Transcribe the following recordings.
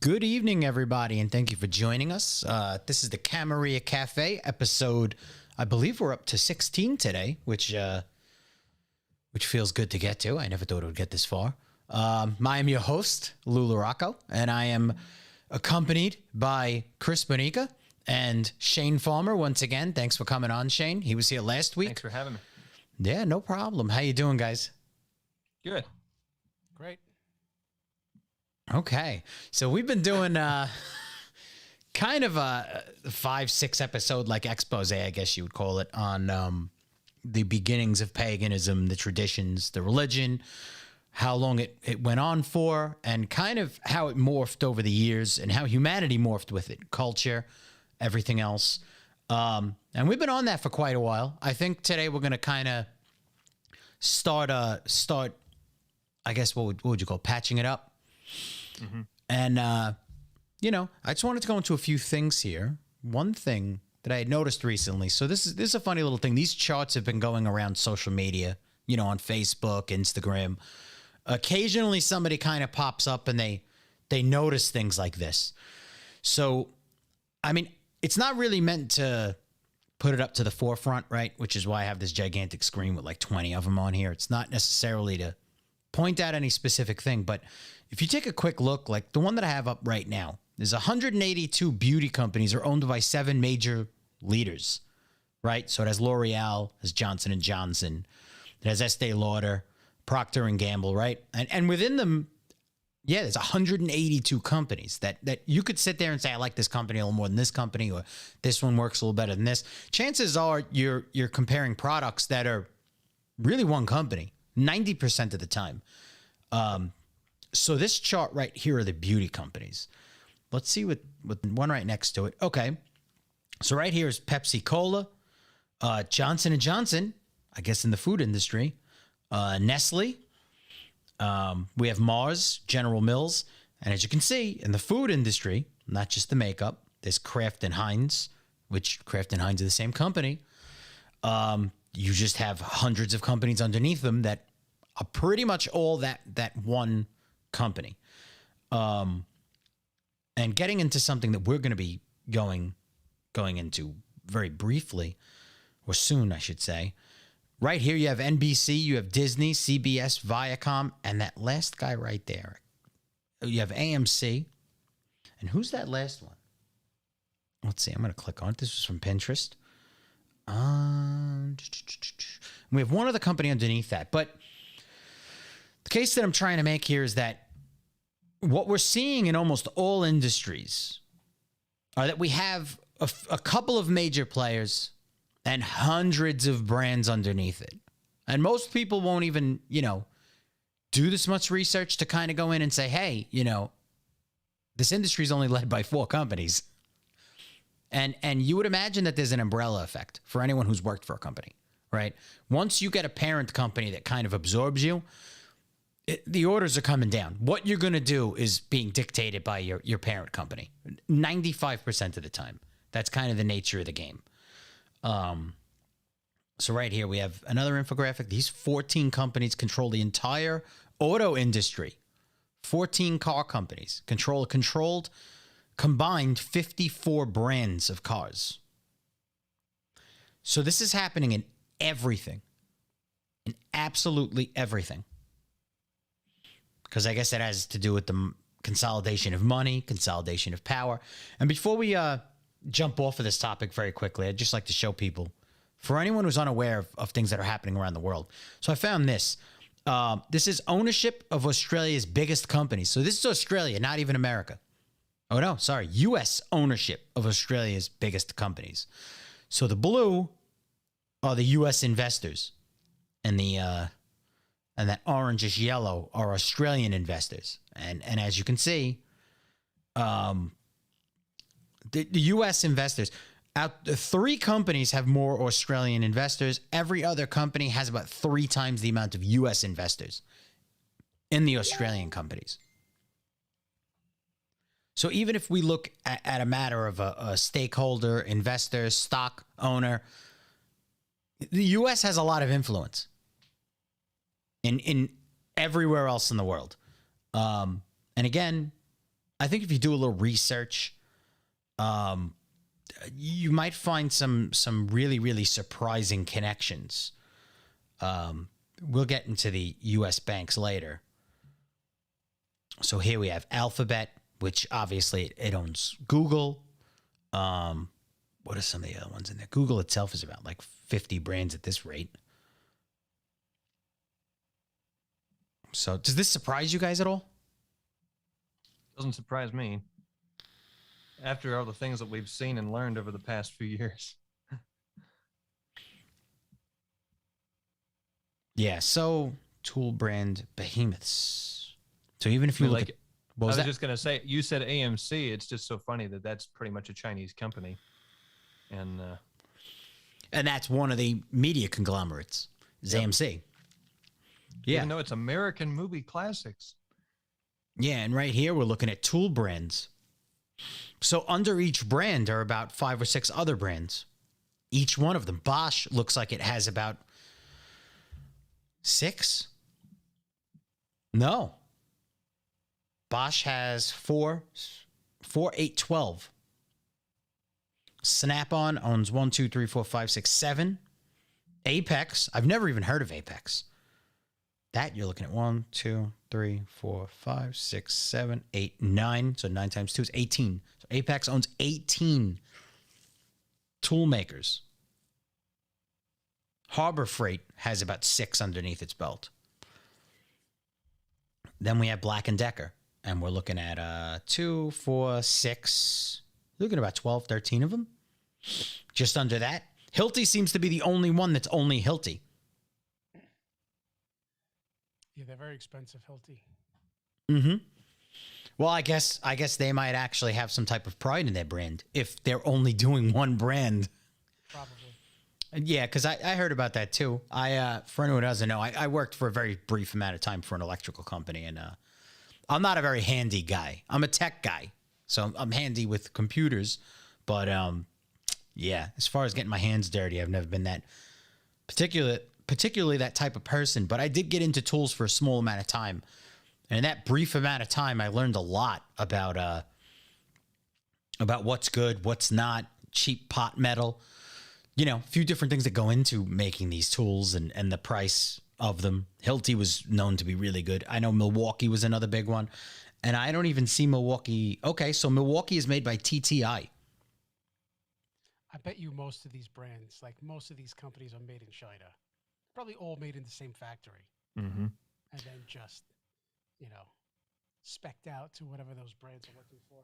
Good evening, everybody, and thank you for joining us. This is the Camarilla Cafe episode. I believe we're up to 16 today, which feels good to get to. I never thought it would get this far. I am your host, Lou Larocco, and I am accompanied by Chris Bonica and Shane Farmer. Once again, thanks for coming on, Shane. He was here last week. Thanks for having me. Yeah, no problem. How you doing, guys? Good. Great. Okay, so we've been doing kind of a 5-6 episode like expose, I guess you would call it, on the beginnings of paganism, the traditions, the religion, how long it went on for, and kind of how it morphed over the years and how humanity morphed with it, culture, everything else. And we've been on that for quite a while. I think today we're going to kind of start, I guess, what would you call it? Patching it up. Mm-hmm. And, I just wanted to go into a few things here. One thing that I had noticed recently. So this is a funny little thing. These charts have been going around social media, on Facebook, Instagram. Occasionally somebody kind of pops up and they notice things like this. So, I mean, it's not really meant to put it up to the forefront, right? Which is why I have this gigantic screen with like 20 of them on here. It's not necessarily to point out any specific thing, but if you take a quick look, like the one that I have up right now, there's 182 beauty companies are owned by 7 major leaders, right? So it has L'Oreal, it has Johnson & Johnson, it has Estee Lauder, Procter & Gamble, right? And within them, yeah, there's 182 companies that you could sit there and say, I like this company a little more than this company, or this one works a little better than this. Chances are you're comparing products that are really one company 90% of the time. So this chart right here are the beauty companies. Let's see what one right next to it. Okay. So right here is Pepsi Cola, Johnson & Johnson, I guess in the food industry, Nestle. We have Mars, General Mills. And as you can see in the food industry, not just the makeup, there's Kraft and Heinz, which Kraft and Heinz are the same company. You just have hundreds of companies underneath them that are pretty much all that one company. And getting into something that we're going to be going into very briefly, or soon, I should say. Right here, you have NBC, you have Disney, CBS, Viacom, and that last guy right there. You have AMC. And who's that last one? Let's see. I'm going to click on it. This was from Pinterest. We have one other company underneath that. But the case that I'm trying to make here is that what we're seeing in almost all industries are that we have a couple of major players and hundreds of brands underneath it. And most people won't even, do this much research to kind of go in and say, hey, this industry is only led by 4 companies. And you would imagine that there's an umbrella effect for anyone who's worked for a company, right? Once you get a parent company that kind of absorbs you, the orders are coming down. What you're going to do is being dictated by your parent company 95% of the time. That's kind of the nature of the game. So right here, we have another infographic. These 14 companies control the entire auto industry. 14 car companies controlled combined 54 brands of cars. So this is happening in everything. In absolutely everything. Because I guess that has to do with the consolidation of money, consolidation of power. And before we jump off of this topic very quickly, I'd just like to show people, for anyone who's unaware of things that are happening around the world. So I found this. This is ownership of Australia's biggest companies. So this is Australia, not even America. Oh, no, sorry. U.S. ownership of Australia's biggest companies. So the blue are the U.S. investors. And that orangish yellow are Australian investors. And as you can see, the U.S. investors, 3 companies have more Australian investors. Every other company has about 3 times the amount of U.S. investors in the Australian companies. So even if we look at a matter of a stakeholder, investor, stock owner, the U.S. has a lot of influence in everywhere else in the world. And again, I think if you do a little research, you might find some really, really surprising connections. We'll get into the U.S. banks later. So here we have Alphabet, which obviously it owns Google. What are some of the other ones in there? Google itself is about like 50 brands at this rate. So does this surprise you guys at all? Doesn't surprise me. After all the things that we've seen and learned over the past few years. Yeah, so tool brand behemoths. So even if you look like, at, what was I was that? just going to say, you said AMC. It's just so funny that that's pretty much a Chinese company. And that's one of the media conglomerates, is AMC. Yeah. Even though it's American movie classics. Yeah, and right here we're looking at tool brands. So under each brand are about 5 or 6 other brands. Each one of them. Bosch looks like it has about 6. No. Bosch has 4, 8, 12. Snap-on owns 1, 2, 3, 4, 5, 6, 7. Apex, I've never even heard of Apex. That you're looking at 1, 2, 3, 4, 5, 6, 7, 8, 9. So 9 times 2 is 18. So Apex owns 18 tool makers. Harbor Freight has about 6 underneath its belt. Then we have Black & Decker. And we're looking at 2, 4, 6. Looking at about 12, 13 of them. Just under that. Hilti seems to be the only one that's only Hilti. Yeah, they're very expensive, Hilti. Mm-hmm. Well, I guess they might actually have some type of pride in their brand if they're only doing one brand. Probably. Yeah, because I heard about that too. For anyone who doesn't know, I worked for a very brief amount of time for an electrical company, and I'm not a very handy guy. I'm a tech guy, so I'm handy with computers. But yeah, as far as getting my hands dirty, I've never been that particularly that type of person. But I did get into tools for a small amount of time, and in that brief amount of time, I learned a lot about what's good, what's not, cheap pot metal. You know, a few different things that go into making these tools and the price of them. Hilti was known to be really good. I know Milwaukee was another big one. And I don't even see Milwaukee. Okay, so Milwaukee is made by TTI. I bet you most of these brands, like most of these companies, are made in China. Probably all made in the same factory. Mm-hmm. And then just, specced out to whatever those brands are looking for.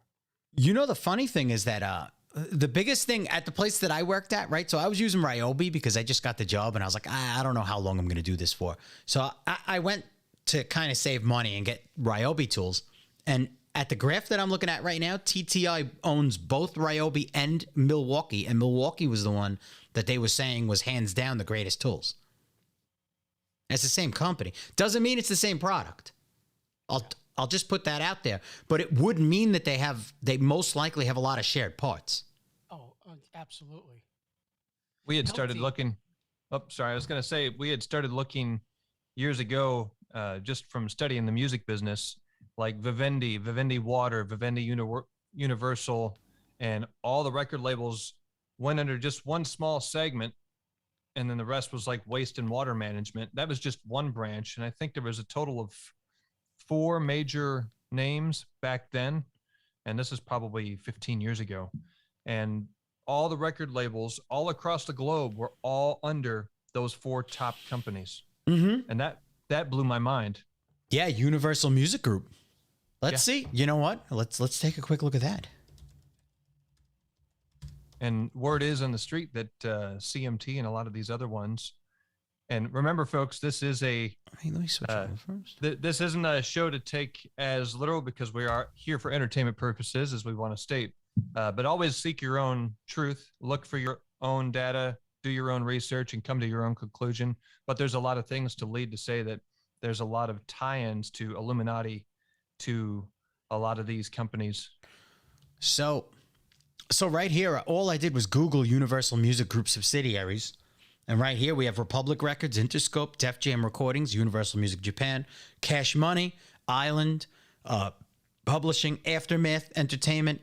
You know, the funny thing is that the biggest thing at the place that I worked at, right? So I was using Ryobi because I just got the job and I was like, I don't know how long I'm going to do this for. So I went to kind of save money and get Ryobi tools. And at the graph that I'm looking at right now, TTI owns both Ryobi and Milwaukee. And Milwaukee was the one that they were saying was hands down the greatest tools. It's the same company. Doesn't mean it's the same product. I'll just put that out there. But it would mean that they most likely have a lot of shared parts. Oh, absolutely. We had started looking. Oh, sorry. I was going to say we had started looking years ago, just from studying the music business, like Vivendi Water, Vivendi Universal, and all the record labels went under just one small segment. And then the rest was like waste and water management. That was just one branch. And I think there was a total of 4 major names back then. And this is probably 15 years ago. And all the record labels all across the globe were all under those 4 top companies. Mm-hmm. And that blew my mind. Yeah, Universal Music Group. Let's see. You know what? Let's take a quick look at that. And word is on the street that CMT and a lot of these other ones. And remember, folks, this is let me switch over first. This isn't a show to take as literal because we are here for entertainment purposes, as we want to state. But always seek your own truth, look for your own data, do your own research, and come to your own conclusion. But there's a lot of things to lead to say that there's a lot of tie-ins to Illuminati, to a lot of these companies. So right here, all I did was Google Universal Music Group subsidiaries. And right here, we have Republic Records, Interscope, Def Jam Recordings, Universal Music Japan, Cash Money, Island, Publishing, Aftermath Entertainment,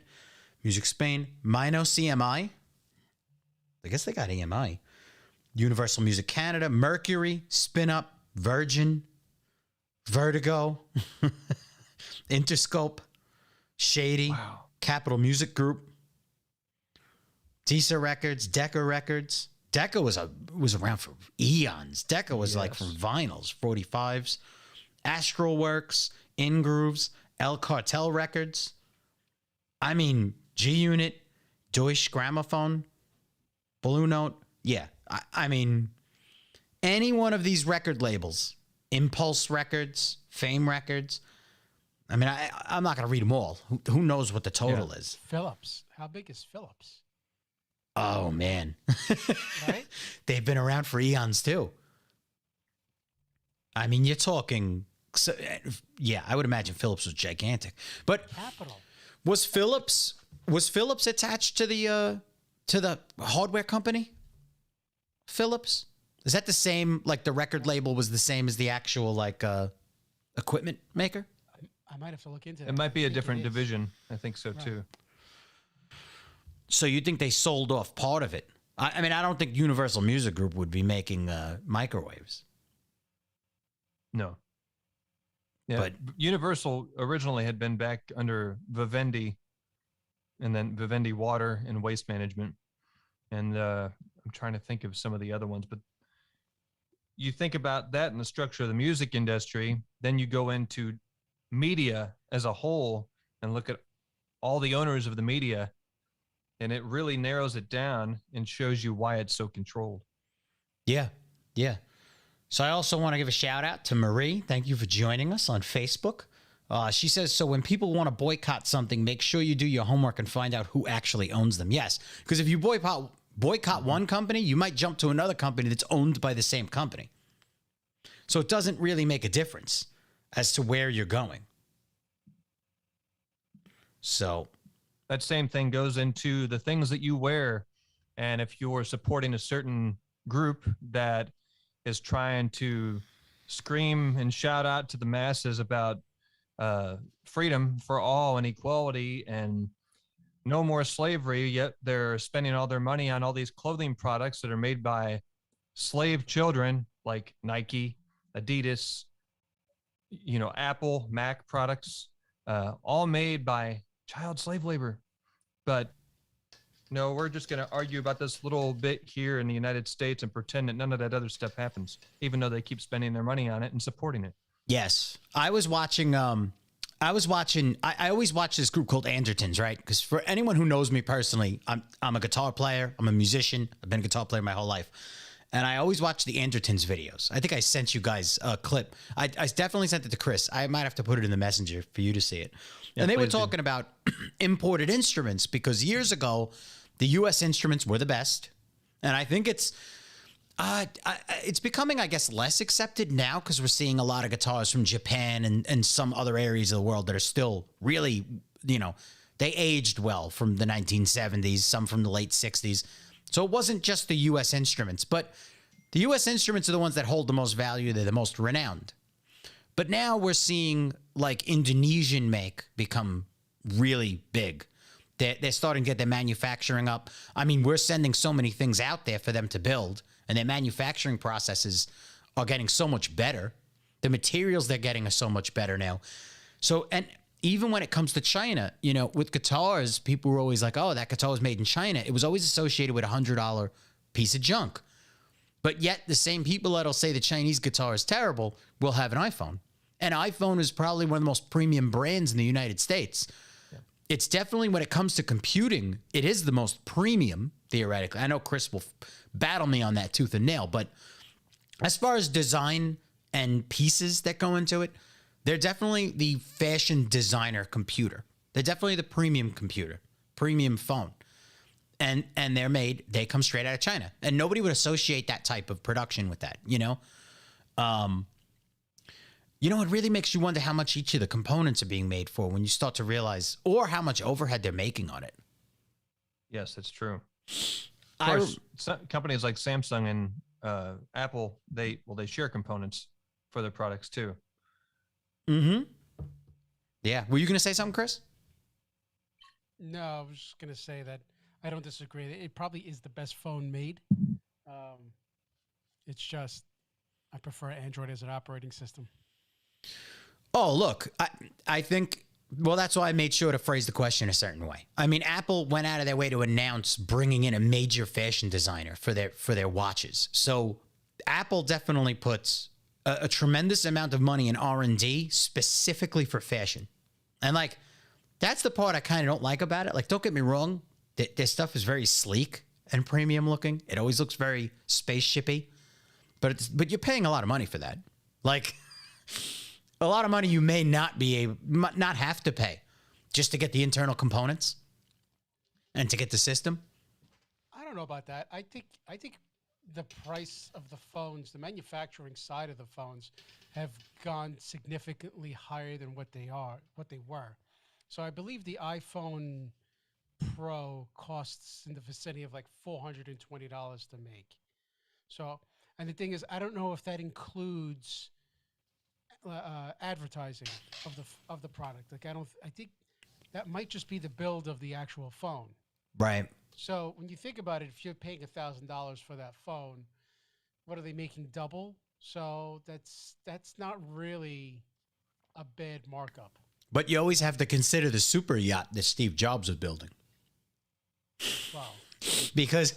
Music Spain, Mino CMI. I guess they got EMI. Universal Music Canada, Mercury, Spin Up, Virgin, Vertigo, Interscope, Shady, Capitol Music Group, Tisa Records, Decca Records. Decca was around for eons. Decca was like from vinyls, 45s, Astral Works, Ingrooves, El Cartel Records. I mean, G Unit, Deutsche Grammophon, Blue Note. Yeah, I mean, any one of these record labels, Impulse Records, Fame Records. I mean, I'm not going to read them all. Who knows what the total is? Philips. How big is Philips? Oh, man. Right? They've been around for eons, too. I mean, you're talking... So, yeah, I would imagine Philips was gigantic. But Capital. Was Philips attached to the hardware company? Philips? Is that the same, like the record label was the same as the actual like equipment maker? I might have to look into that. It might be a different division. I think so too. So you think they sold off part of it? I mean, I don't think Universal Music Group would be making microwaves. No. Yeah, but Universal originally had been back under Vivendi, and then Vivendi Water and Waste Management. And I'm trying to think of some of the other ones, but you think about that in the structure of the music industry, then you go into media as a whole and look at all the owners of the media, and it really narrows it down and shows you why it's so controlled. Yeah, yeah. So I also want to give a shout out to Marie. Thank you for joining us on Facebook. She says, so when people want to boycott something, make sure you do your homework and find out who actually owns them. Yes, because if you boycott one company, you might jump to another company that's owned by the same company. So it doesn't really make a difference as to where you're going. So that same thing goes into the things that you wear. And if you're supporting a certain group that is trying to scream and shout out to the masses about freedom for all and equality and no more slavery, yet they're spending all their money on all these clothing products that are made by slave children like Nike, Adidas, Apple, Mac products, all made by child slave labor. But no, we're just going to argue about this little bit here in the United States and pretend that none of that other stuff happens, even though they keep spending their money on it and supporting it. Yes. I always watch this group called Andertons, right? Because for anyone who knows me personally, I'm a guitar player. I'm a musician. I've been a guitar player my whole life. And I always watch the Andertons videos. I think I sent you guys a clip. I definitely sent it to Chris. I might have to put it in the messenger for you to see it. Yeah, and they were talking about imported instruments because years ago, the U.S. instruments were the best. And I think it's becoming, I guess, less accepted now because we're seeing a lot of guitars from Japan and some other areas of the world that are still really, they aged well from the 1970s, some from the late 60s. So it wasn't just the U.S. instruments, but the U.S. instruments are the ones that hold the most value. They're the most renowned. But now we're seeing like Indonesian make become really big. They're starting to get their manufacturing up. I mean, we're sending so many things out there for them to build, and their manufacturing processes are getting so much better. The materials they're getting are so much better now. So, and even when it comes to China, with guitars, people were always like, oh, that guitar was made in China. It was always associated with a $100 piece of junk. But yet the same people that'll say the Chinese guitar is terrible will have an iPhone. And iPhone is probably one of the most premium brands in the United States. Yeah. It's definitely, when it comes to computing, it is the most premium, theoretically. I know Chris will battle me on that tooth and nail, but as far as design and pieces that go into it, they're definitely the fashion designer computer. They're definitely the premium computer, premium phone. And they come straight out of China. And nobody would associate that type of production with that, it really makes you wonder how much each of the components are being made for when you start to realize, or how much overhead they're making on it. Yes, that's true. Of course, companies like Samsung and Apple, they share components for their products too. Mm-hmm. Yeah. Were you going to say something, Chris? No, I was just gonna say that I don't disagree. It probably is the best phone made. It's just I prefer Android as an operating system. Oh, look, I think, well, that's why I made sure to phrase the question a certain way. I mean, Apple went out of their way to announce bringing in a major fashion designer for their watches. So Apple definitely puts a tremendous amount of money in R&D specifically for fashion. And like, that's the part I kind of don't like about it. Like, don't get me wrong, their stuff is very sleek and premium looking. It always looks very spaceshipy, but you're paying a lot of money for that. Like, a lot of money you may not have to pay just to get the internal components and to get the system. I don't know about that. I think the price of the phones, the manufacturing side of the phones, have gone significantly higher than what they were. So I believe the iPhone Pro costs in the vicinity of like $420 to make. So, and the thing is, I don't know if that includes advertising of the product. Like, I think that might just be the build of the actual phone. Right. So when you think about it, if you're paying $1,000 for that phone, what are they making double? So that's not really a bad markup. But you always have to consider the super yacht that Steve Jobs was building. Wow. Because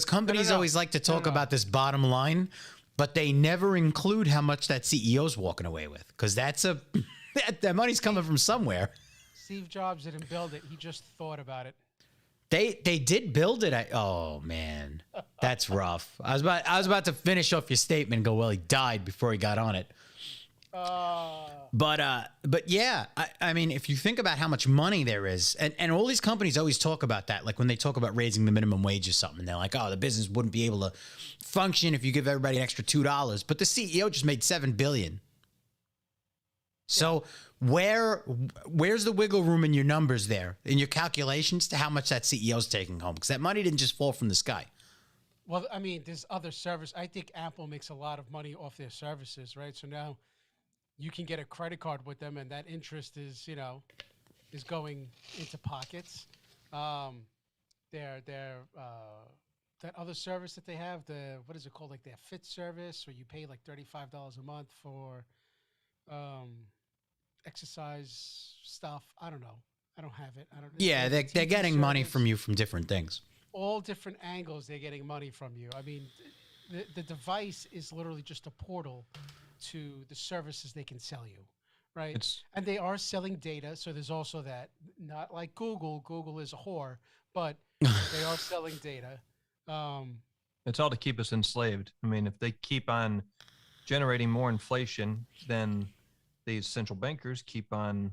companies always like to talk about this bottom line, but they never include how much that CEO's walking away with. Because that money's coming from somewhere. Steve Jobs didn't build it. He just thought about it. They did build it. Oh man, that's rough. I was about to finish off your statement and go, well, he died before he got on it. But yeah, I mean, if you think about how much money there is, and all these companies always talk about that, like when they talk about raising the minimum wage or something, they're like, oh, the business wouldn't be able to function if you give everybody an extra $2. But the CEO just made $7 billion. So where's the wiggle room in your numbers there, in your calculations to how much that CEO's taking home? Because that money didn't just fall from the sky. Well, I mean, there's other service. I think Apple makes a lot of money off their services, right? So now you can get a credit card with them, and that interest is going into pockets. That other service that they have, what is it called? Like their Fit service, where you pay like $35 a month for exercise stuff. I don't know. I don't have it. I don't. Yeah, they're getting money from you from different things. All different angles, they're getting money from you. I mean, the device is literally just a portal to the services they can sell you, right? And they are selling data, so there's also that. Not like Google. Google is a whore, but they are selling data. It's all to keep us enslaved. I mean, if they keep on generating more inflation, then these central bankers keep on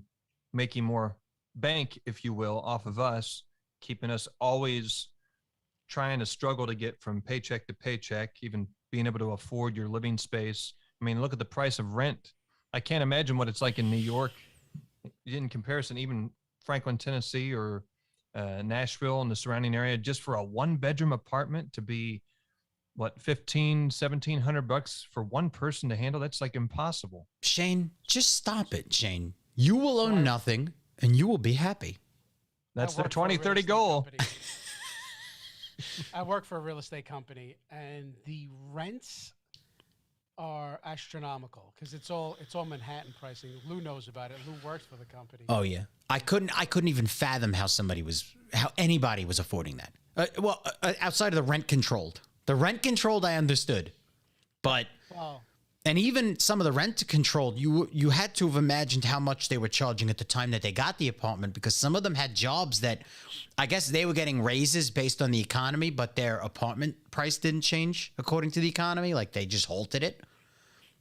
making more bank, if you will, off of us, keeping us always trying to struggle to get from paycheck to paycheck, even being able to afford your living space. I mean, look at the price of rent. I can't imagine what it's like in New York in comparison, even Franklin, Tennessee, or Nashville and the surrounding area, just for a 1-bedroom apartment to be what, $1,700 for one person to handle. That's like impossible. Shane, just stop it, Shane. You will own nothing and you will be happy. That's their 2030 goal. I work for a real estate company, and the rents are astronomical because it's all Manhattan pricing. Lou knows about it. Lou works for the company. Oh yeah, I couldn't even fathom how anybody was affording that. Outside of the rent controlled. The rent controlled, I understood, but and even some of the rent controlled, you had to have imagined how much they were charging at the time that they got the apartment, because some of them had jobs that I guess they were getting raises based on the economy, but their apartment price didn't change according to the economy. Like they just halted it,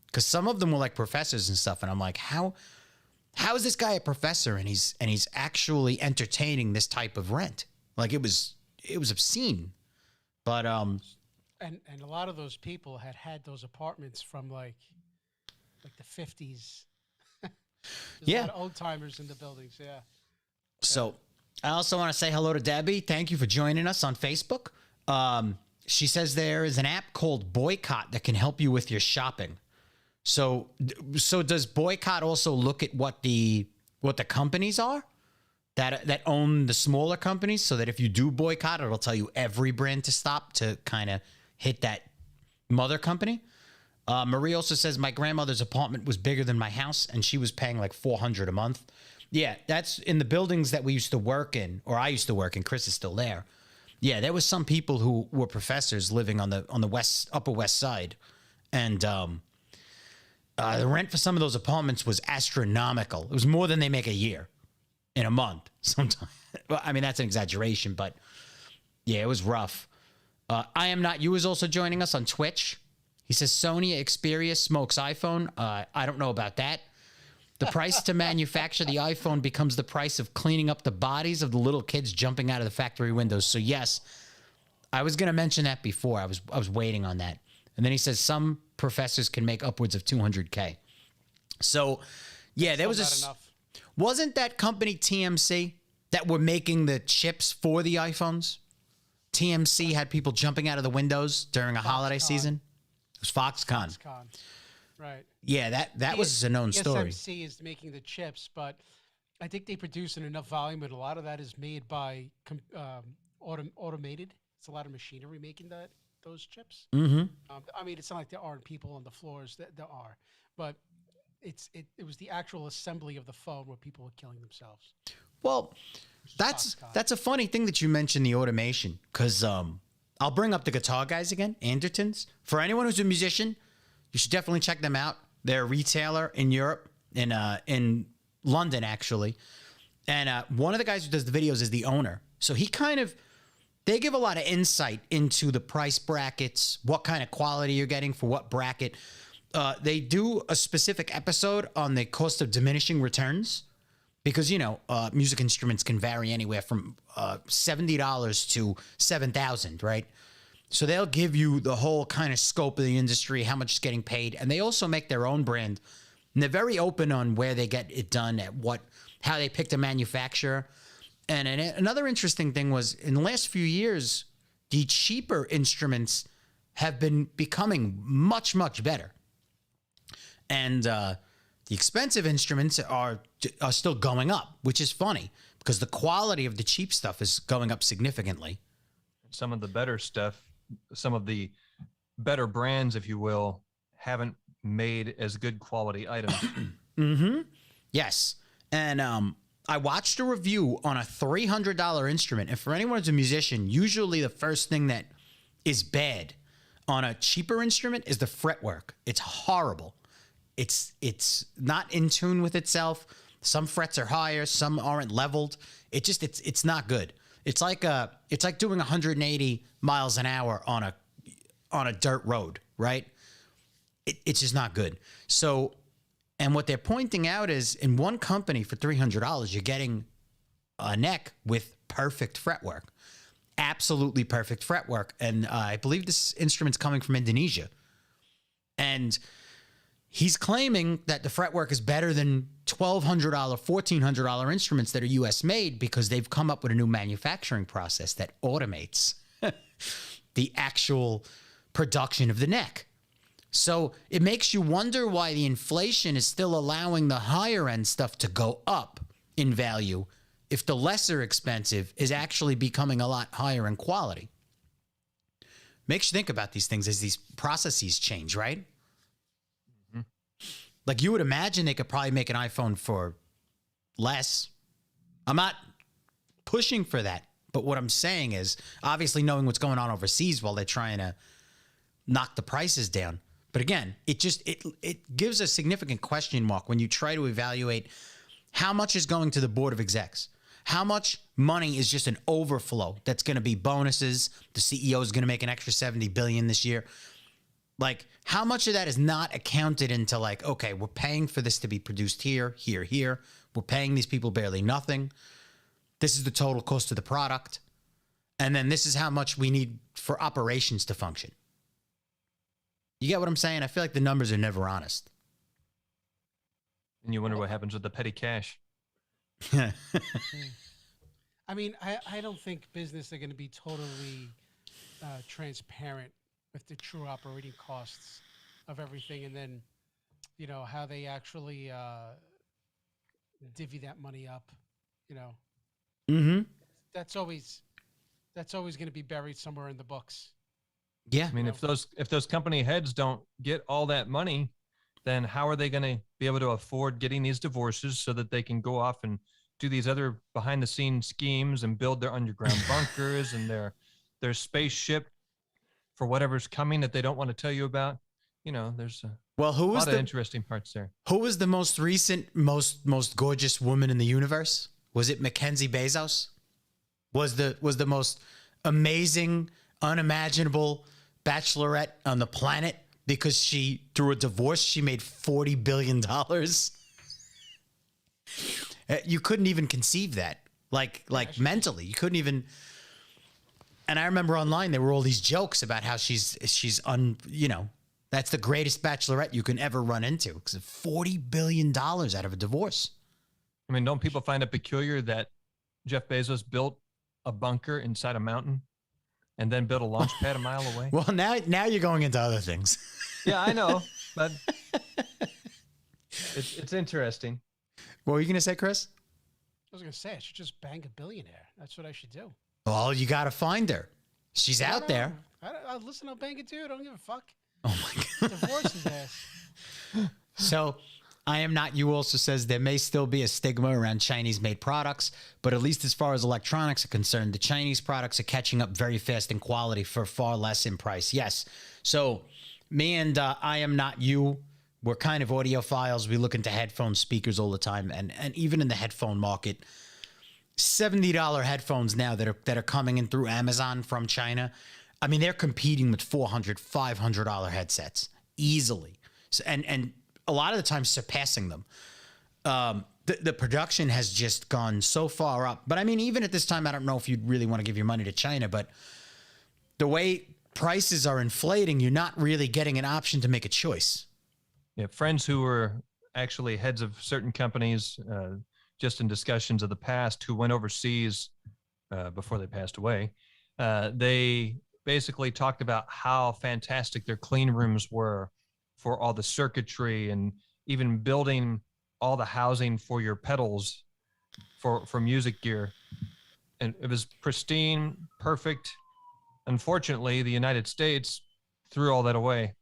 because some of them were like professors and stuff, and I'm like, how is this guy a professor and he's actually entertaining this type of rent? Like it was obscene, but And a lot of those people had those apartments from like the 50s. There's a lot of old timers in the buildings. Yeah. So I also want to say hello to Debbie. Thank you for joining us on Facebook. She says there is an app called Boycott that can help you with your shopping. So does Boycott also look at what the what the companies are that own the smaller companies, so that if you do boycott, it'll tell you every brand to stop to kind of hit that mother company. Marie also says, my grandmother's apartment was bigger than my house, and she was paying like $400 a month. Yeah, that's in the buildings that we used to work in, or I used to work in. Chris is still there. Yeah, there was some people who were professors living on the Upper West Side, and the rent for some of those apartments was astronomical. It was more than they make a year in a month sometimes. Well, I mean, that's an exaggeration, but yeah, it was rough. I Am Not You is also joining us on Twitch. He says Sony Xperia smokes iPhone. I don't know about that. The price to manufacture the iPhone becomes the price of cleaning up the bodies of the little kids jumping out of the factory windows. So yes, I was going to mention that before. I was waiting on that. And then he says some professors can make upwards of $200K. So yeah, there was wasn't that company TMC that were making the chips for the iPhones? TMC had people jumping out of the windows during a holiday season. It was Foxconn. Right. Yeah, that was a known story. TSMC is making the chips, but I think they produce in enough volume, and a lot of that is made by automated. It's a lot of machinery making those chips. Mm-hmm. I mean, it's not like there aren't people on the floors. There are, but it was the actual assembly of the phone where people were killing themselves. Well, that's a funny thing that you mentioned the automation, because I'll bring up the guitar guys again, Andertons. For anyone who's a musician, you should definitely check them out. They're a retailer in Europe, in London, actually. And one of the guys who does the videos is the owner. So they give a lot of insight into the price brackets, what kind of quality you're getting for what bracket. They do a specific episode on the cost of diminishing returns, because, music instruments can vary anywhere from $70 to $7,000, right? So they'll give you the whole kind of scope of the industry, how much is getting paid. And they also make their own brand. And they're very open on where they get it done, how they pick the manufacturer. And another interesting thing was, in the last few years, the cheaper instruments have been becoming much, much better. And the expensive instruments are still going up, which is funny, because the quality of the cheap stuff is going up significantly. Some of the better stuff, some of the better brands, if you will, haven't made as good quality items. Mm-hmm. Yes. And I watched a review on a $300 instrument. And for anyone who's a musician, usually the first thing that is bad on a cheaper instrument is the fretwork. It's horrible. It's not in tune with itself. Some frets are higher, some aren't leveled. It's not good. It's like doing 180 miles an hour on a dirt road, right? It's just not good. So, and what they're pointing out is, in one company for $300, you're getting a neck with perfect fretwork, absolutely perfect fretwork. And I believe this instrument's coming from Indonesia. And he's claiming that the fretwork is better than $1,200, $1,400 instruments that are U.S. made, because they've come up with a new manufacturing process that automates the actual production of the neck. So it makes you wonder why the inflation is still allowing the higher end stuff to go up in value, if the lesser expensive is actually becoming a lot higher in quality. Makes you think about these things as these processes change, right? Like, you would imagine they could probably make an iPhone for less. I'm not pushing for that, but what I'm saying is, obviously knowing what's going on overseas while they're trying to knock the prices down. But again, it gives a significant question mark when you try to evaluate how much is going to the board of execs. How much money is just an overflow that's going to be bonuses? The CEO is going to make an extra $70 billion this year. Like, how much of that is not accounted into, like, okay, we're paying for this to be produced here. We're paying these people barely nothing. This is the total cost of the product. And then this is how much we need for operations to function. You get what I'm saying? I feel like the numbers are never honest. And you wonder what happens with the petty cash. I mean, I don't think business are going to be totally transparent with the true operating costs of everything, and then, how they actually divvy that money up. You know, Mm-hmm. that's always going to be buried somewhere in the books. Yeah. I mean, if those company heads don't get all that money, then how are they going to be able to afford getting these divorces so that they can go off and do these other behind the scenes schemes and build their underground bunkers and their spaceship for whatever's coming that they don't want to tell you about? You know, there's a lot of interesting parts there. Who was the most recent, most gorgeous woman in the universe? Was it Mackenzie Bezos? Was the most amazing, unimaginable bachelorette on the planet because she, through a divorce, she made $40 billion? You couldn't even conceive that. Like mentally, you couldn't even. And I remember online there were all these jokes about how she's that's the greatest bachelorette you can ever run into because of $40 billion out of a divorce. I mean, don't people find it peculiar that Jeff Bezos built a bunker inside a mountain and then built a launch pad a mile away? Well, now you're going into other things. Yeah, I know, but it's interesting. What were you going to say, Chris? I was going to say I should just bang a billionaire. That's what I should do. Well, you got to find her. She's out there. Listen, I'll bang a dude. I don't give a fuck. Oh my God. Divorce his ass. So, I Am Not You also says there may still be a stigma around Chinese-made products, but at least as far as electronics are concerned, the Chinese products are catching up very fast in quality for far less in price. Yes. So, me and I Am Not You, we're kind of audiophiles. We look into headphone speakers all the time, and even in the headphone market, $70 headphones now that are coming in through Amazon from China. I mean, they're competing with $400, $500 headsets easily, and a lot of the time surpassing them. The production has just gone so far up. But I mean, even at this time, I don't know if you'd really want to give your money to China, but the way prices are inflating, you're not really getting an option to make a choice. Yeah, friends who were actually heads of certain companies, just in discussions of the past, who went overseas before they passed away, they basically talked about how fantastic their clean rooms were for all the circuitry and even building all the housing for your pedals for music gear. And it was pristine, perfect. Unfortunately, the United States threw all that away.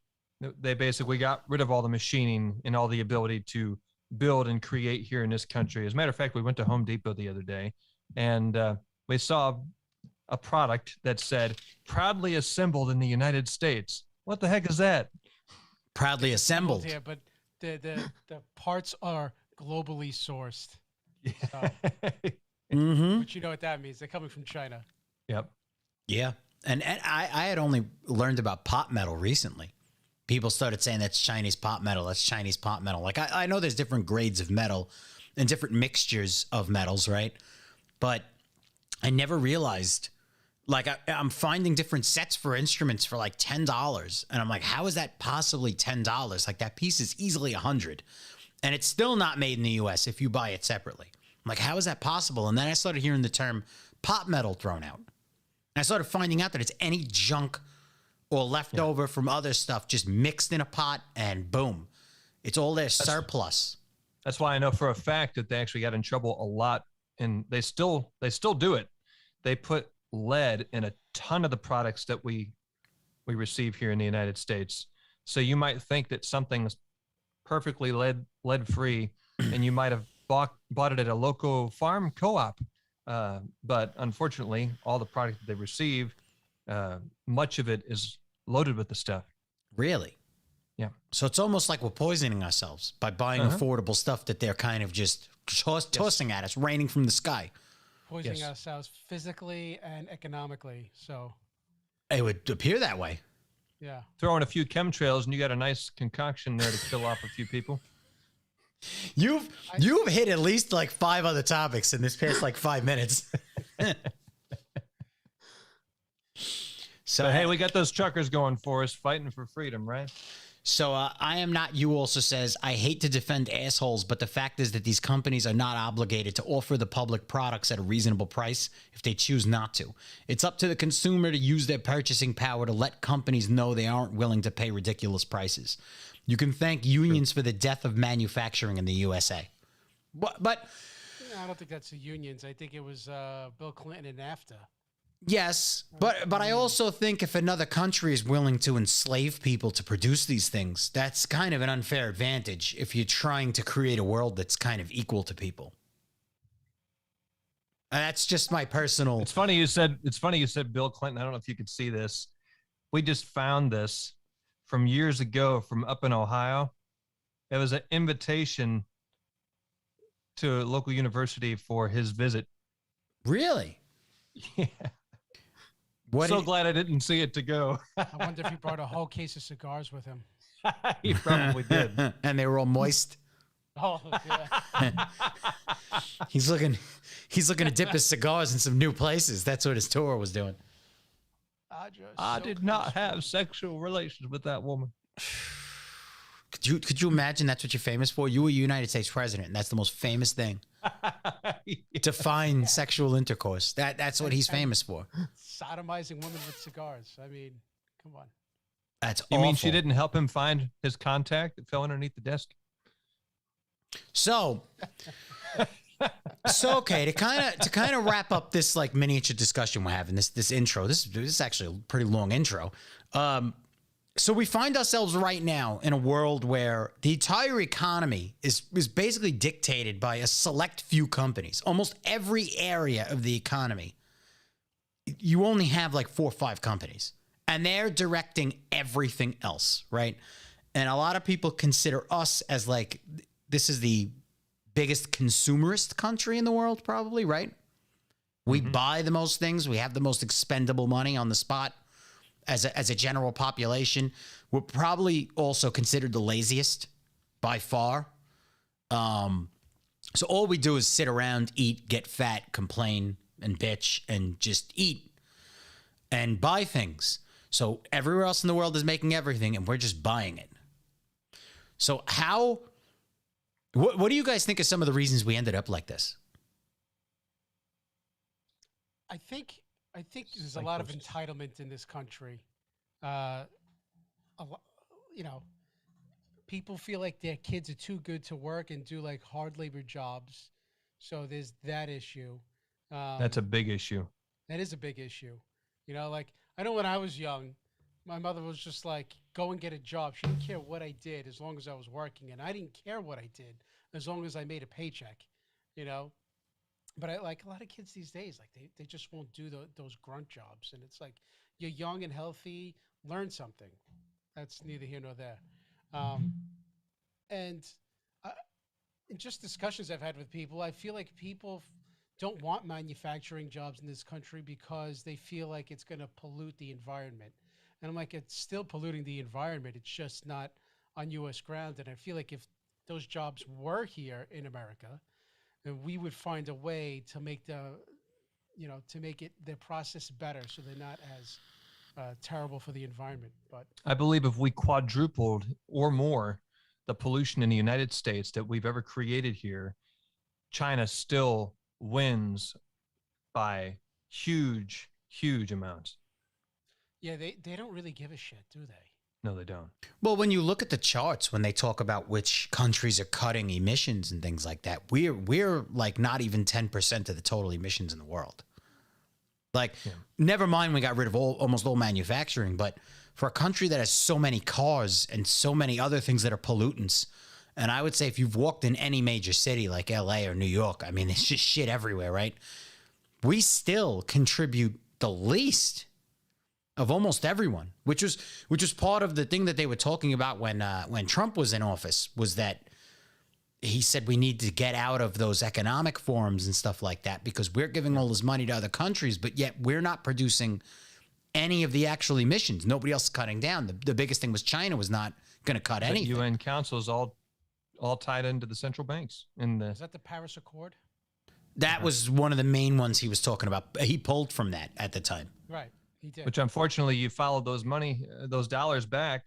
They basically got rid of all the machining and all the ability to build and create here in this country. As a matter of fact, we went to Home Depot the other day and we saw a product that said proudly assembled in the United States. What the heck is that? Proudly assembled. Yeah, but the parts are globally sourced. Yeah. So, Mm-hmm. but you know what that means. They're coming from China. Yep. Yeah. And I had only learned about pot metal recently. People started saying that's Chinese pot metal. That's Chinese pot metal. Like I know there's different grades of metal and different mixtures of metals, right? But I never realized, like I'm finding different sets for instruments for like $10. And I'm like, how is that possibly $10? Like that piece is easily $100. And it's still not made in the US if you buy it separately. I'm like, how is that possible? And then I started hearing the term pot metal thrown out. And I started finding out that it's any junk or leftover from other stuff just mixed in a pot and boom. It's all their surplus. That's why I know for a fact that they actually got in trouble a lot, and they still do it. They put lead in a ton of the products that we receive here in the United States. So you might think that something's perfectly lead free, and you might have bought it at a local farm co-op. But unfortunately, all the product that they receive, much of it is loaded with the stuff. Really? Yeah. So it's almost like we're poisoning ourselves by buying affordable stuff that they're kind of just tossing at us, raining from the sky. Poisoning ourselves physically and economically. So it would appear that way. Yeah. Throw in a few chemtrails and you got a nice concoction there to kill off a few people. You've hit at least like 5 other topics in this past like 5 minutes. So but hey, we got those truckers going for us, fighting for freedom, right? So I Am Not You also says, I hate to defend assholes, but the fact is that these companies are not obligated to offer the public products at a reasonable price if they choose not to. It's up to the consumer to use their purchasing power to let companies know they aren't willing to pay ridiculous prices. You can thank unions for the death of manufacturing in the USA. But I don't think that's the unions. I think it was Bill Clinton and NAFTA. yes, but I also think if another country is willing to enslave people to produce these things, that's kind of an unfair advantage if you're trying to create a world that's kind of equal to people. And that's just my personal. It's funny you said Bill Clinton. I don't know if you could see this. We just found this from years ago from up in Ohio. It was an invitation to a local university for his visit. Really? Yeah. What so glad I didn't see it to go. I wonder if he brought a whole case of cigars with him. He probably did. And they were all moist. Oh, yeah. He's looking to dip his cigars in some new places. That's what his tour was doing. I did not have sexual relations with that woman. Could you imagine that's what you're famous for? You were United States president, and that's the most famous thing. Define sexual intercourse. That's what he's famous for. Sodomizing women with cigars. I mean, come on. That's You awful. mean she didn't help him find his contact that fell underneath the desk? So okay, to kind of wrap up this like miniature discussion we're having, this intro. This is actually a pretty long intro. So we find ourselves right now in a world where the entire economy is basically dictated by a select few companies. Almost every area of the economy, you only have like 4 or 5 companies, and they're directing everything else, right? And a lot of people consider us as like, this is the biggest consumerist country in the world, probably, right? We buy the most things. We have the most expendable money on the spot. As a general population, we're probably also considered the laziest by far. So all we do is sit around, eat, get fat, complain, and bitch, and just eat and buy things. So everywhere else in the world is making everything, and we're just buying it. So what do you guys think are some of the reasons we ended up like this? I think there's a lot of entitlement in this country. People feel like their kids are too good to work and do like hard labor jobs. So there's that issue. That's a big issue. That is a big issue. Like I know when I was young, my mother was just like, go and get a job. She didn't care what I did as long as I was working. And I didn't care what I did as long as I made a paycheck, But I like a lot of kids these days, like they just won't do those grunt jobs. And it's like, you're young and healthy, learn something. That's neither here nor there. And in just discussions I've had with people, I feel like people don't want manufacturing jobs in this country because they feel like it's going to pollute the environment. And I'm like, it's still polluting the environment. It's just not on U.S. ground. And I feel like if those jobs were here in America, and we would find a way to make the process better, so they're not as terrible for the environment. But I believe if we quadrupled or more the pollution in the United States that we've ever created here, China still wins by huge, huge amounts. Yeah, they don't really give a shit, do they? No, they don't. Well, when you look at the charts, when they talk about which countries are cutting emissions and things like that, we're like not even 10% of the total emissions in the world. Like, never mind, we got rid of almost all manufacturing, but for a country that has so many cars and so many other things that are pollutants, and I would say if you've walked in any major city like LA or New York, I mean, it's just shit everywhere, right? We still contribute the least of almost everyone, which was part of the thing that they were talking about when Trump was in office, was that he said we need to get out of those economic forums and stuff like that because we're giving all this money to other countries, but yet we're not producing any of the actual emissions. Nobody else is cutting down. The biggest thing was China was not going to cut anything. The UN Council is all tied into the central banks. Is that the Paris Accord? That was one of the main ones he was talking about. He pulled from that at the time. Right. He did. Which unfortunately you followed those dollars back,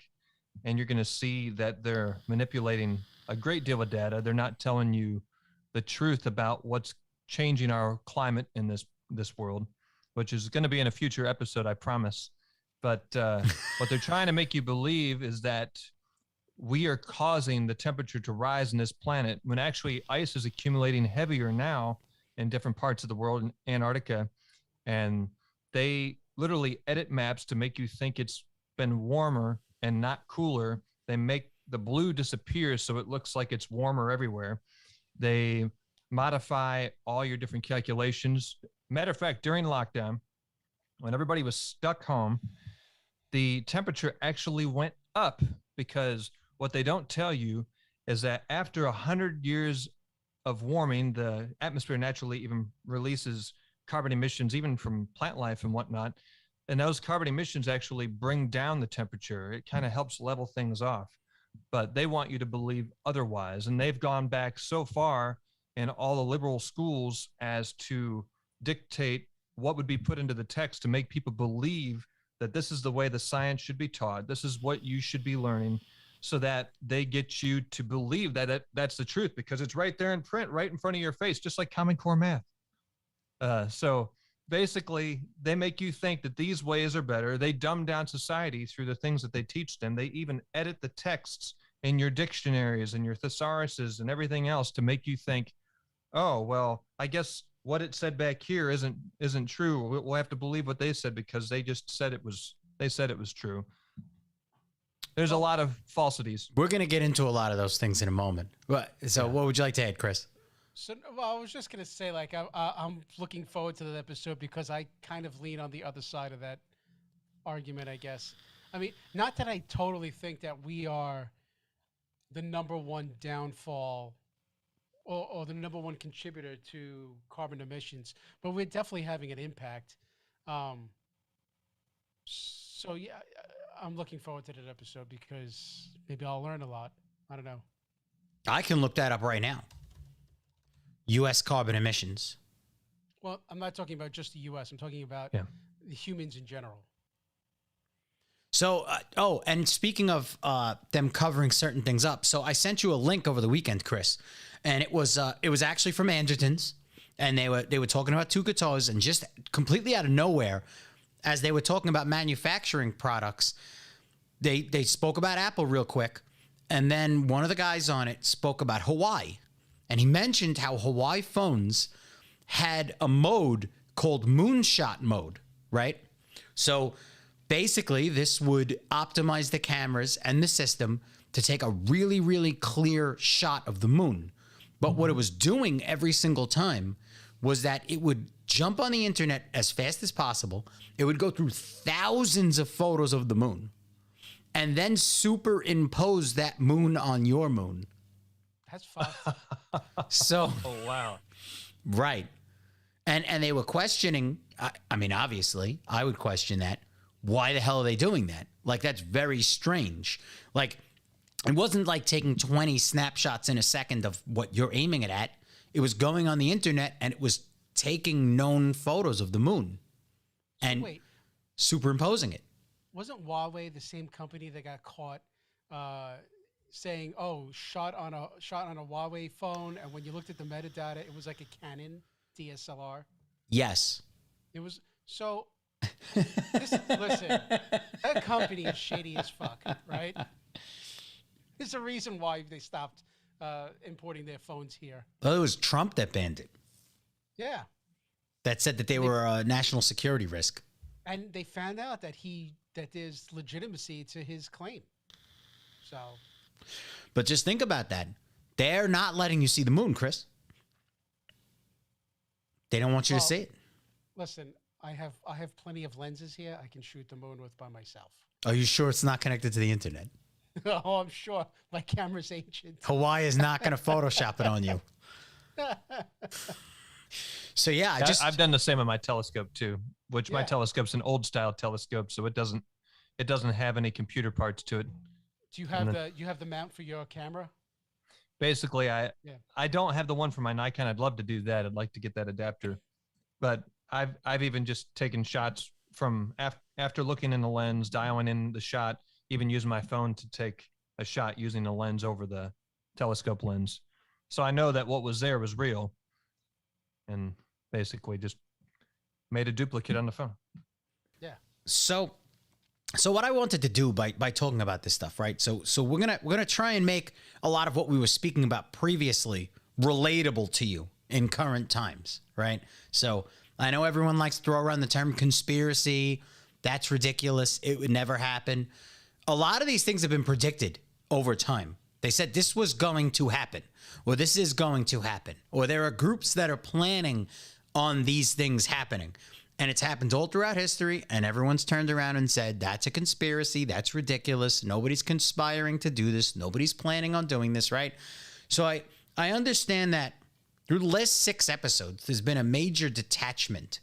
and you're going to see that they're manipulating a great deal of data. They're not telling you the truth about what's changing our climate in this world, which is going to be in a future episode, I promise. But what they're trying to make you believe is that we are causing the temperature to rise in this planet when actually ice is accumulating heavier now in different parts of the world, in Antarctica. And they literally edit maps to make you think it's been warmer and not cooler. They make the blue disappear so it looks like it's warmer everywhere. They modify all your different calculations. Matter of fact, during lockdown, when everybody was stuck home, the temperature actually went up, because what they don't tell you is that after 100 years of warming, the atmosphere naturally even releases carbon emissions, even from plant life and whatnot. And those carbon emissions actually bring down the temperature. It kind of helps level things off. But they want you to believe otherwise. And they've gone back so far in all the liberal schools as to dictate what would be put into the text to make people believe that this is the way the science should be taught. This is what you should be learning, so that they get you to believe that that's the truth, because it's right there in print, right in front of your face, just like Common Core math. So basically, they make you think that these ways are better. They dumb down society through the things that they teach them. They even edit the texts in your dictionaries and your thesauruses and everything else to make you think, oh, well, I guess what it said back here isn't true. We'll have to believe what they said because they said it was true. There's a lot of falsities. We're going to get into a lot of those things in a moment. What would you like to add, Chris? So, well, I was just going to say, like, I'm looking forward to that episode because I kind of lean on the other side of that argument, I guess. I mean, not that I totally think that we are the number one downfall or the number one contributor to carbon emissions, but we're definitely having an impact. So, yeah, I'm looking forward to that episode because maybe I'll learn a lot. I don't know. I can look that up right now. U.S. carbon emissions. Well, I'm not talking about just the U.S. I'm talking about the humans in general. So, and speaking of them covering certain things up, so I sent you a link over the weekend, Chris, and it was actually from Andertons, and they were talking about two guitars, and just completely out of nowhere, as they were talking about manufacturing products, they spoke about Apple real quick, and then one of the guys on it spoke about Huawei, and he mentioned how Huawei phones had a mode called moonshot mode, right? So basically, this would optimize the cameras and the system to take a really, really clear shot of the moon. But what it was doing every single time was that it would jump on the internet as fast as possible. It would go through thousands of photos of the moon and then superimpose that moon on your moon. That's fun. So, oh, wow. Right. And they were questioning, I mean, obviously, I would question that. Why the hell are they doing that? Like, that's very strange. Like, it wasn't like taking 20 snapshots in a second of what you're aiming it at. It was going on the internet and it was taking known photos of the moon and superimposing it. Wasn't Huawei the same company that got caught saying, "Oh, shot on a Huawei phone," and when you looked at the metadata, it was like a Canon DSLR? Yes. It was so. Listen, that company is shady as fuck, right? There's a reason why they stopped importing their phones here. Well, it was Trump that banned it. Yeah. That said that they were a national security risk. And they found out that there's legitimacy to his claim. So. But just think about that. They're not letting you see the moon, Chris. They don't want you to see it. Listen, I have plenty of lenses here I can shoot the moon with by myself. Are you sure it's not connected to the internet? Oh, I'm sure. My camera's ancient. Hawaii is not going to Photoshop it on you. So yeah, I've done the same on my telescope too, which my telescope's an old style telescope, so it doesn't have any computer parts to it. Do you have the mount for your camera? Basically, I don't have the one for my Nikon. I'd love to do that. I'd like to get that adapter, but I've even just taken shots from after looking in the lens, dialing in the shot, even using my phone to take a shot using the lens over the telescope lens. So I know that what was there was real, and basically just made a duplicate on the phone. Yeah. So So what I wanted to do by talking about this stuff, right? So we're gonna try and make a lot of what we were speaking about previously relatable to you in current times, right? So I know everyone likes to throw around the term conspiracy. That's ridiculous. It would never happen. A lot of these things have been predicted over time. They said this was going to happen, or this is going to happen, or there are groups that are planning on these things happening. And it's happened all throughout history, and everyone's turned around and said, that's a conspiracy, that's ridiculous, nobody's conspiring to do this, nobody's planning on doing this, right? So I understand that through the last 6 episodes, there's been a major detachment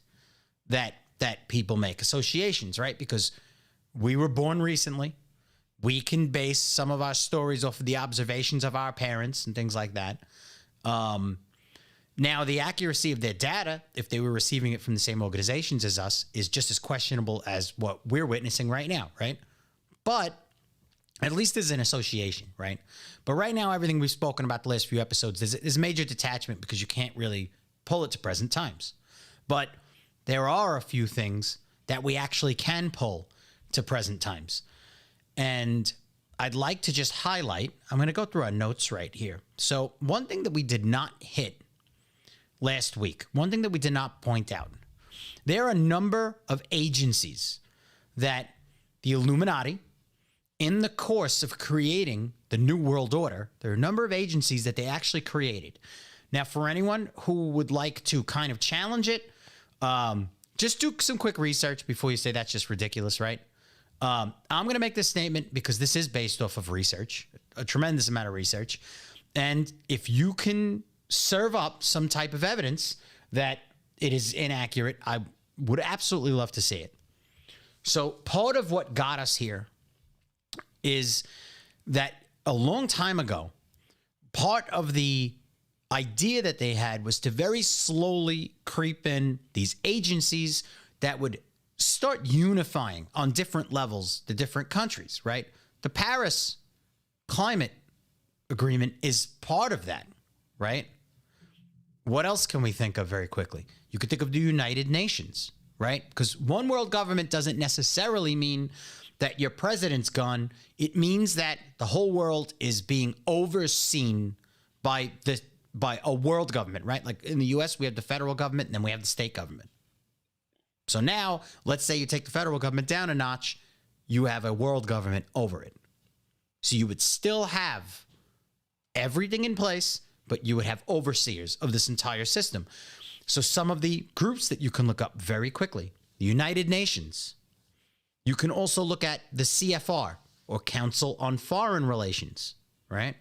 that people make, associations, right? Because we were born recently. We can base some of our stories off of the observations of our parents and things like that. Now, the accuracy of their data, if they were receiving it from the same organizations as us, is just as questionable as what we're witnessing right now, right? But at least there's an association, right? But right now, everything we've spoken about the last few episodes, there's major detachment because you can't really pull it to present times. But there are a few things that we actually can pull to present times. And I'd like to just highlight, I'm going to go through our notes right here. So one thing that we did not hit last week, one thing that we did not point out, there are a number of agencies that the Illuminati, in the course of creating the New World Order, there are a number of agencies that they actually created. Now, for anyone who would like to kind of challenge it, just do some quick research before you say that's just ridiculous, right? I'm going to make this statement because this is based off of research, a tremendous amount of research. And if you can serve up some type of evidence that it is inaccurate, I would absolutely love to see it. So part of what got us here is that a long time ago, part of the idea that they had was to very slowly creep in these agencies that would start unifying on different levels the different countries, right? The Paris Climate Agreement is part of that, right? What else can we think of very quickly? You could think of the United Nations, right? Because one world government doesn't necessarily mean that your president's gone. It means that the whole world is being overseen by a world government, right? Like in the US, we have the federal government and then we have the state government. So now, let's say you take the federal government down a notch, you have a world government over it. So you would still have everything in place, but you would have overseers of this entire system. So some of the groups that you can look up very quickly, the United Nations. You can also look at the CFR, or Council on Foreign Relations, right?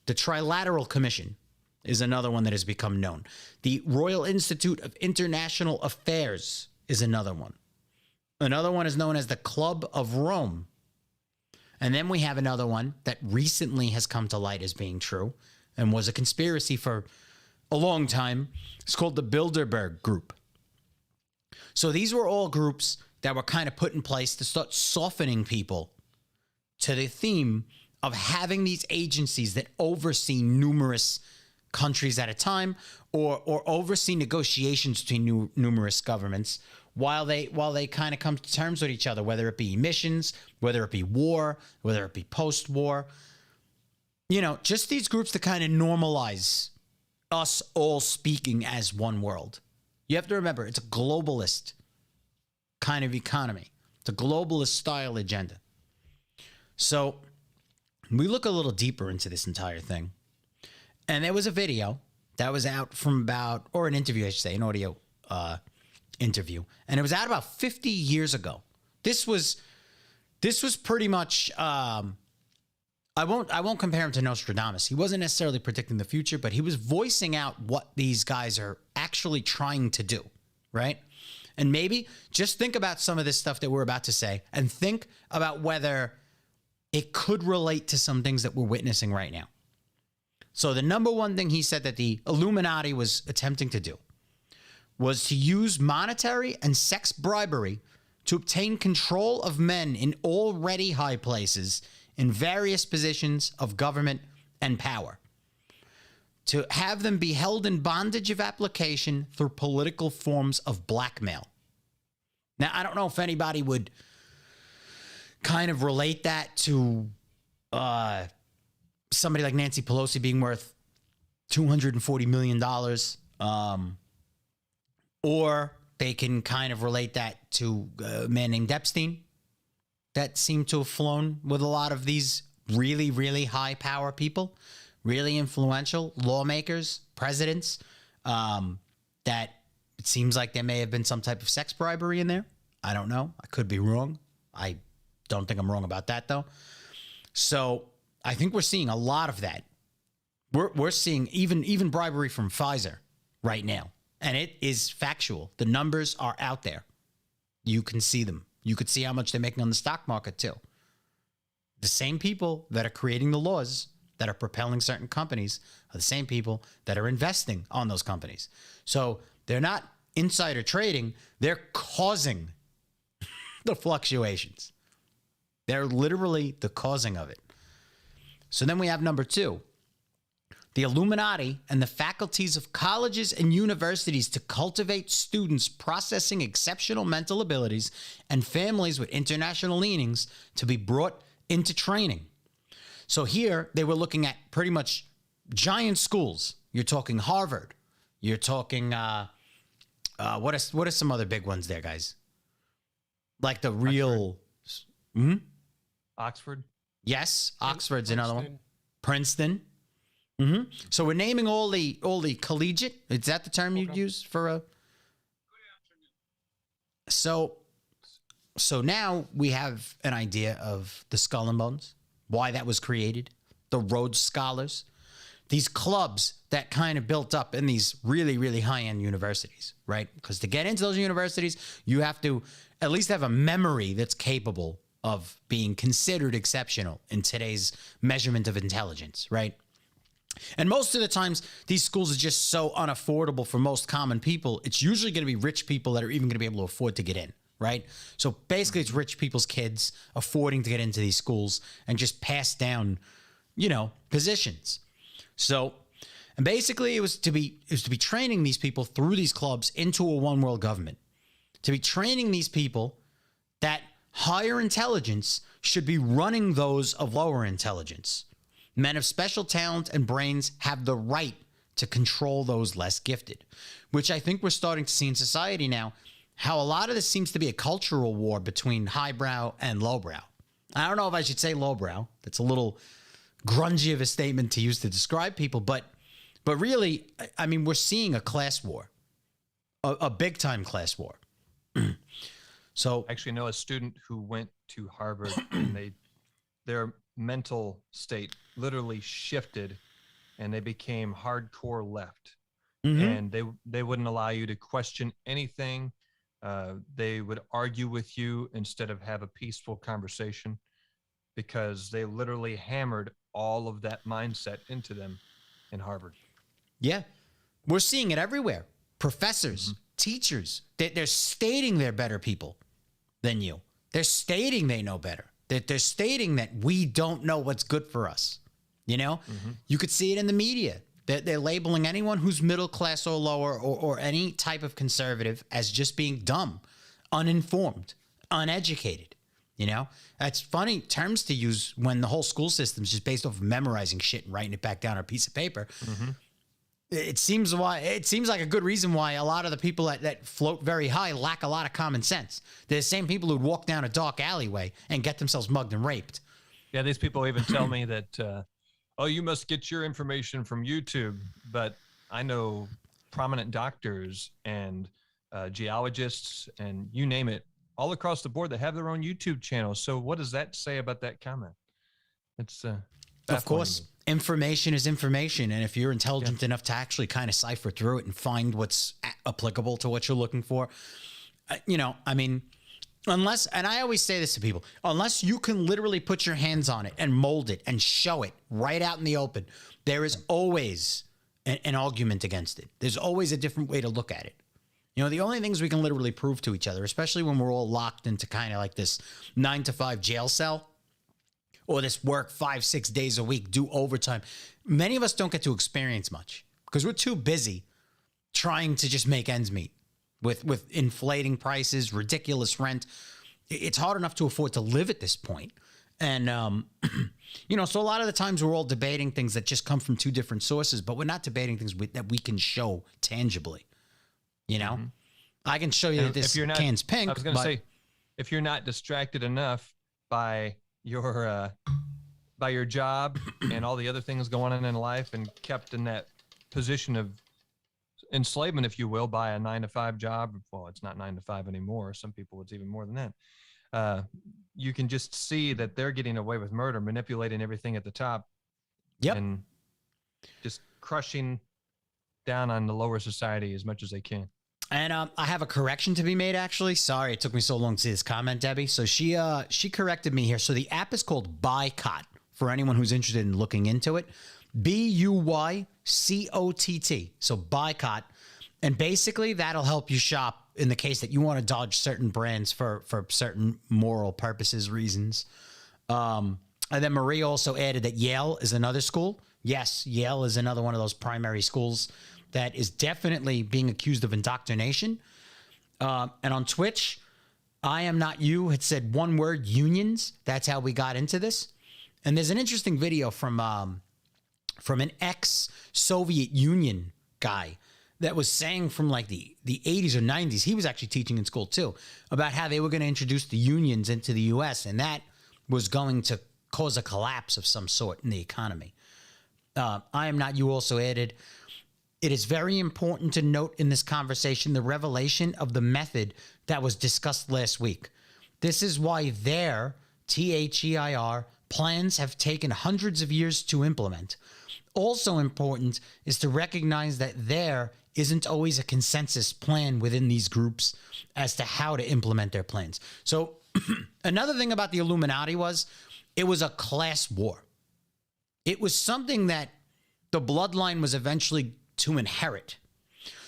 The Trilateral Commission is another one that has become known. The Royal Institute of International Affairs is another one. Another one is known as the Club of Rome. And then we have another one that recently has come to light as being true and was a conspiracy for a long time. It's called the Bilderberg Group. So these were all groups that were kind of put in place to start softening people to the theme of having these agencies that oversee numerous countries at a time, or oversee negotiations between numerous governments while they kind of come to terms with each other, whether it be emissions, whether it be war, whether it be post-war. You know, just these groups to kind of normalize us all speaking as one world. You have to remember, it's a globalist kind of economy. It's a globalist style agenda. So we look a little deeper into this entire thing. And there was a video that was out from about, or an interview, I should say, an audio interview. And it was out about 50 years ago. This was pretty much, I won't compare him to Nostradamus. He wasn't necessarily predicting the future, but he was voicing out what these guys are actually trying to do, right? And maybe just think about some of this stuff that we're about to say and think about whether it could relate to some things that we're witnessing right now. So the number one thing he said that the Illuminati was attempting to do was to use monetary and sex bribery to obtain control of men in already high places in various positions of government and power, to have them be held in bondage of application through political forms of blackmail. Now, I don't know if anybody would kind of relate that to somebody like Nancy Pelosi being worth $240 million. Or they can kind of relate that to a man named Epstein that seemed to have flown with a lot of these really, really high power people, really influential lawmakers, presidents, that it seems like there may have been some type of sex bribery in there. I don't know. I could be wrong. I don't think I'm wrong about that, though. So I think we're seeing a lot of that. We're seeing even bribery from Pfizer right now. And it is factual. The numbers are out there. You can see them. You could see how much they're making on the stock market, too. The same people that are creating the laws that are propelling certain companies are the same people that are investing on those companies. So they're not insider trading. They're causing the fluctuations. They're literally the causing of it. So then we have number 2. The Illuminati and the faculties of colleges and universities to cultivate students processing exceptional mental abilities and families with international leanings to be brought into training. So here they were looking at pretty much giant schools. You're talking Harvard. You're talking, what are some other big ones there, guys? Like the real... Oxford? Yes, Oxford's another one. Princeton. So we're naming all the collegiate. Is that the term you'd use for a? So now we have an idea of the Skull and Bones, why that was created, the Rhodes Scholars, these clubs that kind of built up in these really, really high-end universities, right? Because to get into those universities, you have to at least have a memory that's capable of being considered exceptional in today's measurement of intelligence, right? And most of the times, these schools are just so unaffordable for most common people. It's usually going to be rich people that are even going to be able to afford to get in, right? So basically, it's rich people's kids affording to get into these schools and just pass down, positions. So, and basically, it was to be training these people through these clubs into a one world government, to be training these people that higher intelligence should be running those of lower intelligence. Men of special talent and brains have the right to control those less gifted, which I think we're starting to see in society now, how a lot of this seems to be a cultural war between highbrow and lowbrow. I don't know if I should say lowbrow. That's a little grungy of a statement to use to describe people, but really, I mean, we're seeing a class war, a big-time class war. So I actually know a student who went to Harvard and their mental state literally shifted and they became hardcore left. And they wouldn't allow you to question anything. They would argue with you instead of have a peaceful conversation because they literally hammered all of that mindset into them in Harvard. Yeah, we're seeing it everywhere. Professors, teachers, they're stating they're better people than you. They're stating they know better. They're stating that we don't know what's good for us. You could see it in the media. They're labeling anyone who's middle class or lower or any type of conservative as just being dumb, uninformed, uneducated. That's funny terms to use when the whole school system is just based off of memorizing shit and writing it back down on a piece of paper. It seems like a good reason why a lot of the people that float very high lack a lot of common sense. They're the same people who'd walk down a dark alleyway and get themselves mugged and raped. Yeah, these people even tell me that, you must get your information from YouTube. But I know prominent doctors and geologists and you name it, all across the board that have their own YouTube channels. So what does that say about that comment? It's of course. Information is information. And if you're intelligent enough to actually kind of cipher through it and find what's applicable to what you're looking for, unless, and I always say this to people, unless you can literally put your hands on it and mold it and show it right out in the open, there is always an argument against it. There's always a different way to look at it. The only things we can literally prove to each other, especially when we're all locked into kind of like this 9-to-5 jail cell, or this work 5-6 days a week, do overtime. Many of us don't get to experience much because we're too busy trying to just make ends meet with inflating prices, ridiculous rent. it's hard enough to afford to live at this point. And, so a lot of the times we're all debating things that just come from two different sources, but we're not debating things that we can show tangibly. I can show you that this can's pink. I was going to say, if you're not distracted enough by your job and all the other things going on in life and kept in that position of enslavement, if you will, by a 9-to-5 job. Well, it's not 9 to 5 anymore. Some people, it's even more than that. You can just see that they're getting away with murder, manipulating everything at the top. Yep. And just crushing down on the lower society as much as they can. And I have a correction to be made, actually. Sorry, it took me so long to see this comment, Debbie. So she corrected me here. So the app is called Buycott for anyone who's interested in looking into it. Buycott. So Buycott. And basically that'll help you shop in the case that you want to dodge certain brands for certain moral purposes, reasons. And then Marie also added that Yale is another school. Yes, Yale is another one of those primary schools that is definitely being accused of indoctrination. And on Twitch, I Am Not You had said one word, unions. That's how we got into this. And there's an interesting video from an ex-Soviet Union guy that was saying from like the 80s or 90s, he was actually teaching in school too, about how they were going to introduce the unions into the U.S. and that was going to cause a collapse of some sort in the economy. I Am Not You also added, it is very important to note in this conversation the revelation of the method that was discussed last week. This is why their, THEIR, plans have taken hundreds of years to implement. Also important is to recognize that there isn't always a consensus plan within these groups as to how to implement their plans. So another thing about the Illuminati was it was a class war. It was something that the bloodline was eventually to inherit.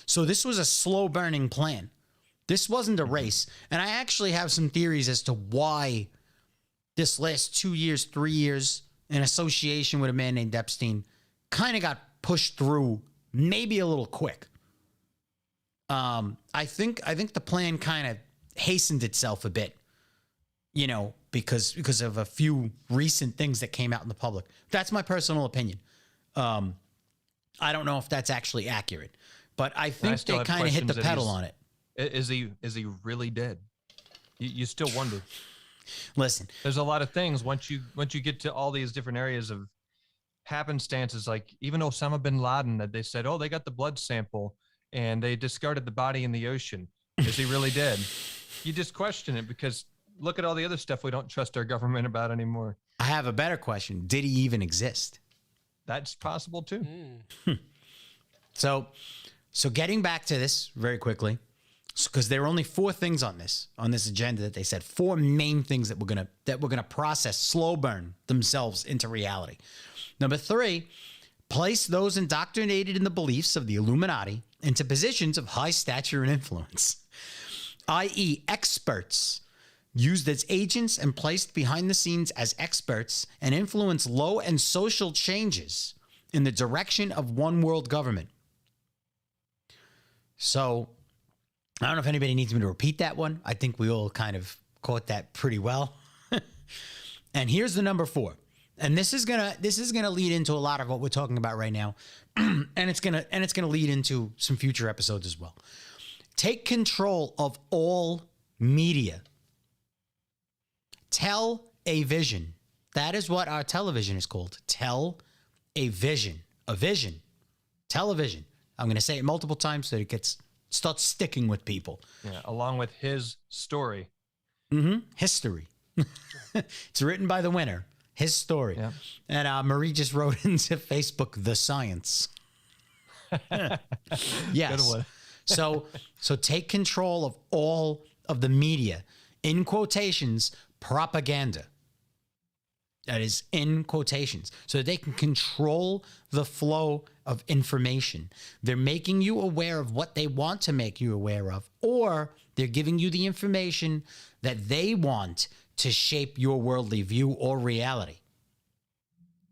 So this was a slow burning plan. This wasn't a race. And I actually have some theories as to why this last 2 years, 3 years in association with a man named Epstein kind of got pushed through maybe a little quick. I think the plan kind of hastened itself a bit, because of a few recent things that came out in the public. That's my personal opinion. I don't know if that's actually accurate, but I think they kind of hit the pedal on it. Is he really dead? You still wonder. Listen, there's a lot of things once you get to all these different areas of happenstances, like even Osama bin Laden, that they said, oh, they got the blood sample and they discarded the body in the ocean. Is he really dead? You just question it because look at all the other stuff we don't trust our government about anymore. I have a better question. Did he even exist? That's possible too. So getting back to this very quickly, because there were only 4 things on this agenda that they said, 4 main things that we're gonna process, slow burn themselves into reality. Number 3, place those indoctrinated in the beliefs of the Illuminati into positions of high stature and influence, i.e. experts used as agents and placed behind the scenes as experts and influence low and social changes in the direction of one world government. So I don't know if anybody needs me to repeat that one. I think we all kind of caught that pretty well. And here's the number 4. And this is gonna lead into a lot of what we're talking about right now. and it's gonna lead into some future episodes as well. Take control of all media. Tell a vision. That is what our television is called. Tell a vision. A vision. Television. I'm going to say it multiple times so it starts sticking with people. Yeah, along with his story. History. It's written by the winner. His story. Yeah. And Marie just wrote into Facebook, the science. Yes. Good one. So take control of all of the media. In quotations, propaganda. That is in quotations. So that they can control the flow of information. They're making you aware of what they want to make you aware of, or they're giving you the information that they want to shape your worldly view or reality.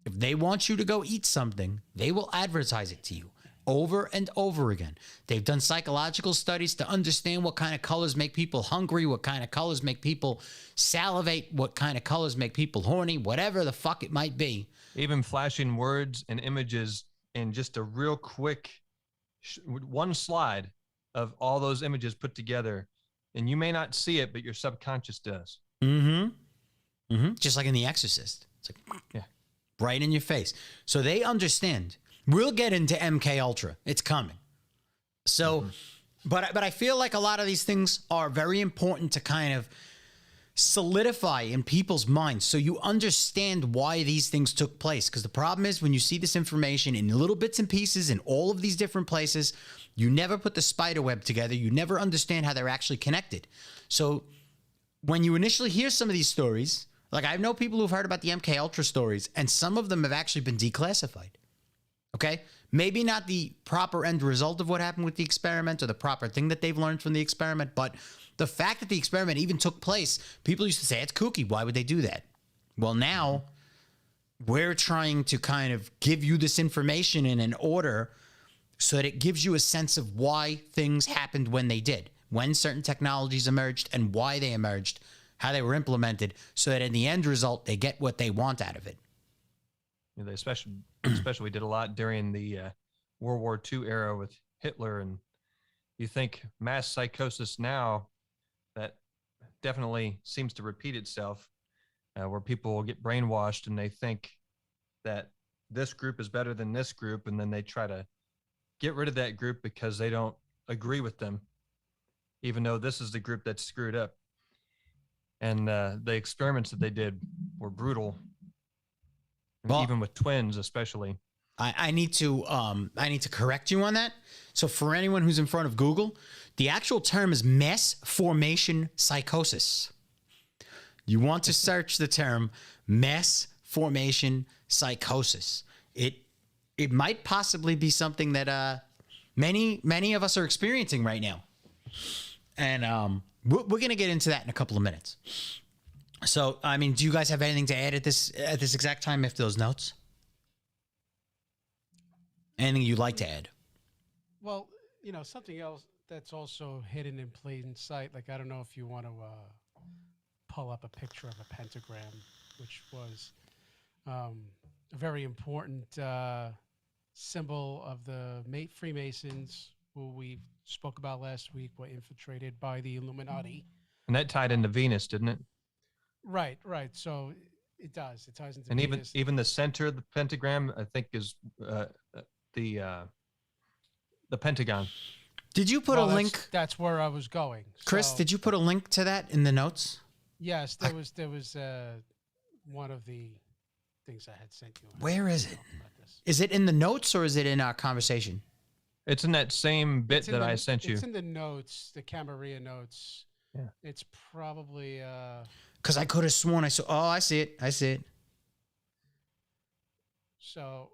If they want you to go eat something, they will advertise it to you. over and over again. They've done psychological studies to understand what kind of colors make people hungry, what kind of colors make people salivate, what kind of colors make people horny, whatever the fuck it might be. Even flashing words and images in just a real quick one slide of all those images put together. And you may not see it, but your subconscious does. Just like in The Exorcist. It's like, right in your face. So they understand. We'll get into MK Ultra. It's coming. So, but I feel like a lot of these things are very important to kind of solidify in people's minds so you understand why these things took place. Because the problem is when you see this information in little bits and pieces in all of these different places, you never put the spider web together. You never understand how they're actually connected. So when you initially hear some of these stories, like I know people who've heard about the MK Ultra stories, and some of them have actually been declassified. Okay? Maybe not the proper end result of what happened with the experiment or the proper thing that they've learned from the experiment, but the fact that the experiment even took place, people used to say, it's kooky. Why would they do that? Well, now we're trying to kind of give you this information in an order so that it gives you a sense of why things happened when they did, when certain technologies emerged and why they emerged, how they were implemented, so that in the end result, they get what they want out of it. They especially did a lot during the World War II era with Hitler. And you think mass psychosis now, that definitely seems to repeat itself, where people will get brainwashed and they think that this group is better than this group. And then they try to get rid of that group because they don't agree with them, even though this is the group that's screwed up. And the experiments that they did were brutal. Well, even with twins, especially. I need to correct you on that. So for anyone who's in front of Google, the actual term is mass formation psychosis. You want to search the term mass formation psychosis. It might possibly be something that many of us are experiencing right now, and we're going to get into that in a couple of minutes. So, I mean, do you guys have anything to add at this exact time after those notes? Anything you'd like to add? Well, something else that's also hidden in plain sight. Like, I don't know if you want to pull up a picture of a pentagram, which was a very important symbol of the Freemasons, who we spoke about last week, were infiltrated by the Illuminati. And that tied into Venus, didn't it? Right. So it does. It ties into and Venus. even the center of the pentagram, I think, is the Pentagon. Did you put a link? That's where I was going. Chris, did you put a link to that in the notes? Yes, there was one of the things I had sent you. Where is it? Is it in the notes or is it in our conversation? It's in that same bit that I sent you. It's in the notes, the Camarilla Notes. Yeah. It's probably because I could have sworn I saw. Oh, I see it. So,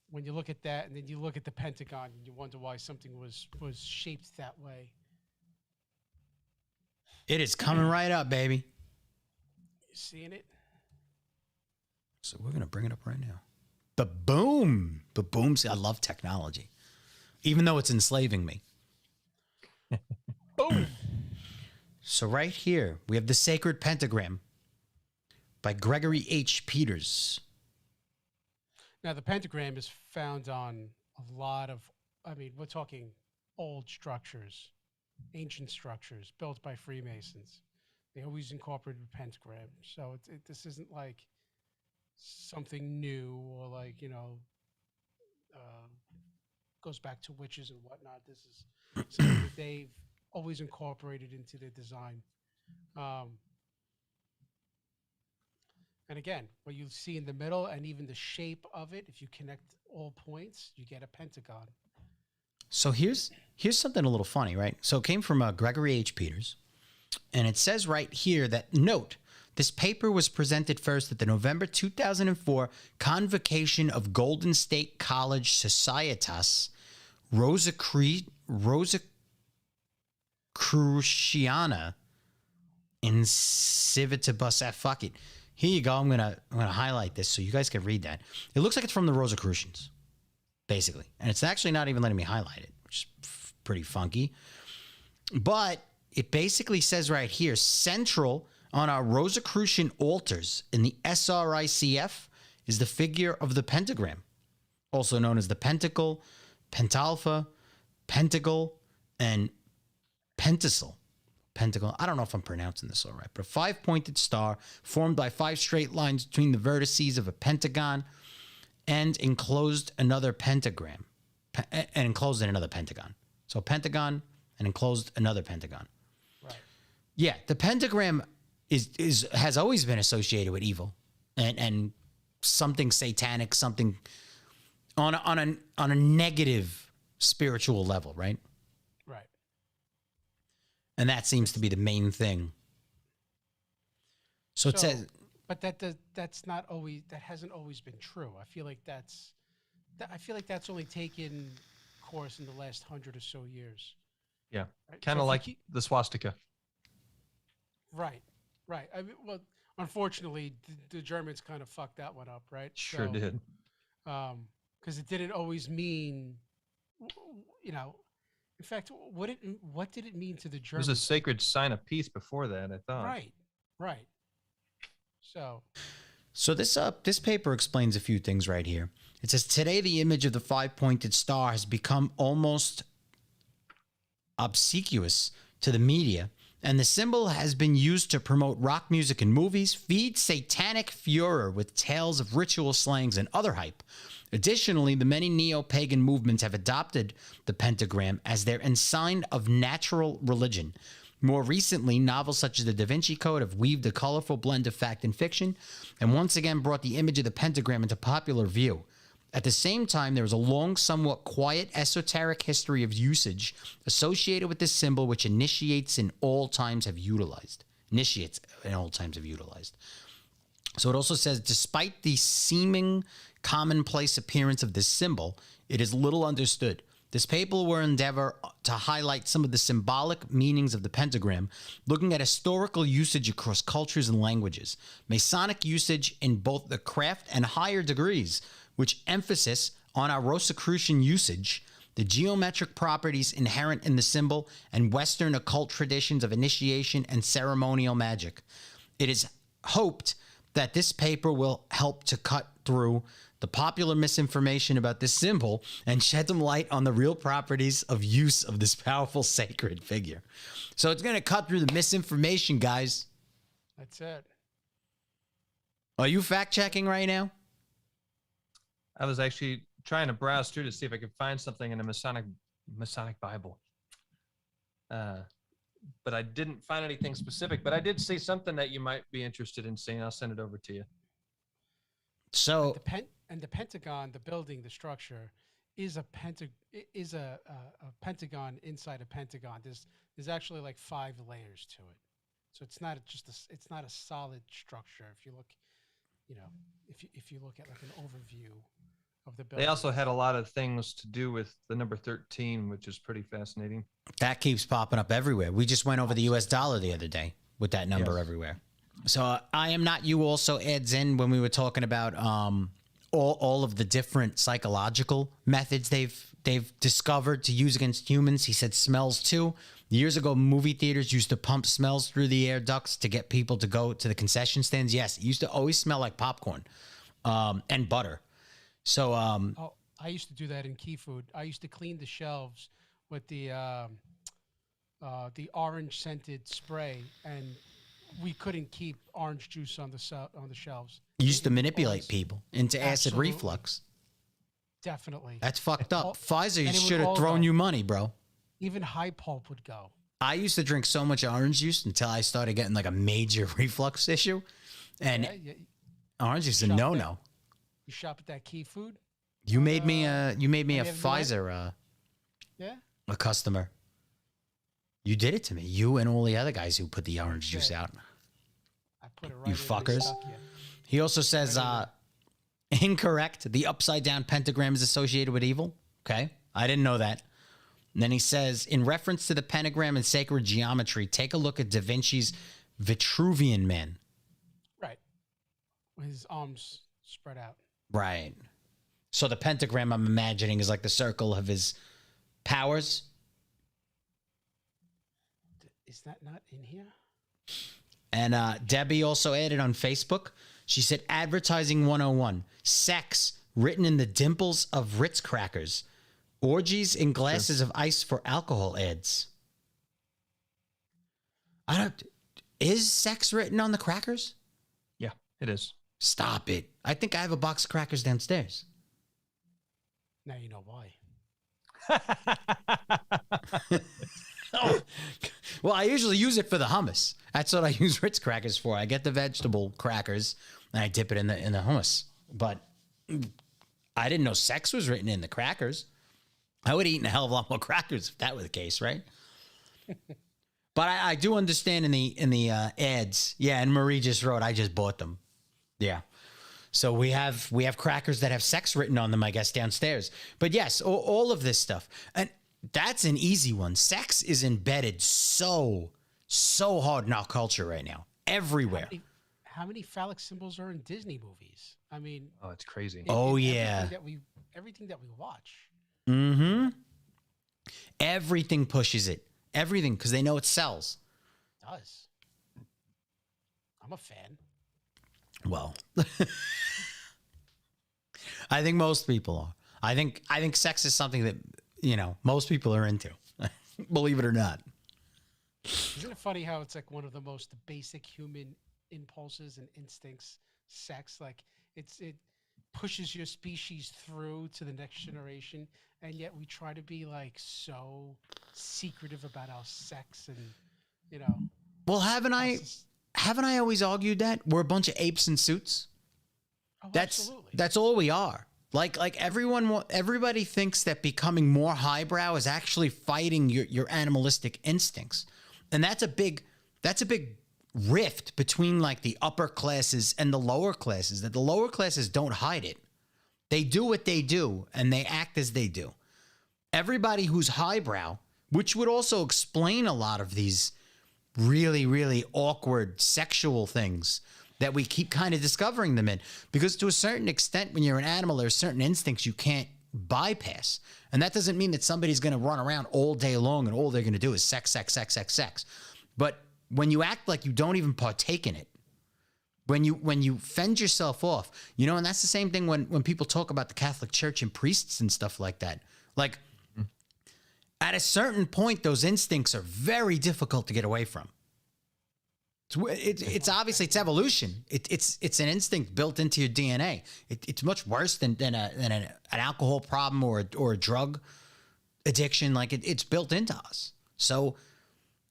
when you look at that, and then you look at the Pentagon, and you wonder why something was shaped that way. It is coming right up, baby. You seeing it? So we're gonna bring it up right now. Ba-boom. Ba-boom. See, I love technology, even though it's enslaving me. Boom. So right here, we have the Sacred Pentagram by Gregory H. Peters. Now, the pentagram is found on a lot of, we're talking old structures, ancient structures built by Freemasons. They always incorporated a pentagram. So this isn't like something new or like, goes back to witches and whatnot. This is something that they've always incorporated into their design. And again, what you see in the middle and even the shape of it, if you connect all points, you get a pentagon. So here's something a little funny, right? So it came from Gregory H. Peters, and it says right here that, note, this paper was presented first at the November 2004 convocation of Golden State College Societas Rosicruciana in Civitibus. Fuck it. Here you go. I'm gonna highlight this so you guys can read that. It looks like it's from the Rosicrucians, basically, and it's actually not even letting me highlight it, which is pretty funky. But it basically says right here, central on our Rosicrucian altars in the SRICF is the figure of the pentagram, also known as the pentacle, pentalpha, pentacle, and pentacle. Pentacle. I don't know if I'm pronouncing this all right, but a 5-pointed star formed by 5 straight lines between the vertices of a pentagon and enclosed another pentagram. And enclosed in another pentagon. So a pentagon and enclosed another pentagon. Right. Yeah, the pentagram has always been associated with evil and something satanic, something on a negative spiritual level, right? Right. And that seems to be the main thing. So it says, but that's not always, that hasn't always been true. I feel like that's only taken course in the last 100 or so years. Yeah, Right? kind of like the swastika. Right. I mean, well, unfortunately, the Germans kind of fucked that one up, right? Sure did. Because it didn't always mean, you know. In fact, what did it mean to the It Germans? was a sacred sign of peace before that, I thought. Right. So this paper explains a few things right here. It says, today the image of the 5-pointed star has become almost obsequious to the media, and the symbol has been used to promote rock music and movies, feed satanic furor with tales of ritual slangs and other hype. Additionally, the many neo-pagan movements have adopted the pentagram as their ensign of natural religion. More recently, novels such as the Da Vinci Code have weaved a colorful blend of fact and fiction, and once again brought the image of the pentagram into popular view. At the same time, there is a long, somewhat quiet, esoteric history of usage associated with this symbol, which initiates in all times have utilized. So it also says, despite the seeming commonplace appearance of this symbol, it is little understood. This paper will endeavor to highlight some of the symbolic meanings of the pentagram, looking at historical usage across cultures and languages, Masonic usage in both the craft and higher degrees, which emphasis on our Rosicrucian usage, the geometric properties inherent in the symbol, and Western occult traditions of initiation and ceremonial magic. It is hoped that this paper will help to cut through the popular misinformation about this symbol and shed some light on the real properties of use of this powerful sacred figure. So it's going to cut through the misinformation, guys. That's it. Are you fact-checking right now? I was actually trying to browse through to see if I could find something in a Masonic Bible. But I didn't find anything specific. But I did see something that you might be interested in seeing. I'll send it over to you. So the Pentagon, the building, the structure, is a pentagon inside a pentagon. There's actually like 5 layers to it, so it's not a solid structure. If you look, if you look at like an overview of the building. They also had a lot of things to do with the number 13, which is pretty fascinating. that keeps popping up everywhere. We just went over the US dollar the other day with that number everywhere. So I Am Not You also adds in when we were talking about all of the different psychological methods they've discovered to use against humans. He said smells too. Years ago, movie theaters used to pump smells through the air ducts to get people to go to the concession stands. Yes, it used to always smell like popcorn and butter. So I used to do that in Key Food. I used to clean the shelves with the orange scented spray, and we couldn't keep orange juice on the shelves. you used to manipulate people into acid Absolutely. reflux. Definitely. That's fucked up. Pfizer and it would should have all thrown go. you money, bro. Even high pulp would go. I used to drink so much orange juice until I started getting like a major reflux issue. And Yeah, orange juice is a Shop no-no. you shop at that Key Food. You made me a have you ever Pfizer Yeah. a customer. You did it to me. You and all the other guys who put the orange juice Yeah. out. I put it right. You in and fuckers. stuck you. He also says incorrect. The upside down pentagram is associated with evil. Okay. I didn't know that. And then he says, in reference to the pentagram and sacred geometry, take a look at Da Vinci's Vitruvian Man. Right. with his arms spread out. Right. So the pentagram I'm imagining is like the circle of his powers. Is that not in here? And Debbie also added on Facebook. She said, advertising 101, sex written in the dimples of Ritz crackers, orgies in glasses of ice for alcohol ads. Is sex written on the crackers? Yeah, it is. Stop it. I think I have a box of crackers downstairs. Now you know why. Well, I usually use it for the hummus. That's what I use Ritz crackers for. I get the vegetable crackers and I dip it in the hummus. But I didn't know sex was written in the crackers. I would have eaten a hell of a lot more crackers if that were the case, right? But I do understand in the ads. Yeah, and Marie just wrote, I just bought them. Yeah. So we have crackers that have sex written on them, I guess, downstairs. But yes, all of this stuff. And that's an easy one. Sex is embedded so hard in our culture right now. Everywhere. How many phallic symbols are in Disney movies? I mean, oh, it's crazy. Yeah. Everything that we watch. Mm-hmm. Everything pushes it. Everything, because they know it sells. It does. I'm a fan. Well, I think most people are. I think sex is something that, most people are into. Believe it or not. Isn't it funny how it's like one of the most basic human impulses and instincts, sex? Like it pushes your species through to the next generation, and yet we try to be like so secretive about our sex and Well, haven't I always argued that we're a bunch of apes in suits? Oh, Absolutely. That's all we are. Like everybody thinks that becoming more highbrow is actually fighting your animalistic instincts. And that's a big rift between like the upper classes and the lower classes, that the lower classes don't hide it. They do what they do and they act as they do. Everybody who's highbrow, which would also explain a lot of these really, really awkward sexual things that we keep kind of discovering them in. Because to a certain extent, when you're an animal, there's certain instincts you can't bypass. And that doesn't mean that somebody's going to run around all day long and all they're going to do is sex, sex, sex, sex, sex. But when you act like you don't even partake in it, when you fend yourself off, and that's the same thing when people talk about the Catholic Church and priests and stuff like that. Like, at a certain point, those instincts are very difficult to get away from. It's obviously it's evolution. It's an instinct built into your DNA. It's much worse than an alcohol problem or a drug addiction. Like it's built into us. So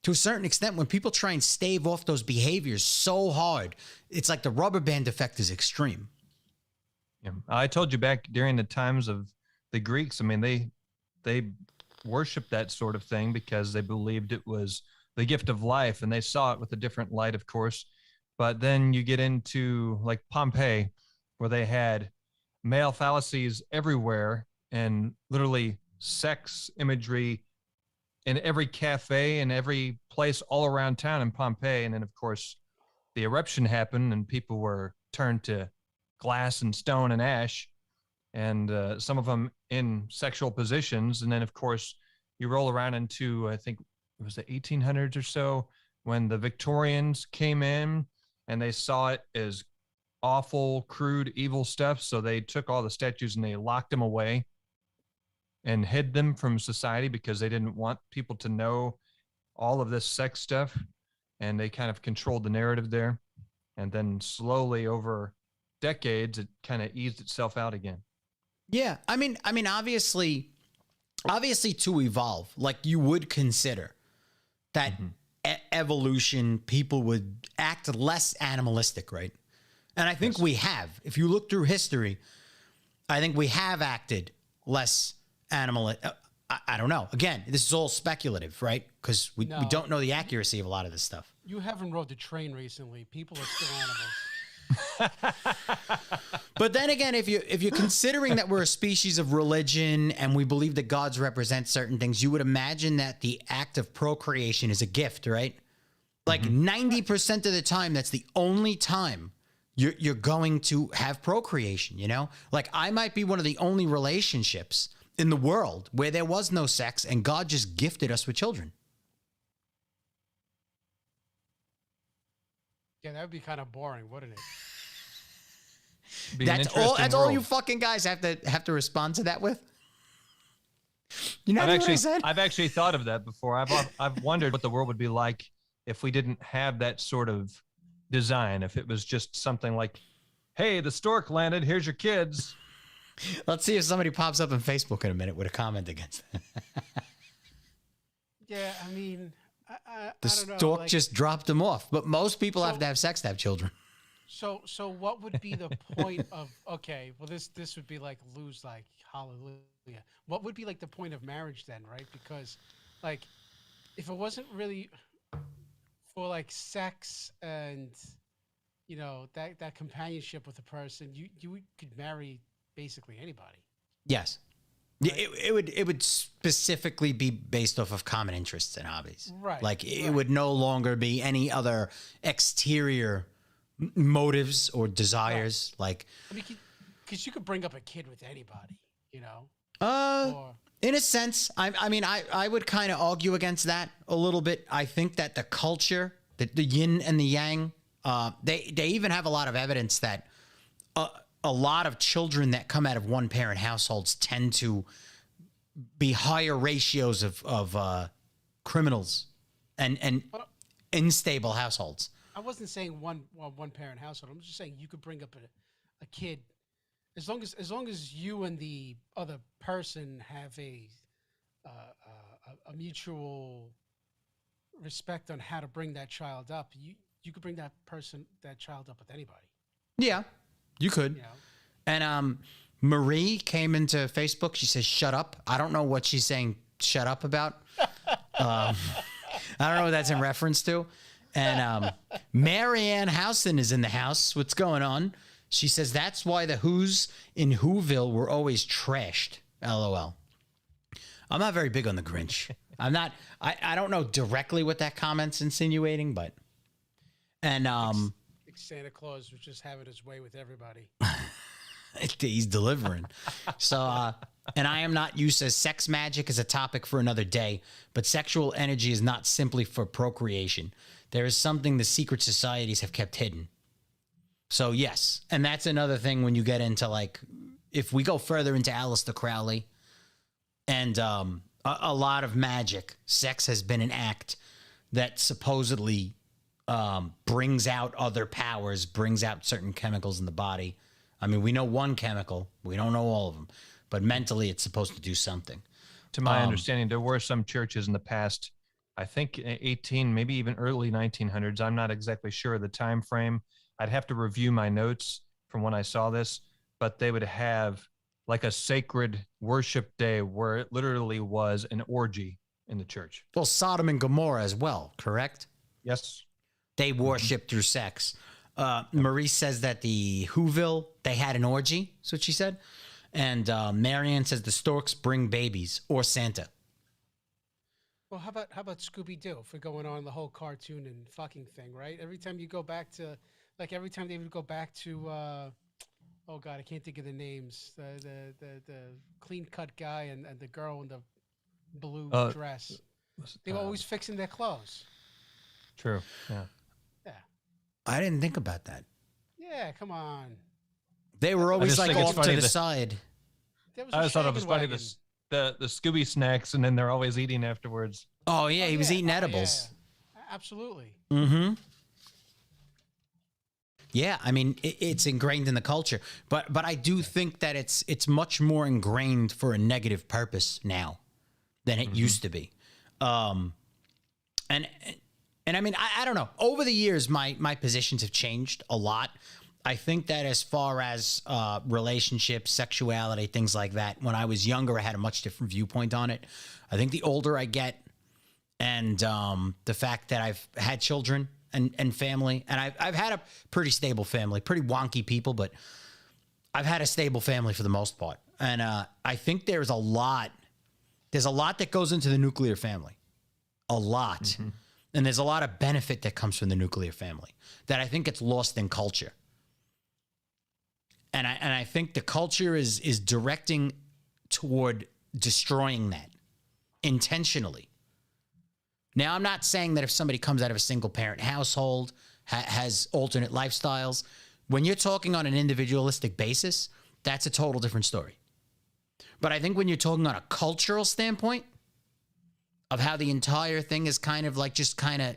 to a certain extent, when people try and stave off those behaviors so hard, it's like the rubber band effect is extreme. Yeah, I told you back during the times of the Greeks. I mean, they worshiped that sort of thing because they believed it was the gift of life, and they saw it with a different light, of course. But then you get into like Pompeii, where they had male fallacies everywhere and literally sex imagery in every cafe and every place all around town in Pompeii. And then, of course, the eruption happened and people were turned to glass and stone and ash, and some of them in sexual positions. And then, of course, you roll around into, I think it was the 1800s or so, when the Victorians came in and they saw it as awful, crude, evil stuff. So they took all the statues and they locked them away and hid them from society because they didn't want people to know all of this sex stuff. And they kind of controlled the narrative there. And then slowly over decades, it kind of eased itself out again. Yeah. I mean, obviously to evolve, like you would consider that evolution, people would act less animalistic, right? And I think we have. If you look through history, I think we have acted less animalistic. I don't know. Again, this is all speculative, right? Because we don't know the accuracy of a lot of this stuff. You haven't rode the train recently. People are still animals. But then again, if you're considering that we're a species of religion and we believe that gods represent certain things, you would imagine that the act of procreation is a gift, right? Like 90% of the time, that's the only time you're going to have procreation, you know? Like I might be one of the only relationships in the world where there was no sex and God just gifted us with children. Yeah, that would be kind of boring, wouldn't it? That's all you fucking guys have to respond to that with. You know what I said? I've actually thought of that before. I've wondered what the world would be like if we didn't have that sort of design. If it was just something like, "Hey, the stork landed. Here's your kids." Let's see if somebody pops up on Facebook in a minute with a comment against that. Yeah, I mean, I the don't know, stork like, just dropped them off, but most people have to have sex to have children. So what would be the point of, okay, well this would be like lose like hallelujah. What would be like the point of marriage then, right? Because like if it wasn't really for like sex and you know that companionship with a person, you could marry basically anybody. Yes. Right? It would specifically be based off of common interests and hobbies. Right. Like it would no longer be any other exterior motives or desires. Right. Like, I mean, because you could bring up a kid with anybody, you know. In a sense, I would kind of argue against that a little bit. I think that the culture, the yin and the yang, they even have a lot of evidence that a lot of children that come out of one parent households tend to be higher ratios of criminals and unstable households. I wasn't saying one parent household. I'm just saying you could bring up a kid as long as you and the other person have a mutual respect on how to bring that child up. You could bring that child up with anybody. Yeah, you could. You know? And Marie came into Facebook. She says, "Shut up." I don't know what she's saying shut up about. I don't know what that's in reference to. And Marianne Housen is in the house. What's going on? She says, "That's why the Who's in Whoville were always trashed." LOL. I'm not very big on the Grinch. I'm not. I don't know directly what that comment's insinuating, but and Santa Claus was just having his way with everybody. He's delivering. So, and I am not used to sex magic as a topic for another day, but sexual energy is not simply for procreation. There is something the secret societies have kept hidden. So yes, and that's another thing when you get into like, if we go further into Aleister Crowley and a lot of magic, sex has been an act that supposedly brings out other powers, brings out certain chemicals in the body. I mean, we know one chemical. We don't know all of them. But mentally, it's supposed to do something. To my understanding, there were some churches in the past, I think 18, maybe even early 1900s. I'm not exactly sure of the time frame. I'd have to review my notes from when I saw this. But they would have like a sacred worship day where it literally was an orgy in the church. Well, Sodom and Gomorrah as well, correct? Yes. They worship through sex. Marie says that the Whoville, they had an orgy. That's what she said. And Marianne says the storks bring babies or Santa. Well, how about Scooby-Doo? If we're going on the whole cartoon and fucking thing, right? Every time you go back to, like every time they would go back to, oh God, I can't think of the names. The clean-cut guy and the girl in the blue dress. They were always fixing their clothes. True. Yeah. Yeah. I didn't think about that. Yeah, come on. They were always like off to the side. I just thought it was funny, the Scooby snacks, and then they're always eating afterwards. Oh, yeah, he was eating edibles. Yeah. Absolutely. Mm-hmm. Yeah, I mean, it's ingrained in the culture. But I do think that it's much more ingrained for a negative purpose now than it used to be. And I mean, I don't know. Over the years, my positions have changed a lot. I think that as far as relationships, sexuality, things like that, when I was younger, I had a much different viewpoint on it. I think the older I get and the fact that I've had children and family, and I've had a pretty stable family, pretty wonky people, but I've had a stable family for the most part. And I think there's a lot that goes into the nuclear family. A lot. Mm-hmm. And there's a lot of benefit that comes from the nuclear family that I think gets lost in culture. And I think the culture is directing toward destroying that intentionally. Now, I'm not saying that if somebody comes out of a single parent household, has alternate lifestyles, when you're talking on an individualistic basis, that's a total different story. But I think when you're talking on a cultural standpoint of how the entire thing is kind of like just kind of,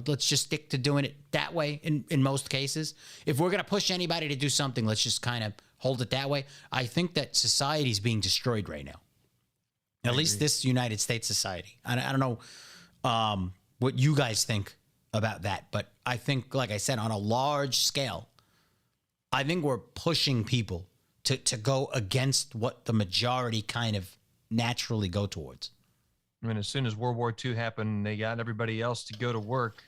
let's just stick to doing it that way in most cases. If we're going to push anybody to do something, let's just kind of hold it that way. I think that society is being destroyed right now. At least this United States society. I don't know what you guys think about that, but I think, like I said, on a large scale, I think we're pushing people to go against what the majority kind of naturally go towards. I mean, as soon as World War II happened, they got everybody else to go to work,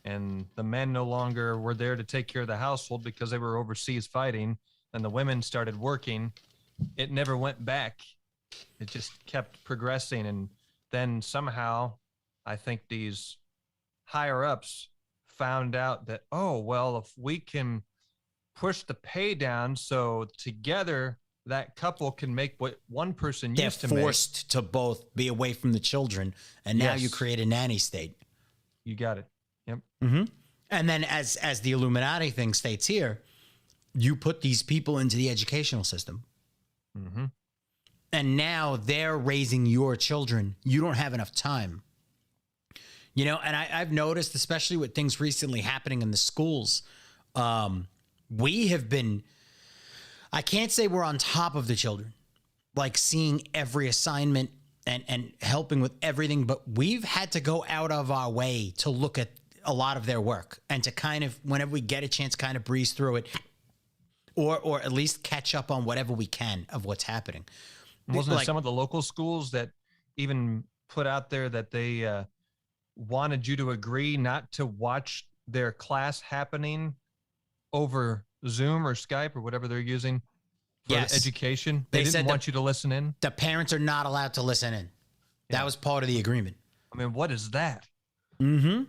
and the men no longer were there to take care of the household because they were overseas fighting, and the women started working. It never went back. It just kept progressing, and then somehow I think these higher ups found out that, oh, well, if we can push the pay down so together that couple can make what one person used to make. They're forced to both be away from the children, and now you create a nanny state. You got it. Yep. Mm-hmm. And then as the Illuminati thing states here, you put these people into the educational system. Mm-hmm. And now they're raising your children. You don't have enough time. And I've noticed, especially with things recently happening in the schools, we have been, I can't say we're on top of the children, like seeing every assignment and helping with everything, but we've had to go out of our way to look at a lot of their work and to kind of, whenever we get a chance, kind of breeze through it or at least catch up on whatever we can of what's happening. Wasn't it some of the local schools that even put out there that they wanted you to agree not to watch their class happening over Zoom or Skype or whatever they're using for education? They didn't want you to listen in? The parents are not allowed to listen in. Yeah. That was part of the agreement. I mean, what is that? Mm-hmm.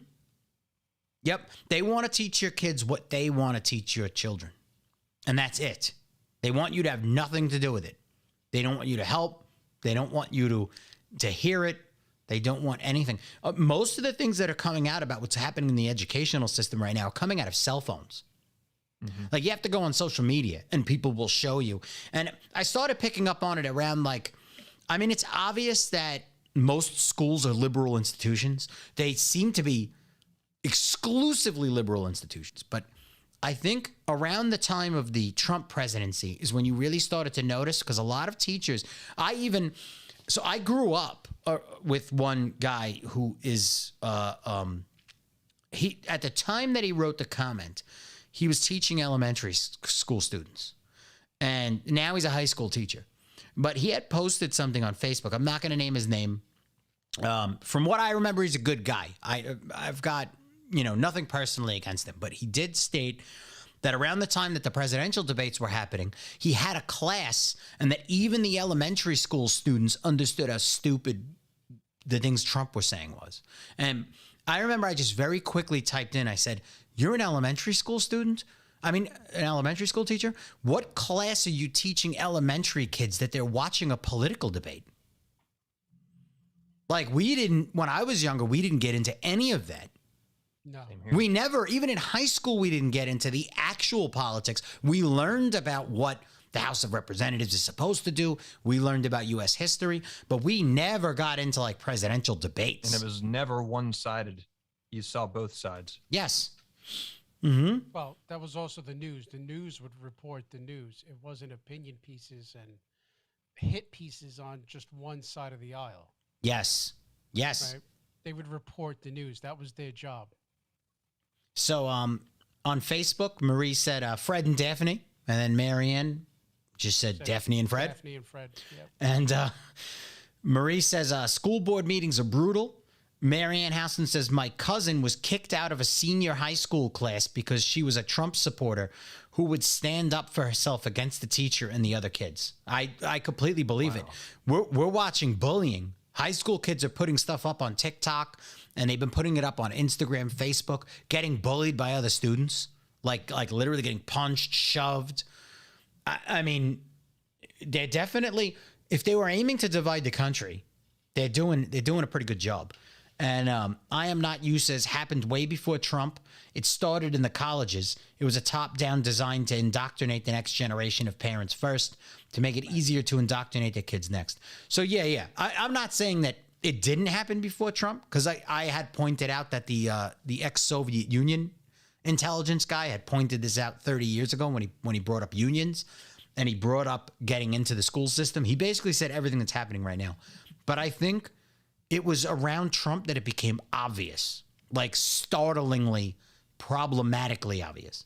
Yep. They want to teach your kids what they want to teach your children. And that's it. They want you to have nothing to do with it. They don't want you to help. They don't want you to hear it. They don't want anything. Most of the things that are coming out about what's happening in the educational system right now are coming out of cell phones. Mm-hmm. Like, you have to go on social media and people will show you. And I started picking up on it around it's obvious that most schools are liberal institutions. They seem to be exclusively liberal institutions. But I think around the time of the Trump presidency is when you really started to notice, because a lot of teachers, I grew up with one guy who is, he at the time that he wrote the comment, he was teaching elementary school students, and now he's a high school teacher. But he had posted something on Facebook. I'm not going to name his name. From what I remember, he's a good guy. I've got nothing personally against him, but he did state that around the time that the presidential debates were happening, he had a class, and that even the elementary school students understood how stupid the things Trump was saying was. And I remember I just very quickly typed in, I said, "You're an elementary school student? I mean, an elementary school teacher? What class are you teaching elementary kids that they're watching a political debate?" Like, when I was younger, we didn't get into any of that. No. We never, even in high school, we didn't get into the actual politics. We learned about what the House of Representatives is supposed to do. We learned about U.S. history, but we never got into like presidential debates. And it was never one-sided. You saw both sides. Yes. Mm-hmm. Well, that was also the news. The news would report the news. It wasn't opinion pieces and hit pieces on just one side of the aisle. Yes. Yes. Right? They would report the news. That was their job. So on Facebook, Marie said Fred and Daphne, and then Marianne just said Daphne and Fred. Daphne and Fred, yep. And Marie says school board meetings are brutal. Marianne Houston says, my cousin was kicked out of a senior high school class because she was a Trump supporter who would stand up for herself against the teacher and the other kids. I completely believe it. We're watching bullying. High school kids are putting stuff up on TikTok, and they've been putting it up on Instagram, Facebook, getting bullied by other students, like literally getting punched, shoved. I mean, they're definitely, if they were aiming to divide the country, they're doing a pretty good job. And I Am Not You says happened way before Trump. It started in the colleges. It was a top-down design to indoctrinate the next generation of parents first, to make it easier to indoctrinate their kids next. So yeah. I'm not saying that it didn't happen before Trump, because I had pointed out that the ex-Soviet Union intelligence guy had pointed this out 30 years ago when he brought up unions and he brought up getting into the school system. He basically said everything that's happening right now. But I think it was around Trump that it became obvious, like startlingly, problematically obvious.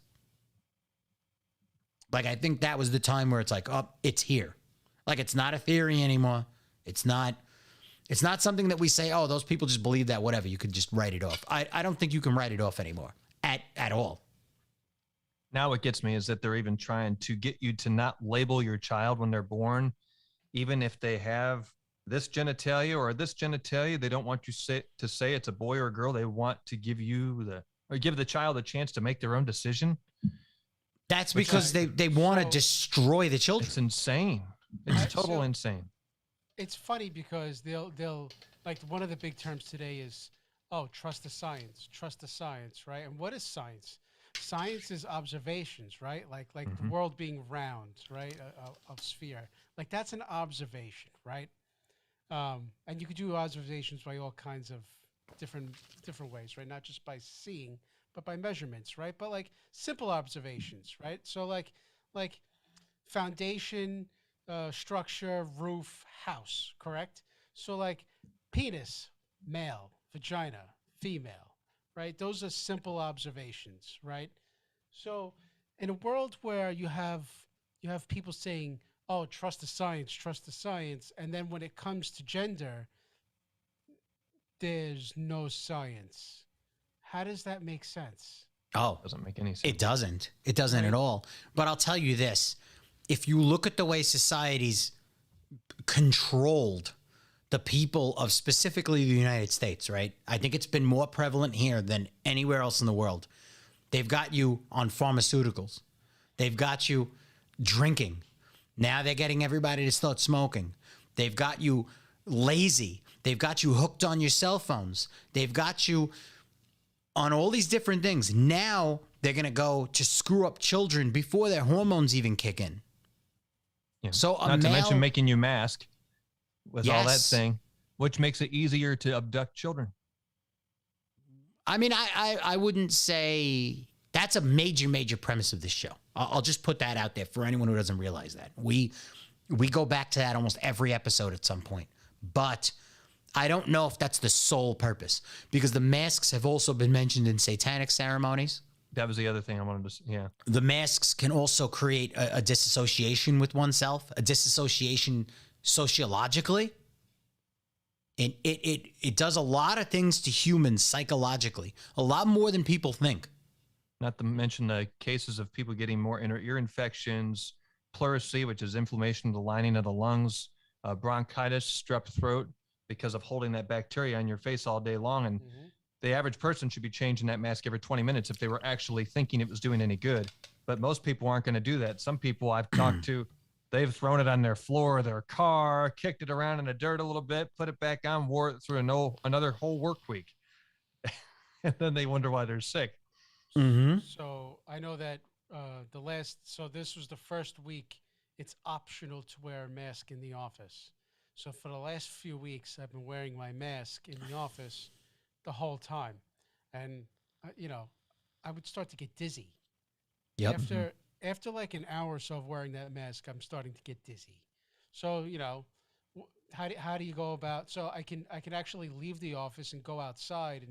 Like, I think that was the time where it's like, oh, it's here. Like, it's not a theory anymore. It's not something that we say, oh, those people just believe that, whatever. You could just write it off. I don't think you can write it off anymore at all. Now what gets me is that they're even trying to get you to not label your child when they're born, even if they have this genitalia or this genitalia. They don't want you to say it's a boy or a girl. They want to give the child a chance to make their own decision. That's because they want to destroy the children. It's insane. It's total insane. It's funny because they'll like, one of the big terms today is, oh, trust the science, right? And what is science? Science is observations, right? Like the world being round, right? A sphere. Like, that's an observation, right? And you could do observations by all kinds of different ways, right? Not just by seeing, but by measurements, right? But like simple observations, right? So like foundation, structure, roof, house, correct? So like penis, male, vagina, female, right? Those are simple observations, right? So in a world where you have people saying, oh, trust the science, and then when it comes to gender, there's no science. How does that make sense? Oh, doesn't make any sense. It doesn't. It doesn't at all. But I'll tell you this. If you look at the way society's controlled the people of specifically the United States, right? I think it's been more prevalent here than anywhere else in the world. They've got you on pharmaceuticals. They've got you drinking. Now they're getting everybody to start smoking. They've got you lazy. They've got you hooked on your cell phones. They've got you on all these different things. Now they're going to go to screw up children before their hormones even kick in. Yeah. So not to mention making you mask with all that thing, which makes it easier to abduct children. I mean, I wouldn't say that's a major premise of this show. I'll just put that out there for anyone who doesn't realize that. We go back to that almost every episode at some point. But I don't know if that's the sole purpose, because the masks have also been mentioned in satanic ceremonies. That was the other thing I wanted to say. Yeah. The masks can also create a disassociation with oneself, a disassociation sociologically. And it does a lot of things to humans psychologically, a lot more than people think. Not to mention the cases of people getting more inner ear infections, pleurisy, which is inflammation of the lining of the lungs, bronchitis, strep throat, because of holding that bacteria on your face all day long. And the average person should be changing that mask every 20 minutes if they were actually thinking it was doing any good. But most people aren't going to do that. Some people I've talked to, they've thrown it on their floor of their car, kicked it around in the dirt a little bit, put it back on, wore it through another whole work week. And then they wonder why they're sick. Mm-hmm. So I know that this was the first week it's optional to wear a mask in the office. So for the last few weeks, I've been wearing my mask in the office the whole time. And, I would start to get dizzy. Yep. After like an hour or so of wearing that mask, I'm starting to get dizzy. So, how do you go about, so I can actually leave the office and go outside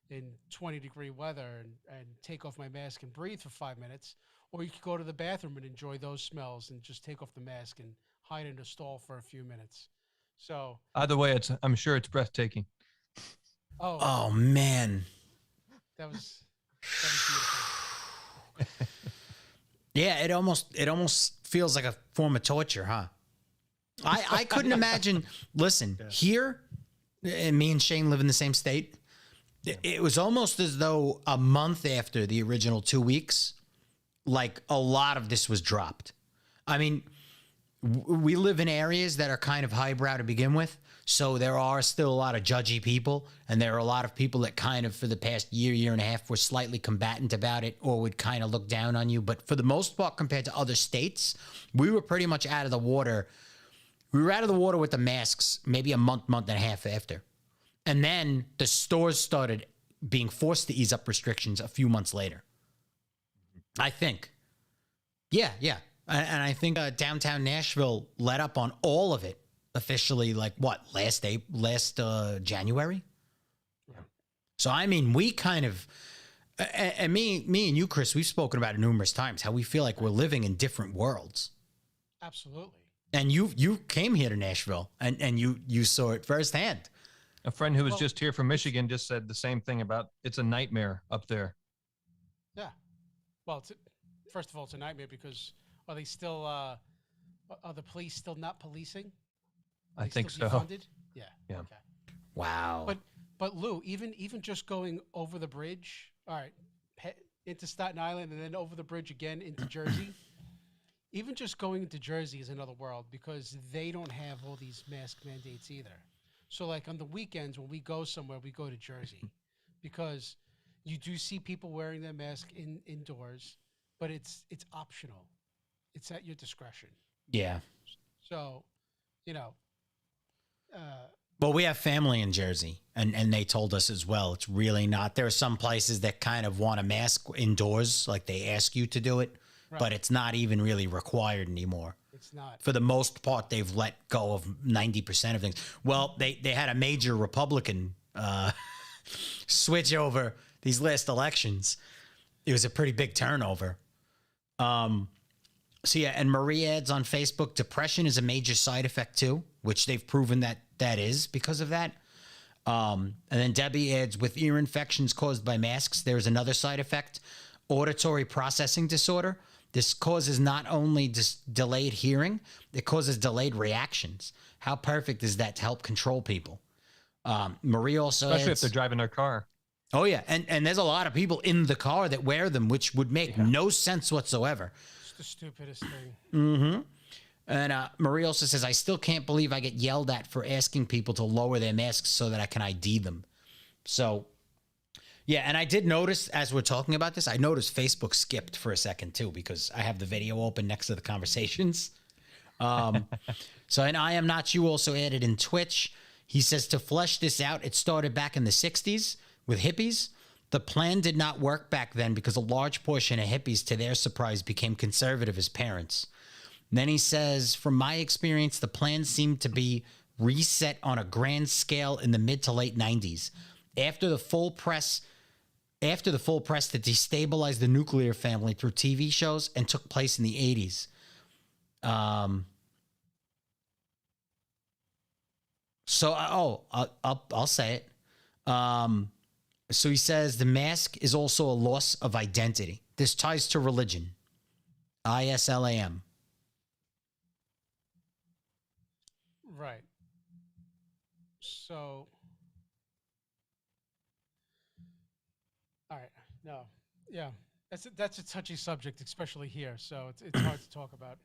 in 20-degree weather and take off my mask and breathe for 5 minutes, or you could go to the bathroom and enjoy those smells and just take off the mask and hide in a stall for a few minutes. So either way, I'm sure it's breathtaking. Oh man, that was beautiful. Yeah, it almost feels like a form of torture, huh? I couldn't imagine. Listen, here, and me and Shane live in the same state. It was almost as though a month after the original 2 weeks, like a lot of this was dropped. I mean, we live in areas that are kind of highbrow to begin with. So there are still a lot of judgy people, and there are a lot of people that kind of for the past year and a half were slightly combatant about it or would kind of look down on you. But for the most part, compared to other states, we were pretty much out of the water. We were out of the water with the masks maybe a month and a half after. And then the stores started being forced to ease up restrictions a few months later. I think. Yeah. And I think downtown Nashville let up on all of it officially, like what, last January? Yeah. So, I mean, we kind of, and me and you, Chris, we've spoken about it numerous times, how we feel like we're living in different worlds. Absolutely. And you came here to Nashville and you saw it firsthand. A friend who was just here from Michigan just said the same thing about it's a nightmare up there. Yeah. Well, first of all, it's a nightmare because are they still, are the police still not policing? I think so. Defunded? Yeah. Okay. Wow. But Lou, even just going over the bridge, all right, into Staten Island and then over the bridge again into Jersey, even just going into Jersey is another world because they don't have all these mask mandates either. So like on the weekends when we go somewhere, we go to Jersey because you do see people wearing their mask indoors, but it's optional. It's at your discretion. Yeah. So, you know. Well, we have family in Jersey, and they told us as well. It's really not. There are some places that kind of want a mask indoors, like they ask you to do it, right. But it's not even really required anymore. It's not. For the most part, they've let go of 90% of things. Well, they had a major Republican switch over these last elections. It was a pretty big turnover. So yeah, and Marie adds on Facebook, depression is a major side effect too, which they've proven that is because of that. And then Debbie adds, with ear infections caused by masks, there's another side effect, auditory processing disorder. This causes not only delayed hearing, it causes delayed reactions. How perfect is that to help control people? Marie also especially adds, if they're driving their car. Oh yeah, and there's a lot of people in the car that wear them, which would make no sense whatsoever. It's the stupidest thing. Mm-hmm. And Marie also says, I still can't believe I get yelled at for asking people to lower their masks so that I can ID them. So, yeah, and I did notice as we're talking about this, I noticed Facebook skipped for a second too because I have the video open next to the conversations. So, and I Am Not You also added in Twitch. He says, to flesh this out, it started back in the 60s with hippies. The plan did not work back then because a large portion of hippies, to their surprise, became conservative as parents. And then he says, from my experience, the plan seemed to be reset on a grand scale in the mid to late 90s. After the full press that destabilized the nuclear family through TV shows and took place in the 80s. I'll say it. So he says the mask is also a loss of identity. This ties to religion. ISLAM. Right. So, all right. No. Yeah. That's a touchy subject, especially here. So it's hard to talk about.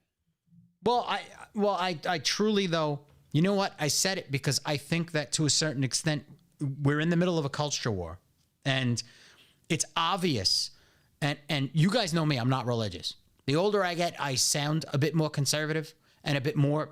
Well, I truly, though, you know what? I said it because I think that to a certain extent, we're in the middle of a culture war. And it's obvious. And you guys know me, I'm not religious. The older I get, I sound a bit more conservative and a bit more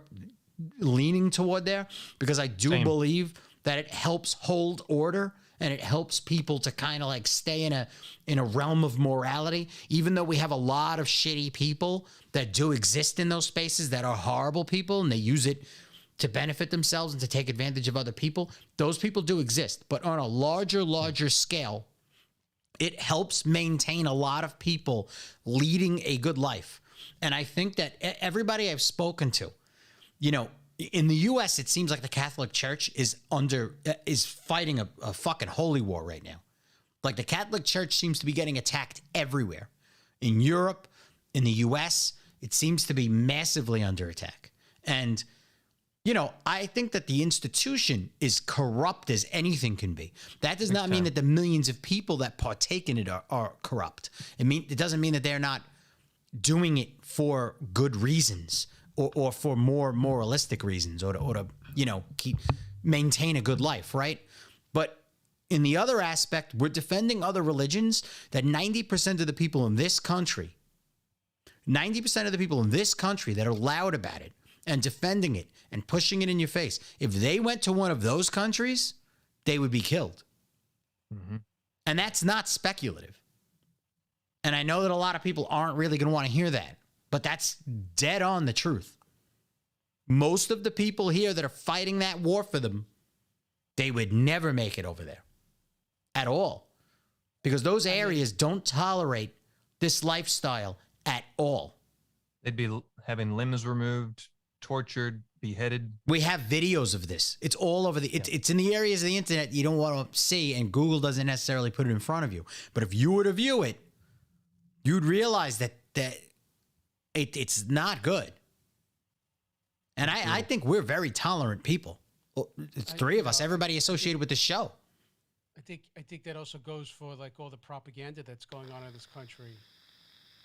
leaning toward there because I do believe that it helps hold order and it helps people to kind of like stay in a realm of morality, even though we have a lot of shitty people that do exist in those spaces that are horrible people and they use it to benefit themselves and to take advantage of other people. Those people do exist, but on a larger scale, it helps maintain a lot of people leading a good life. And I think that everybody I've spoken to, you know, in the U.S., it seems like the Catholic Church is fighting a fucking holy war right now. Like the Catholic Church seems to be getting attacked everywhere. In Europe, in the U.S., it seems to be massively under attack. And, you know, I think that the institution is corrupt as anything can be. That does not mean that the millions of people that partake in it are corrupt. It doesn't mean that they're not doing it for good reasons or for more moralistic reasons or to maintain a good life, right? But in the other aspect, we're defending other religions that 90% of the people in this country, 90% of the people in this country that are loud about it and defending it and pushing it in your face, if they went to one of those countries, they would be killed. Mm-hmm. And that's not speculative. And I know that a lot of people aren't really going to want to hear that, but that's dead on the truth. Most of the people here that are fighting that war for them, they would never make it over there at all, because those areas don't tolerate this lifestyle at all. They'd be having limbs removed, tortured, beheaded. We have videos of this. It's all over it's in the areas of the internet you don't want to see, and Google doesn't necessarily put it in front of you. But if you were to view it, you'd realize that it's not good. And I think we're very tolerant people. It's three of us, everybody associated with the show. I think that also goes for like all the propaganda that's going on in this country.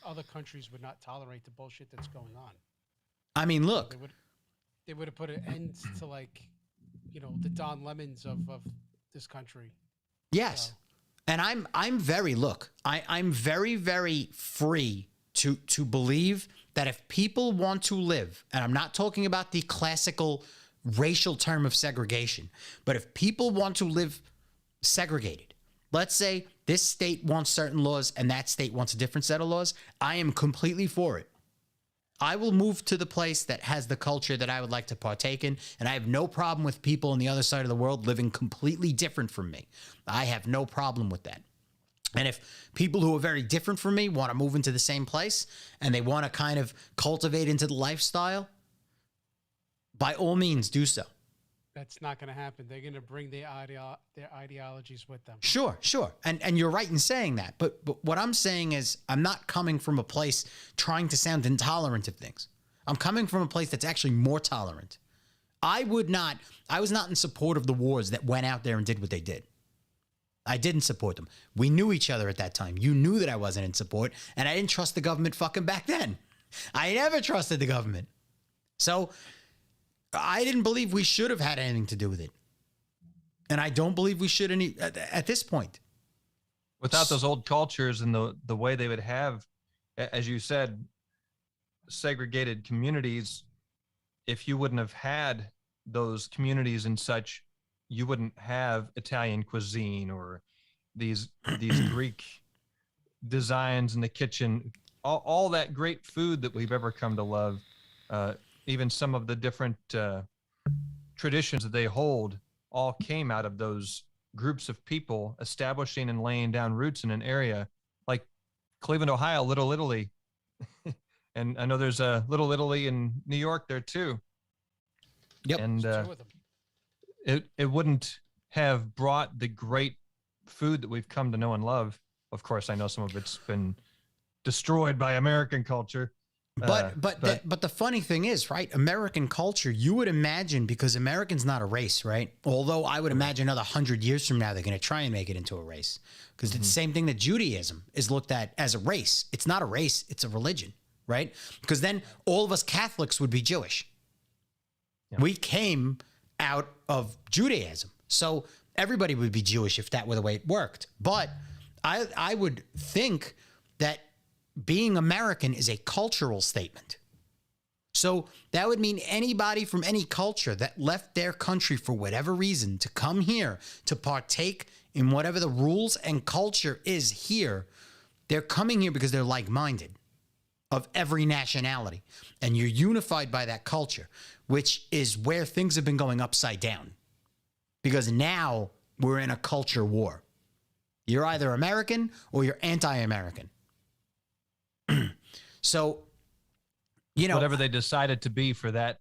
Other countries would not tolerate the bullshit that's going on. I mean, look. They would have put an end to, like, the Don Lemons of this country. Yes. So. And I'm very very free to believe that if people want to live, and I'm not talking about the classical racial term of segregation, but if people want to live segregated, let's say this state wants certain laws and that state wants a different set of laws, I am completely for it. I will move to the place that has the culture that I would like to partake in, and I have no problem with people on the other side of the world living completely different from me. I have no problem with that. And if people who are very different from me want to move into the same place and they want to kind of cultivate into the lifestyle, by all means do so. That's not going to happen. They're going to bring their ideologies with them. Sure. And you're right in saying that. But what I'm saying is I'm not coming from a place trying to sound intolerant of things. I'm coming from a place that's actually more tolerant. I was not in support of the wars that went out there and did what they did. I didn't support them. We knew each other at that time. You knew that I wasn't in support, and I didn't trust the government fucking back then. I never trusted the government. So I didn't believe we should have had anything to do with it. And I don't believe we should at this point. Without those old cultures and the way they would have, as you said, segregated communities, if you wouldn't have had those communities and such, you wouldn't have Italian cuisine or these Greek designs in the kitchen, all that great food that we've ever come to love. Even some of the different traditions that they hold all came out of those groups of people establishing and laying down roots in an area like Cleveland, Ohio, Little Italy. And I know there's a Little Italy in New York there too. Yep. And it wouldn't have brought the great food that we've come to know and love. Of course, I know some of it's been destroyed by American culture. But the funny thing is, right? American culture, you would imagine, because American's not a race, right? Although I would imagine another 100 years from now, they're going to try and make it into a race, because it's the same thing that Judaism is looked at as a race. It's not a race. It's a religion, right? Because then all of us Catholics would be Jewish. Yeah. We came out of Judaism. So everybody would be Jewish if that were the way it worked. But I would think that being American is a cultural statement. So that would mean anybody from any culture that left their country for whatever reason to come here to partake in whatever the rules and culture is here, they're coming here because they're like-minded, of every nationality. And you're unified by that culture, which is where things have been going upside down. Because now we're in a culture war. You're either American or you're anti-American. So, whatever they decided to be for that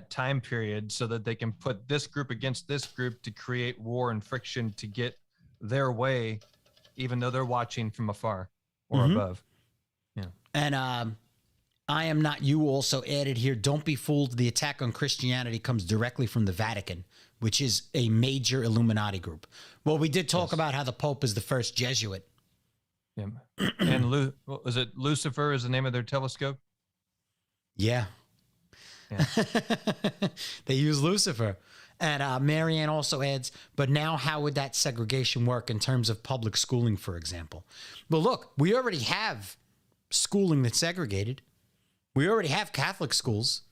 time period, so that they can put this group against this group to create war and friction to get their way, even though they're watching from afar or above. Yeah. And I am not you also added here. Don't be fooled. The attack on Christianity comes directly from the Vatican, which is a major Illuminati group. Well, we did talk about how the Pope is the first Jesuit. Yeah. And what was it? Lucifer is the name of their telescope. Yeah. Yeah. They use Lucifer. And Marianne also adds, but now how would that segregation work in terms of public schooling, for example? Well, look, we already have schooling that's segregated. We already have Catholic schools.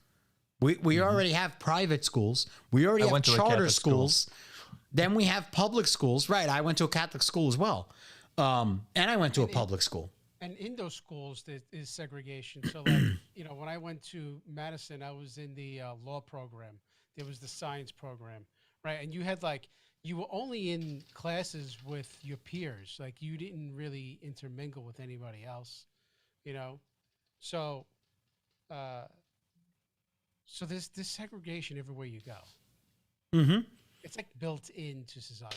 We already have private schools. We already have charter schools. Then we have public schools. Right. I went to a Catholic school as well. And I went to a public school. And in those schools, there is segregation. So, like, when I went to Madison, I was in the law program. There was the science program, right? And you were only in classes with your peers. Like, you didn't really intermingle with anybody else, So, so there's this segregation everywhere you go. Mm-hmm. It's like built into society.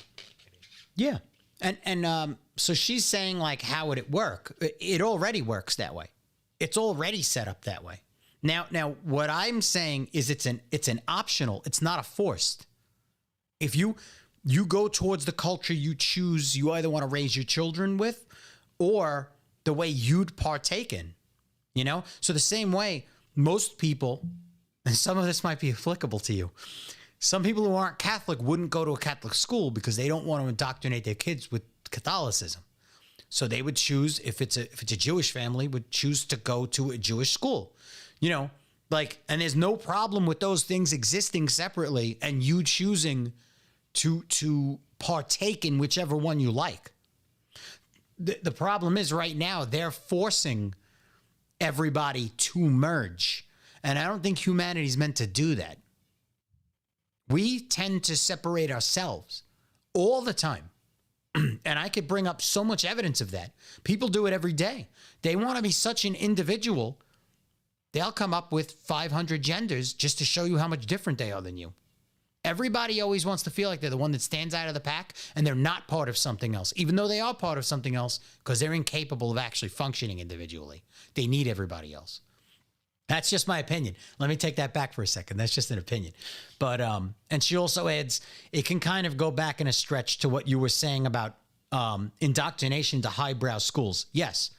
Yeah. And so she's saying, like, how would it work? It already works that way. It's already set up that way. Now, what I'm saying is it's an optional. It's not a forced. If you go towards the culture you choose, you either want to raise your children with, or the way you'd partake in. So the same way most people, and some of this might be applicable to you. Some people who aren't Catholic wouldn't go to a Catholic school because they don't want to indoctrinate their kids with Catholicism. So they would choose, if it's a Jewish family, would choose to go to a Jewish school. And there's no problem with those things existing separately and you choosing to partake in whichever one you like. The problem is right now they're forcing everybody to merge. And I don't think humanity's meant to do that. We tend to separate ourselves all the time. And I could bring up so much evidence of that. People do it every day. They want to be such an individual. They'll come up with 500 genders just to show you how much different they are than you. Everybody always wants to feel like they're the one that stands out of the pack and they're not part of something else, even though they are part of something else because they're incapable of actually functioning individually. They need everybody else. That's just my opinion. Let me take that back for a second. That's just an opinion. But, and she also adds, it can kind of go back in a stretch to what you were saying about indoctrination to highbrow schools. Yes,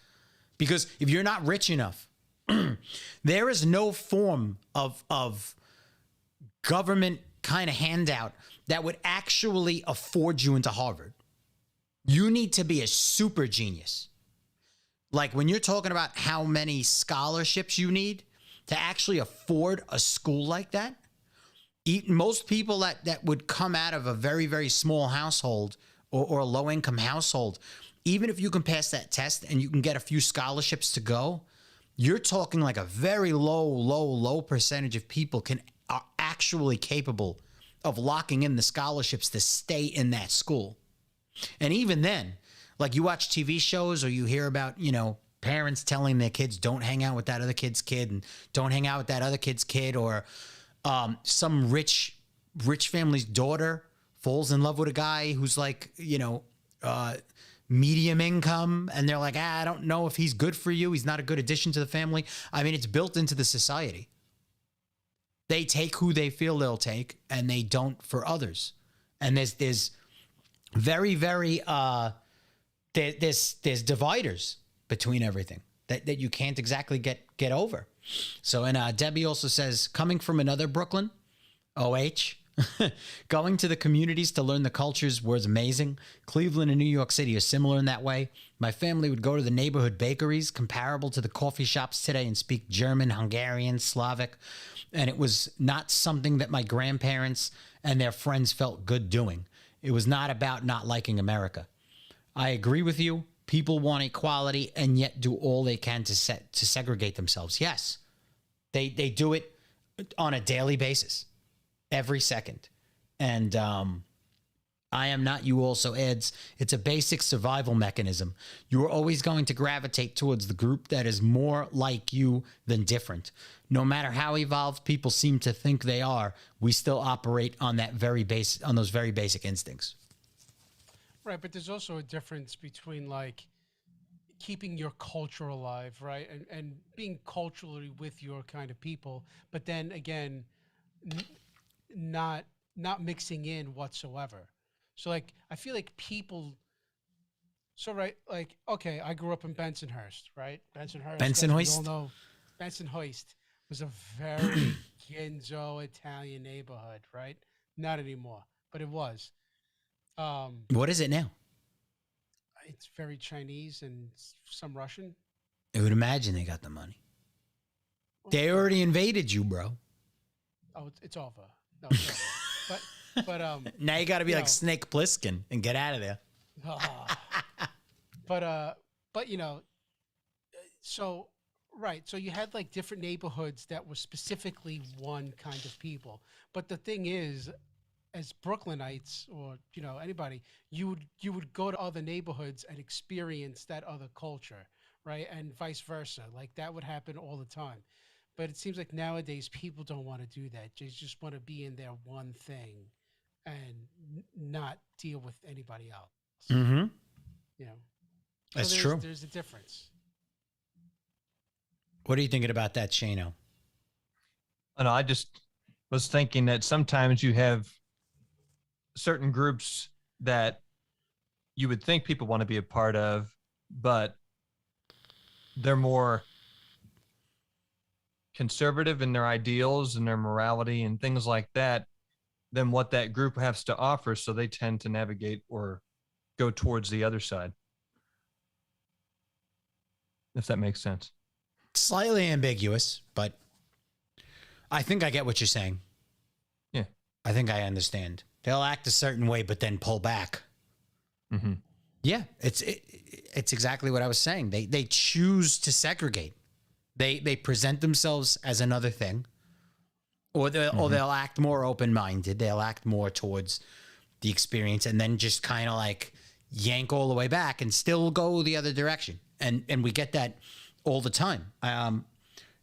because if you're not rich enough, there is no form of government kind of handout that would actually afford you into Harvard. You need to be a super genius. Like when you're talking about how many scholarships you need to actually afford a school like that, most people that would come out of a very, very small household or a low-income household, even if you can pass that test and you can get a few scholarships to go, you're talking like a very low percentage of people are actually capable of locking in the scholarships to stay in that school. And even then, like you watch TV shows or you hear about, parents telling their kids, don't hang out with that other kid's kid and don't hang out with that other kid's kid, or some rich family's daughter falls in love with a guy who's like, medium income. And they're like, I don't know if he's good for you. He's not a good addition to the family. I mean, it's built into the society. They take who they feel they'll take and they don't for others. And there's very, very, there's dividers between everything that you can't exactly get over. So, and Debbie also says, coming from another Brooklyn, OH, going to the communities to learn the cultures was amazing. Cleveland and New York City are similar in that way. My family would go to the neighborhood bakeries comparable to the coffee shops today and speak German, Hungarian, Slavic. And it was not something that my grandparents and their friends felt good doing. It was not about not liking America. I agree with you. People want equality and yet do all they can to segregate themselves. Yes, they do it on a daily basis, every second. And I am not, you also adds, it's a basic survival mechanism. You are always going to gravitate towards the group that is more like you than different. No matter how evolved people seem to think they are, we still operate on those very basic instincts. Right, but there's also a difference between like keeping your culture alive, right, and being culturally with your kind of people, but then again, not mixing in whatsoever. So like, I feel like people So right, like okay, I grew up in Bensonhurst, right? Bensonhurst, as we all Bensonhurst? know, Bensonhurst was a very Ginzo Italian neighborhood, right? Not anymore, but it was. Um, What is it now? it's very Chinese and some Russian. I would imagine they got the money. Well, They already invaded you, bro. oh, it's over. No, it's over. But Now you got to be you like know, Snake Plissken and get out of there. ah. But you know, so right, so you had like different neighborhoods that were specifically one kind of people. But the thing is, as Brooklynites or you know anybody, you would go to other neighborhoods and experience that other culture, right? And vice versa. Like that would happen all the time. But it seems like nowadays people don't want to do that. They just want to be in their one thing and not deal with anybody else. Mm-hmm. You know, That's there's, true. There's a difference. What are you thinking about that, Shano? And I just was thinking that sometimes you have certain groups that you would think people want to be a part of, but they're more conservative in their ideals and their morality and things like that than what that group has to offer. So they tend to navigate or go towards the other side. If that makes sense. Slightly ambiguous, but I think I get what you're saying. Yeah. I think I understand. They'll act a certain way, but then pull back. Mm-hmm. Yeah, it's exactly what I was saying. They choose to segregate. They present themselves as another thing, or they'll act more open minded. They'll act more towards the experience, and then just kind of like yank all the way back and still go the other direction. And we get that all the time.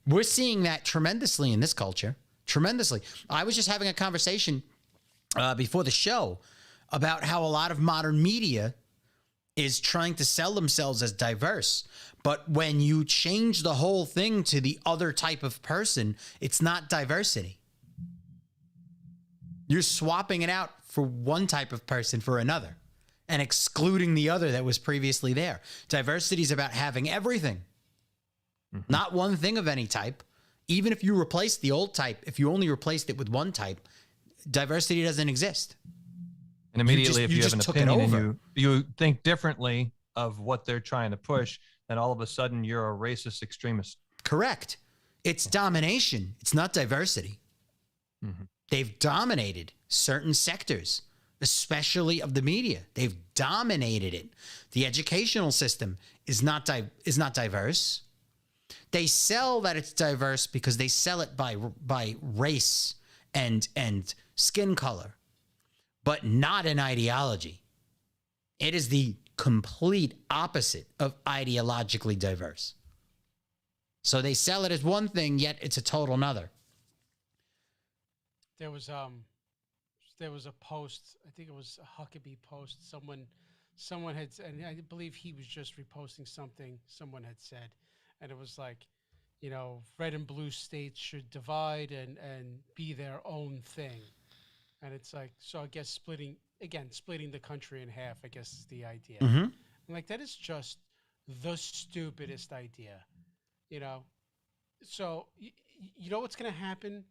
We're seeing that tremendously in this culture. Tremendously. I was just having a conversation before the show about how a lot of modern media is trying to sell themselves as diverse. But when you change the whole thing to the other type of person, it's not diversity. You're swapping it out for one type of person for another and excluding the other that was previously there. Diversity is about having everything, not one thing of any type. Even if you replace the old type, if you only replaced it with one type, diversity doesn't exist. And immediately, if you have an opinion and you think differently of what they're trying to push, then all of a sudden you're a racist extremist. Correct. It's domination. It's not diversity. Mm-hmm. They've dominated certain sectors, especially of the media. They've dominated it. The educational system is not diverse. They sell that it's diverse because they sell it by race and skin color, but not an ideology. It is the complete opposite of ideologically diverse. So they sell it as one thing, yet it's a total another. There was a post. I think it was a Huckabee post. Someone had, and I believe he was just reposting something someone had said, and it was like, you know, red and blue states should divide and be their own thing, and it's like, so I guess splitting the country in half, I guess is the idea. Mm-hmm. I'm like, that is just the stupidest idea, you know. So you know what's going to happen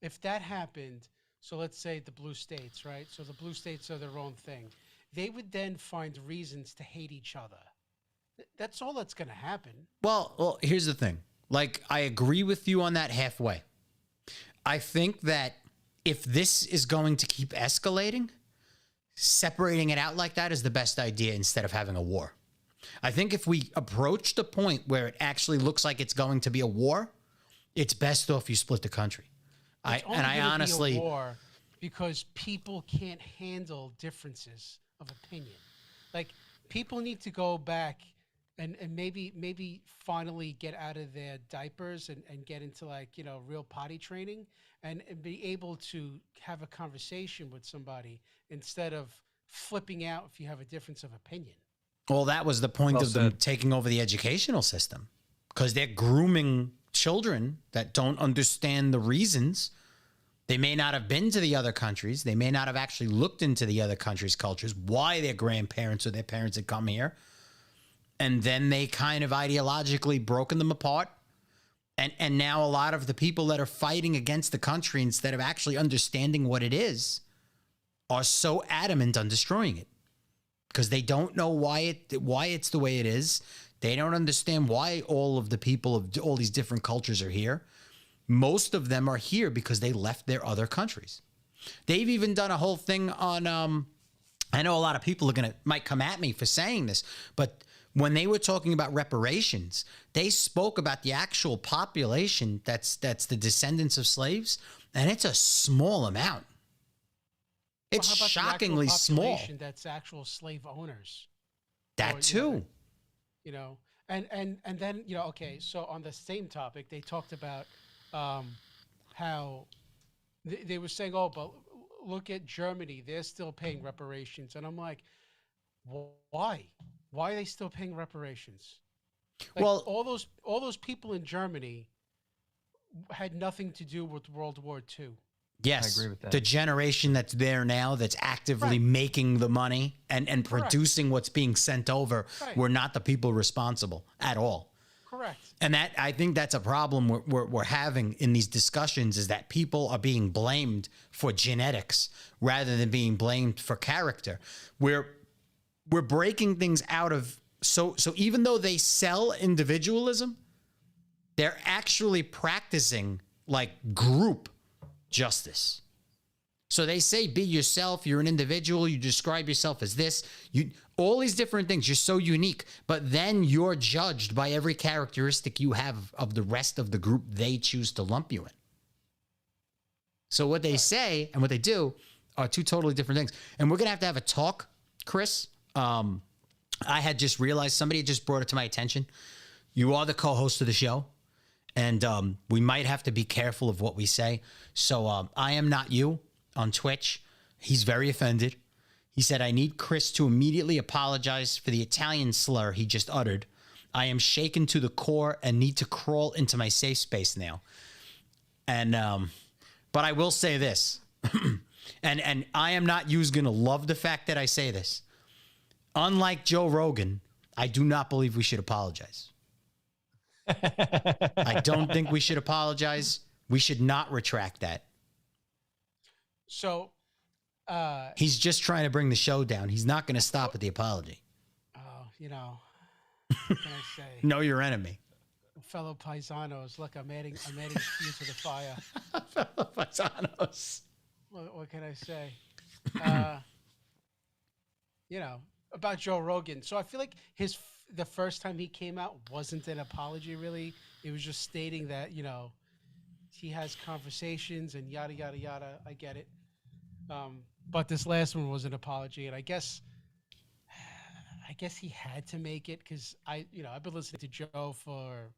if that happened? So let's say the blue states, right? So the blue states are their own thing. They would then find reasons to hate each other. That's all that's going to happen. Well, here's the thing. Like, I agree with you on that halfway. I think that if this is going to keep escalating, separating it out like that is the best idea instead of having a war. I think if we approach the point where it actually looks like it's going to be a war, it's best off you split the country. I honestly, be a war because people can't handle differences of opinion. Like, people need to go back and maybe finally get out of their diapers and get into, like, you know, real potty training and be able to have a conversation with somebody instead of flipping out if you have a difference of opinion. well, that was the point of them taking over the educational system, because they're grooming children that don't understand the reasons. They may not have been to the other countries. They may not have actually looked into the other countries' cultures, why their grandparents or their parents had come here. and then they kind of ideologically broken them apart. And now a lot of the people that are fighting against the country, instead of actually understanding what it is, are so adamant on destroying it because they don't know why it's the way it is. They don't understand why all of the people of all these different cultures are here. Most of them are here because they left their other countries. They've even done a whole thing on, I know a lot of people might come at me for saying this, but when they were talking about reparations, they spoke about the actual population that's the descendants of slaves, and it's a small amount. It's shockingly small. That's actual slave owners. That too. You know, and then, you know, okay, so on the same topic, they talked about how they were saying, oh, but look at Germany, they're still paying reparations. And I'm like, why? Why are they still paying reparations? Like, well, all those people in Germany had nothing to do with World War II. Yes, I agree with that. The generation that's there now, that's actively making the money and producing what's being sent over, were not the people responsible at all. Correct. And that, I think that's a problem we're having in these discussions, is that people are being blamed for genetics rather than being blamed for character. We're breaking things out of, so even though they sell individualism, they're actually practicing like group justice. So they say, be yourself, you're an individual, you describe yourself as this, all these different things, you're so unique, but then you're judged by every characteristic you have of the rest of the group they choose to lump you in. So what they say and what they do are two totally different things. And we're going to have a talk, Chris. I had just realized, somebody just brought it to my attention. You are the co-host of the show. And we might have to be careful of what we say. So I am not you on Twitch. He's very offended. He said, I need Chris to immediately apologize for the Italian slur he just uttered. I am shaken to the core and need to crawl into my safe space now. And but I will say this, and I am not you's going to love the fact that I say this. Unlike Joe Rogan, I do not believe we should apologize. I don't think we should apologize. We should not retract that. So he's just trying to bring the show down. He's not going to stop at the apology. Oh, you know, what can I say? Know your enemy. Fellow paisanos, look, I'm adding fuel to the fire. Fellow paisanos. What can I say? You know, about Joe Rogan. So I feel like the first time he came out wasn't an apology, really. It was just stating that, you know, he has conversations and yada, yada, yada. I get it. But this last one was an apology. And I guess he had to make it because I've been listening to Joe for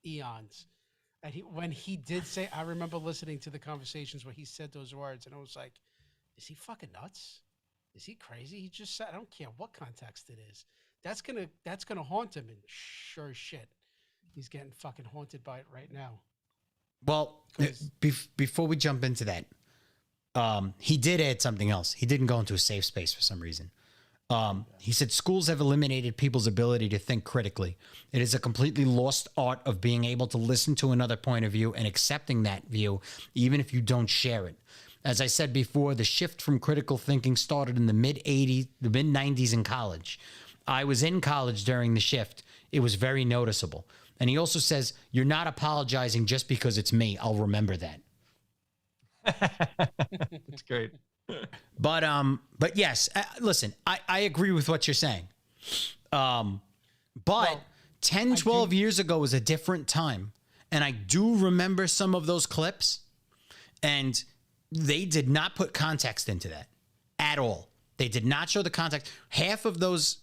eons. And when he did say, I remember listening to the conversations where he said those words, and I was like, is he fucking nuts? Is he crazy? He just said, I don't care what context it is. That's gonna haunt him, and sure as shit, he's getting fucking haunted by it right now. Well, before we jump into that, he did add something else. He didn't go into a safe space for some reason. He said, schools have eliminated people's ability to think critically. It is a completely lost art of being able to listen to another point of view and accepting that view, even if you don't share it. As I said before, the shift from critical thinking started in the mid-90s in college. I was in college during the shift. It was very noticeable. And he also says, you're not apologizing just because it's me. I'll remember that. That's great. But yes, listen, I agree with what you're saying. But 10, 12 years ago was a different time. And I do remember some of those clips, and they did not put context into that at all. They did not show the context. Half of those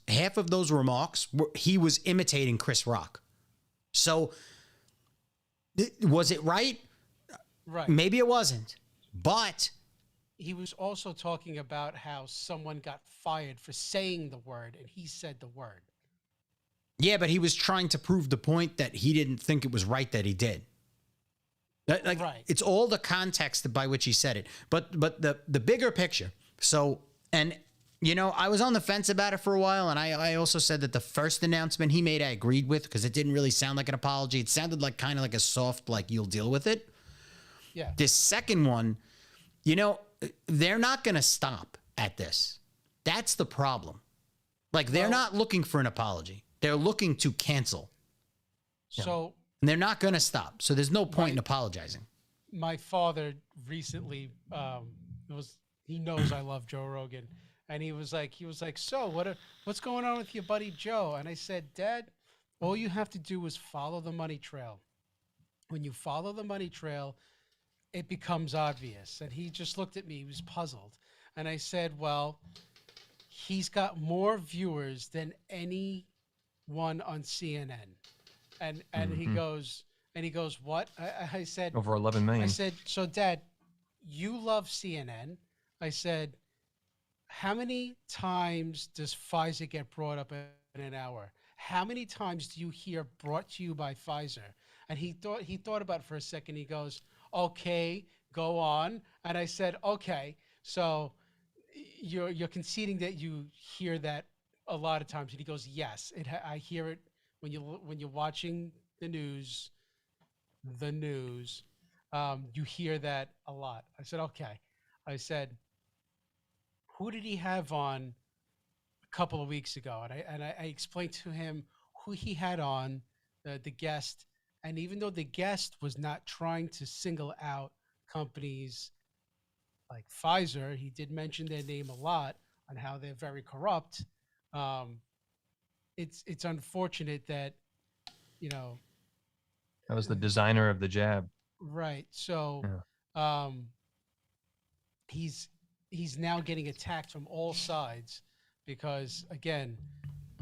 remarks he was imitating Chris Rock. So was it right? Right. Maybe it wasn't. But he was also talking about how someone got fired for saying the word, and he said the word. Yeah, but he was trying to prove the point that he didn't think it was right that he did. Right. It's all the context by which he said it. But the bigger picture. So, and You know, I was on the fence about it for a while, and I also said that the first announcement he made I agreed with because it didn't really sound like an apology. It sounded like kind of like a soft, like, you'll deal with it. Yeah. This second one, you know, they're not going to stop at this. That's the problem. Like, they're not looking for an apology. They're looking to cancel. So And they're not going to stop. So there's no point in apologizing. my father recently he knows I love Joe Rogan, and he was like, so what's going on with your buddy Joe? And I said, Dad, all you have to do is follow the money trail. When you follow the money trail, it becomes obvious. And he just looked at me, he was puzzled. And I said, well, he's got more viewers than anyone on CNN. And he goes, what? I said, over 11 million. I said, so Dad, you love CNN. I said, how many times does Pfizer get brought up in an hour? How many times do you hear brought to you by Pfizer? And he thought about it for a second. He goes, okay, go on. And I said, okay, so you're conceding that you hear that a lot of times. And he goes, yes, I hear it when you're watching the news, you hear that a lot. I said, okay. I said, who did he have on a couple of weeks ago? And I explained to him who he had on, the guest. And even though the guest was not trying to single out companies like Pfizer, he did mention their name a lot on how they're very corrupt. It's unfortunate that, you know, That was the designer of the jab. right. So he's now getting attacked from all sides because, again,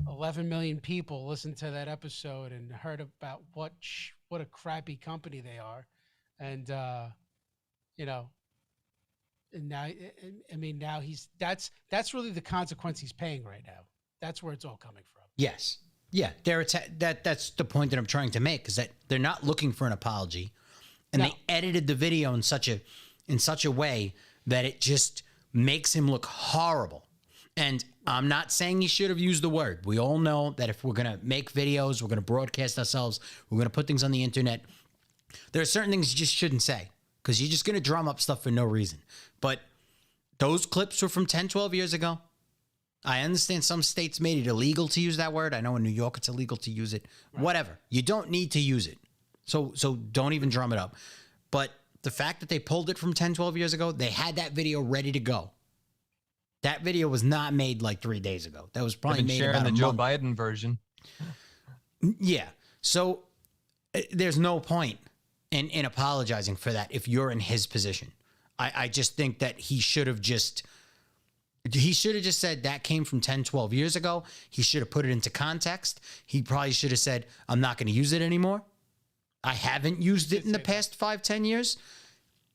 11 million people listened to that episode and heard about what a crappy company they are. And, you know, and now, I mean, now that's really the consequence he's paying right now. That's where it's all coming from. Yes. Yeah. That's the point that I'm trying to make, is that they're not looking for an apology, and they edited the video in such a way that it just makes him look horrible. And I'm not saying he should have used the word. We all know that if we're going to make videos, we're going to broadcast ourselves, we're going to put things on the internet, there are certain things you just shouldn't say because you're just going to drum up stuff for no reason. But those clips were from 10, 12 years ago. I understand some states made it illegal to use that word. I know in New York it's illegal to use it. Right. Whatever. You don't need to use it. So don't even drum it up. But the fact that they pulled it from 10, 12 years ago, they had that video ready to go. That video was not made like 3 days ago. That was probably made about a month. Joe Biden version. Yeah. So there's no point in apologizing for that if you're in his position. I just think that he should have just said that came from 10, 12 years ago. He should have put it into context. He probably should have said, I'm not going to use it anymore. I haven't used it in the past 5, 10 years.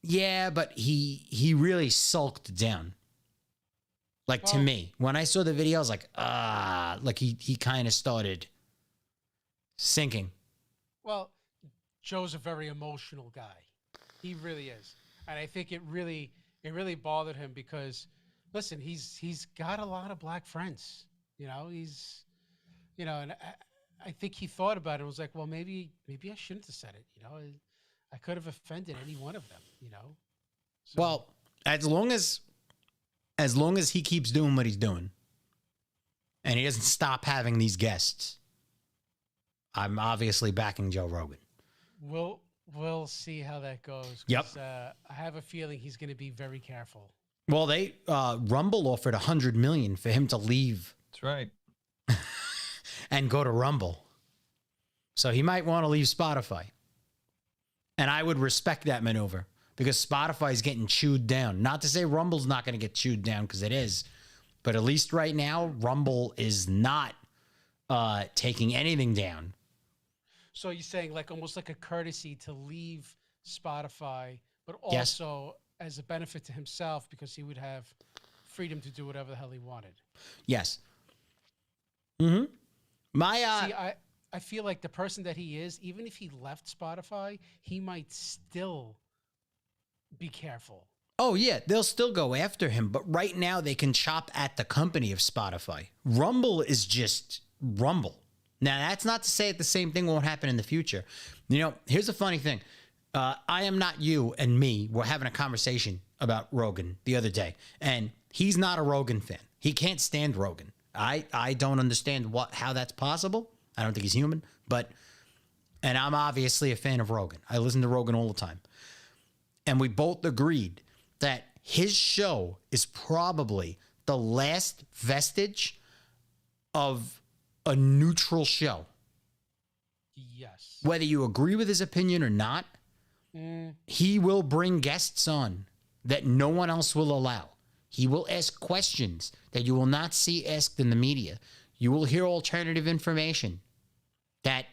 Yeah, but he really sulked down. Like, to me, when I saw the video, I was like, he kind of started sinking. Well, Joe's a very emotional guy. He really is. And I think it really bothered him because, listen, he's got a lot of black friends. You know, and I think he thought about it and was like, well, maybe I shouldn't have said it. You know, I could have offended any one of them, you know? So, well, as long as he keeps doing what he's doing and he doesn't stop having these guests, I'm obviously backing Joe Rogan. We'll see how that goes. Yep. I have a feeling he's going to be very careful. Well, they Rumble offered $100 million for him to leave. That's right. And go to Rumble. So he might want to leave Spotify. And I would respect that maneuver because Spotify is getting chewed down. Not to say Rumble's not going to get chewed down, because it is. But at least right now, Rumble is not taking anything down. So you're saying like almost like a courtesy to leave Spotify, but also as a benefit to himself because he would have freedom to do whatever the hell he wanted. Yes. Mm-hmm. See, I feel like the person that he is, even if he left Spotify, he might still be careful. Oh, yeah, they'll still go after him. But right now, they can chop at the company of Spotify. Rumble is just Rumble. Now, that's not to say that the same thing won't happen in the future. You know, here's a funny thing. I Am Not You and me were having a conversation about Rogan the other day, and he's not a Rogan fan. He can't stand Rogan. I don't understand how that's possible. I don't think he's human, and I'm obviously a fan of Rogan. I listen to Rogan all the time. And we both agreed that his show is probably the last vestige of a neutral show. Yes. Whether you agree with his opinion or not, he will bring guests on that no one else will allow. He will ask questions that you will not see asked in the media. You will hear alternative information that,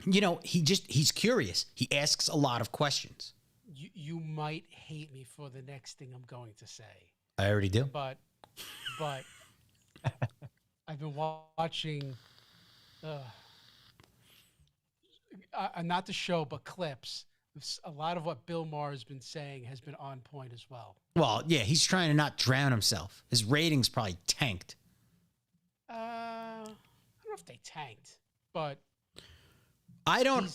you know, he's curious. He asks a lot of questions. You might hate me for the next thing I'm going to say. I already do. But I've been watching, not the show, but clips. A lot of what Bill Maher has been saying has been on point as well. Well, yeah, he's trying to not drown himself. His ratings probably tanked. I don't know if they tanked, but I don't.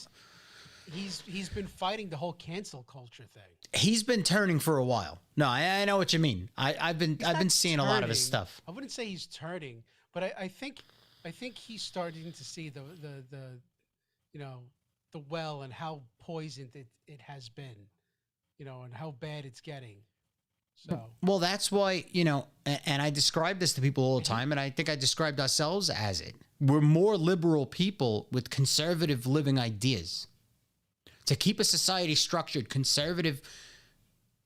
He's been fighting the whole cancel culture thing. He's been turning for a while. No, I know what you mean. I've been seeing a lot of his stuff. I wouldn't say he's turning, but I think he's starting to see the you know, the well and how poisoned it has been, you know, and how bad it's getting. So well, that's why, you know, and I describe this to people all the time, and I think I described ourselves as it. We're more liberal people with conservative living ideas. To keep a society structured conservative,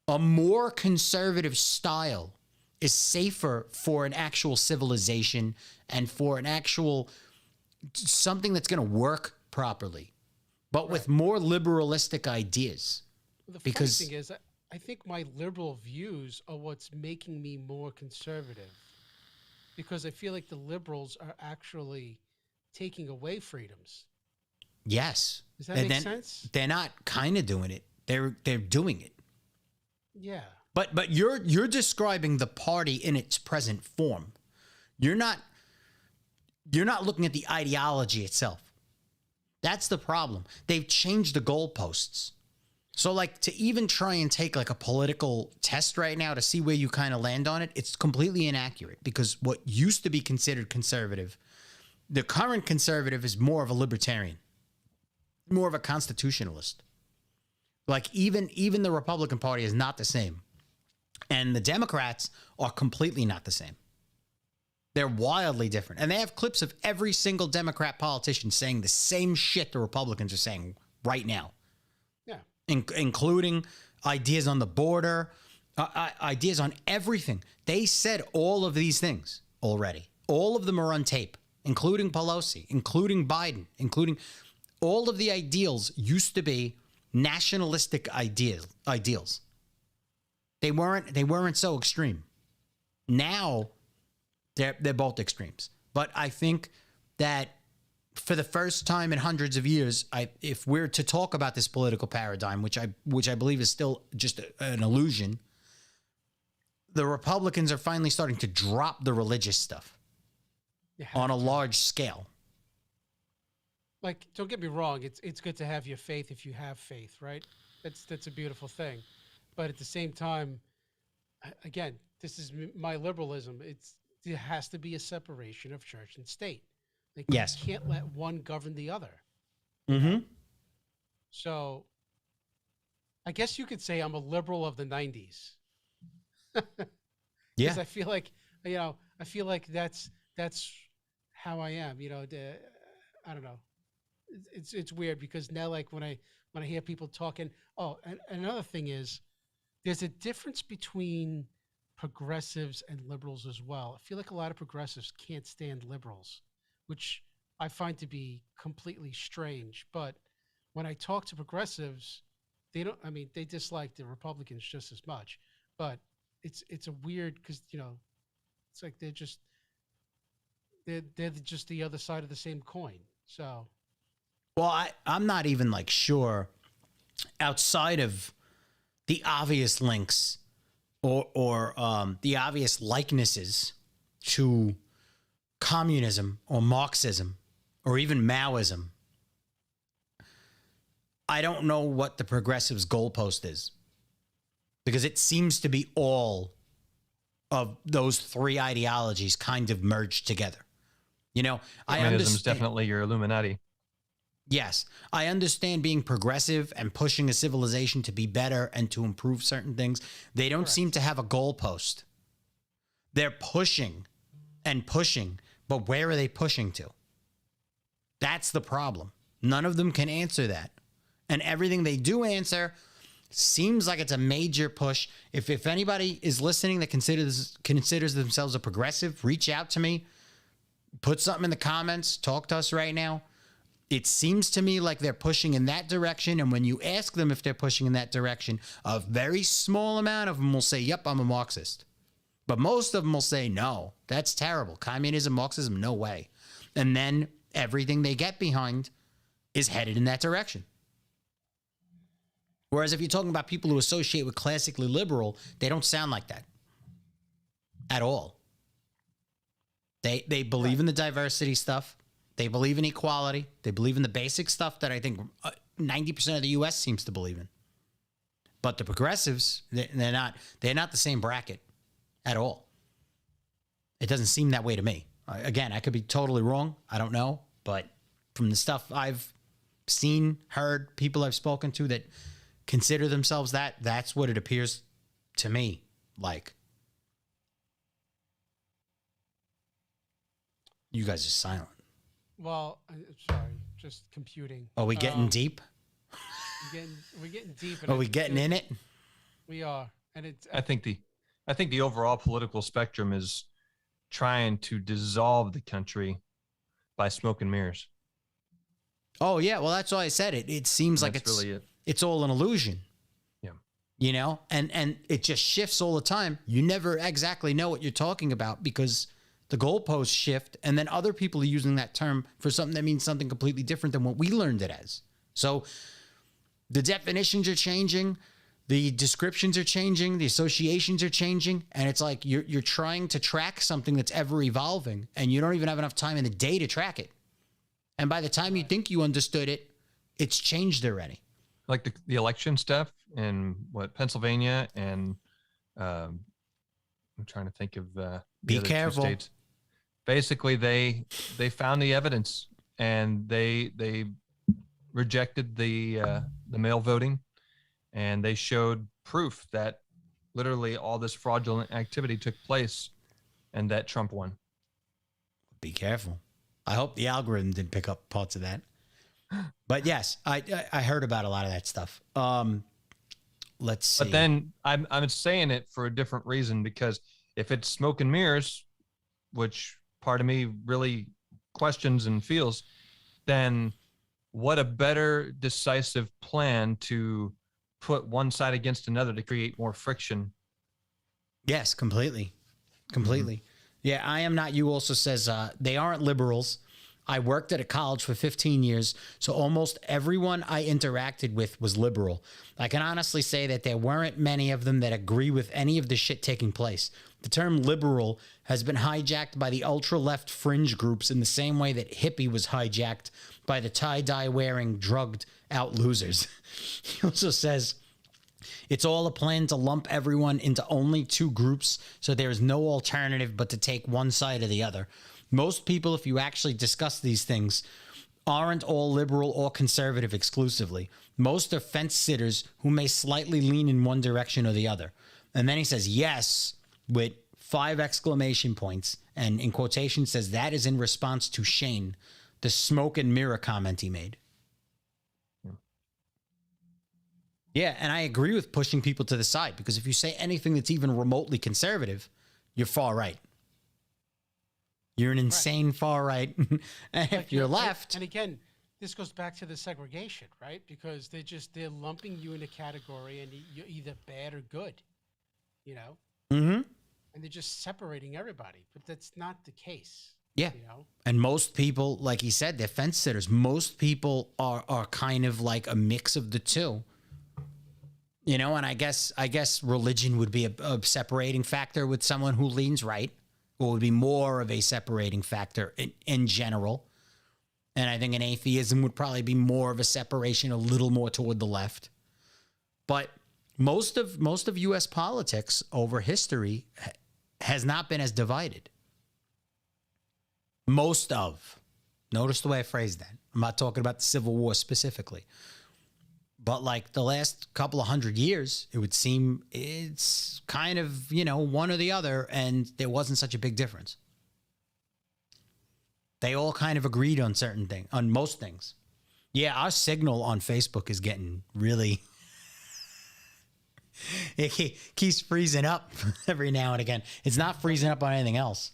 a more conservative style is safer for an actual civilization and for an actual something that's going to work properly, but with more liberalistic ideas. The funny thing is, I think my liberal views are what's making me more conservative, because I feel like the liberals are actually taking away freedoms. Yes. Does that make sense? They're not kind of doing it. They're doing it. Yeah. But you're describing the party in its present form. You're not looking at the ideology itself. That's the problem. They've changed the goalposts. So like to even try and take like a political test right now to see where you kind of land on it, it's completely inaccurate, because what used to be considered conservative, the current conservative is more of a libertarian, more of a constitutionalist. Like even the Republican Party is not the same. And the Democrats are completely not the same. They're wildly different. And they have clips of every single Democrat politician saying the same shit the Republicans are saying right now. Yeah. Including ideas on the border, ideas on everything. They said all of these things already. All of them are on tape, including Pelosi, including Biden, including all of the ideals used to be nationalistic ideals. They weren't so extreme. Now they're both extremes. But I think that for the first time in hundreds of years, if we're to talk about this political paradigm, which I believe is still just an illusion, the Republicans are finally starting to drop the religious stuff on a large scale. Like, don't get me wrong, it's good to have your faith if you have faith, right? That's a beautiful thing. But at the same time, again, this is my liberalism. There has to be a separation of church and state. Like, yes. You can't let one govern the other. Mm-hmm. So I guess you could say I'm a liberal of the 90s. Yeah. Because I feel like that's how I am. You know, I don't know. It's weird because now, like when I hear people talking, and another thing is, there's a difference between progressives and liberals as well. I feel like a lot of progressives can't stand liberals, which I find to be completely strange. But when I talk to progressives, they dislike the Republicans just as much. But it's a weird, because, you know, it's like they're just the other side of the same coin. So, well, I'm not even like sure outside of the obvious links or the obvious likenesses to communism or Marxism or even Maoism, I don't know what the progressives' goalpost is, because it seems to be all of those three ideologies kind of merged together. You know, Communism is definitely your Illuminati. Yes, I understand being progressive and pushing a civilization to be better and to improve certain things. They don't seem to have a goalpost. They're pushing and pushing, but where are they pushing to? That's the problem. None of them can answer that. And everything they do answer seems like it's a major push. If anybody is listening that considers themselves a progressive, reach out to me. Put something in the comments. Talk to us right now. It seems to me like they're pushing in that direction. And when you ask them if they're pushing in that direction, a very small amount of them will say, yep, I'm a Marxist. But most of them will say, no, that's terrible. Communism, Marxism, no way. And then everything they get behind is headed in that direction. Whereas if you're talking about people who associate with classically liberal, they don't sound like that at all. They believe in the diversity stuff. They believe in equality. They believe in the basic stuff that I think 90% of the U.S. seems to believe in. But the progressives, they're not the same bracket at all. It doesn't seem that way to me. Again, I could be totally wrong. I don't know. But from the stuff I've seen, heard, people I've spoken to that consider themselves that's what it appears to me like. You guys are silent. Well, sorry, just computing. Are we getting deep? We're getting deep. Are we getting in it? We are, and it's. I think the overall political spectrum is trying to dissolve the country by smoke and mirrors. Oh yeah, well that's why I said it. It seems like it's all an illusion. Yeah. You know, and it just shifts all the time. You never exactly know what you're talking about because the goalposts shift, and then other people are using that term for something that means something completely different than what we learned it as. So the definitions are changing, the descriptions are changing, the associations are changing, and it's like you're trying to track something that's ever evolving, and you don't even have enough time in the day to track it. And by the time you think you understood it, it's changed already. Like the election stuff in Pennsylvania and I'm trying to think of be careful. States. Basically, they found the evidence and they rejected the mail voting, and they showed proof that literally all this fraudulent activity took place, and that Trump won. Be careful. I hope the algorithm didn't pick up parts of that. But yes, I heard about a lot of that stuff. Let's see. But then I'm saying it for a different reason, because if it's smoke and mirrors, which part of me really questions and feels, then what a better decisive plan to put one side against another to create more friction. Yes, completely. Mm-hmm. Yeah, I am not. You also says they aren't liberals. I worked at a college for 15 years, so almost everyone I interacted with was liberal. I can honestly say that there weren't many of them that agree with any of the shit taking place. The term liberal has been hijacked by the ultra-left fringe groups in the same way that hippie was hijacked by the tie-dye wearing, drugged out losers. He also says, it's all a plan to lump everyone into only two groups, so there is no alternative but to take one side or the other. Most people, if you actually discuss these things, aren't all liberal or conservative exclusively. Most are fence sitters who may slightly lean in one direction or the other. And then he says, yes, with 5 exclamation points, and in quotation says that is in response to Shane, the smoke and mirror comment he made. Yeah, and I agree with pushing people to the side, because if you say anything that's even remotely conservative, you're far right. You're an insane far right. And if you're left. And again, this goes back to the segregation, right? Because they're lumping you in a category and you're either bad or good, you know? Mm-hmm. And they're just separating everybody, but that's not the case. Yeah. You know? And most people, like he said, they're fence sitters. Most people are kind of like a mix of the two. You know, and I guess religion would be a separating factor with someone who leans right, or would be more of a separating factor in general. And I think an atheism would probably be more of a separation, a little more toward the left. But most of U.S. politics over history has not been as divided. Most of. Notice the way I phrased that. I'm not talking about the Civil War specifically. But like the last couple of 100 years, it would seem it's kind of, you know, one or the other, and there wasn't such a big difference. They all kind of agreed on certain things, on most things. Yeah, our signal on Facebook is getting really... it keeps freezing up every now and again. It's not freezing up on anything else.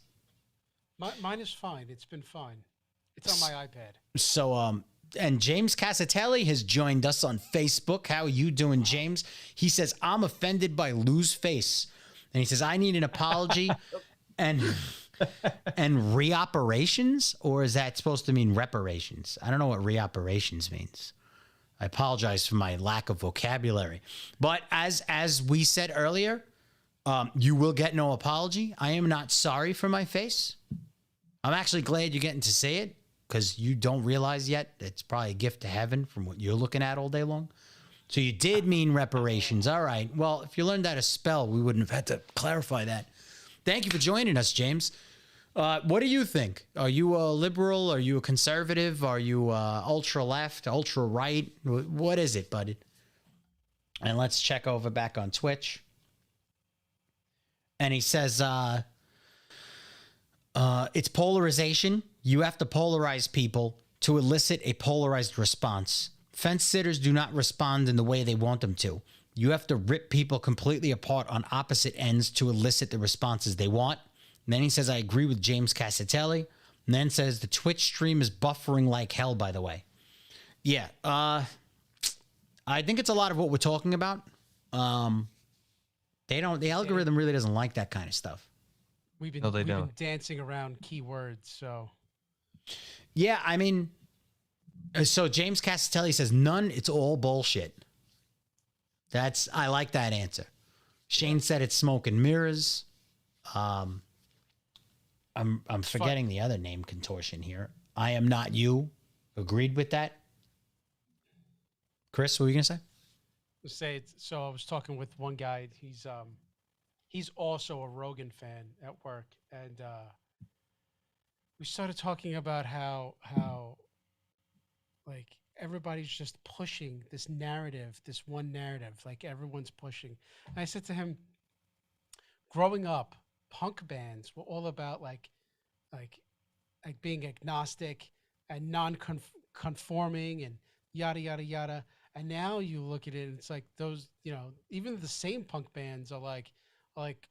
Mine is fine. It's been fine. It's on my iPad. So, and James Casatelli has joined us on Facebook. How are you doing, James? He says, I'm offended by Lou's face. And he says, I need an apology and reoperations, or is that supposed to mean reparations? I don't know what reoperations means. I apologize for my lack of vocabulary. But as we said earlier, you will get no apology. I am not sorry for my face. I'm actually glad you're getting to see it, because you don't realize yet it's probably a gift to heaven from what you're looking at all day long. So you did mean reparations. All right. Well, if you learned how to spell, we wouldn't have had to clarify that. Thank you for joining us, James. What do you think? Are you a liberal? Are you a conservative? Are you ultra left, ultra right? What is it, buddy? And let's check over back on Twitch. And he says, it's polarization. You have to polarize people to elicit a polarized response. Fence sitters do not respond in the way they want them to. You have to rip people completely apart on opposite ends to elicit the responses they want. And then he says, I agree with James Casatelli. And then says, the Twitch stream is buffering like hell, by the way. Yeah. I think it's a lot of what we're talking about. The algorithm really doesn't like that kind of stuff. We've been dancing around keywords, so. Yeah, I mean, so James Casatelli says, none, it's all bullshit. I like that answer. Shane said it's smoke and mirrors. I'm forgetting the other name contortion here. I am not you. Agreed with that. Chris, what were you gonna say? So I was talking with one guy. He's also a Rogan fan at work, and we started talking about how like everybody's just pushing this narrative, this one narrative, like everyone's pushing. And I said to him, growing up, punk bands were all about like being agnostic and non-conforming and yada yada yada. And now you look at it, and it's like those, you know, even the same punk bands are like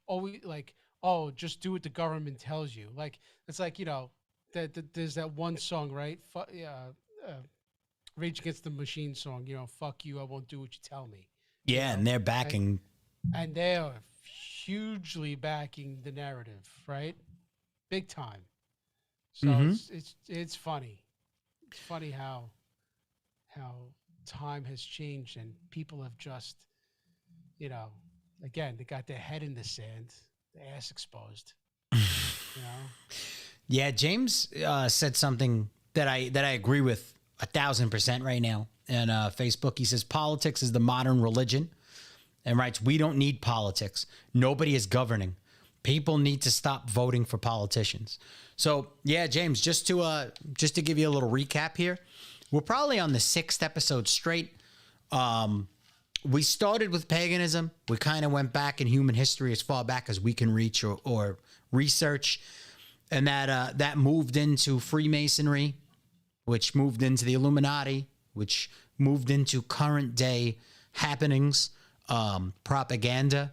always like, oh, just do what the government tells you. Like it's like, you know, that there's that one song, right? Rage Against the Machine song, you know, fuck you, I won't do what you tell me. Yeah, you know? And they're backing. And they are hugely backing the narrative, right? Big time. So it's funny. It's funny how time has changed and people have just, you know, again, they got their head in the sand, their ass exposed. You know? Yeah, James said something that I agree with 1,000% right now. And Facebook, he says, politics is the modern religion. And writes, we don't need politics. Nobody is governing. People need to stop voting for politicians. So, yeah, James, just to give you a little recap here, we're probably on the 6th episode straight. We started with paganism. We kind of went back in human history as far back as we can reach or research. And that moved into Freemasonry, which moved into the Illuminati, which moved into current day happenings, propaganda,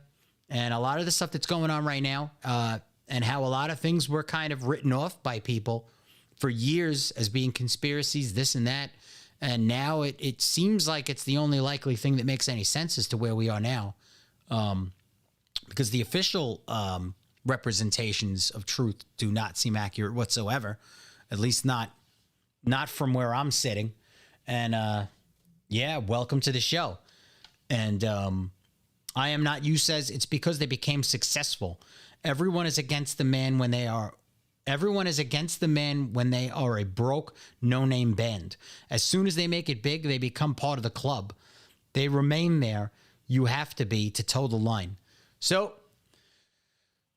and a lot of the stuff that's going on right now, and how a lot of things were kind of written off by people for years as being conspiracies, this and that. And now it seems like it's the only likely thing that makes any sense as to where we are now. Because the official representations of truth do not seem accurate whatsoever, at least not from where I'm sitting. And yeah, welcome to the show. And I am not you says it's because they became successful. Everyone is against the man when they are a broke, no-name band. As soon as they make it big, they become part of the club. They remain there. You have to be to toe the line. So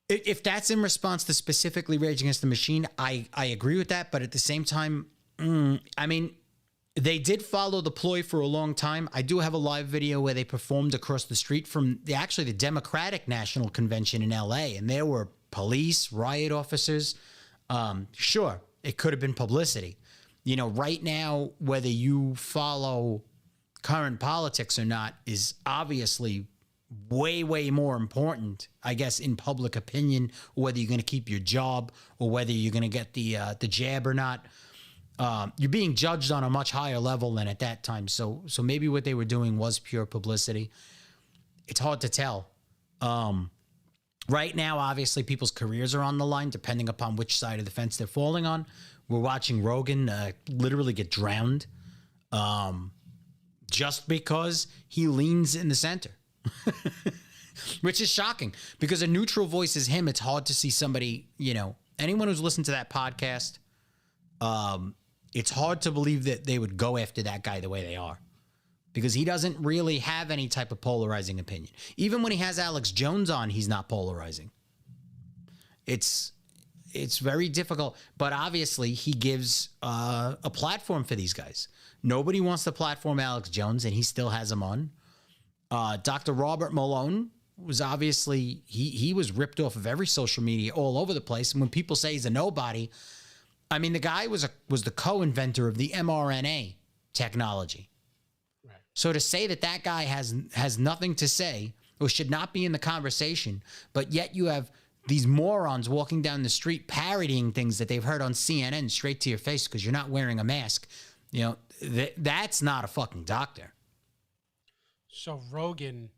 if that's in response to specifically Rage Against the Machine, I agree with that. But at the same time, I mean, they did follow the ploy for a long time. I do have a live video where they performed across the street from the Democratic National Convention in LA, and there were police, riot officers. Sure, it could have been publicity. You know, right now, whether you follow current politics or not is obviously way, way more important, I guess, in public opinion, or whether you're going to keep your job or whether you're going to get the jab or not. You're being judged on a much higher level than at that time. So maybe what they were doing was pure publicity. It's hard to tell. Right now, obviously, people's careers are on the line, depending upon which side of the fence they're falling on. We're watching Rogan literally get drowned just because he leans in the center, which is shocking because a neutral voice is him. It's hard to see somebody, you know, anyone who's listened to that podcast, it's hard to believe that they would go after that guy the way they are because he doesn't really have any type of polarizing opinion. Even when he has Alex Jones on, he's not polarizing. It's very difficult, but obviously he gives a platform for these guys. Nobody wants to platform Alex Jones, and he still has him on. Dr. Robert Malone was obviously, he was ripped off of every social media all over the place. And when people say he's a nobody, I mean, the guy was the co-inventor of the mRNA technology. Right. So to say that guy has nothing to say or should not be in the conversation, but yet you have these morons walking down the street parodying things that they've heard on CNN straight to your face because you're not wearing a mask, you know, that's not a fucking doctor. So Rogan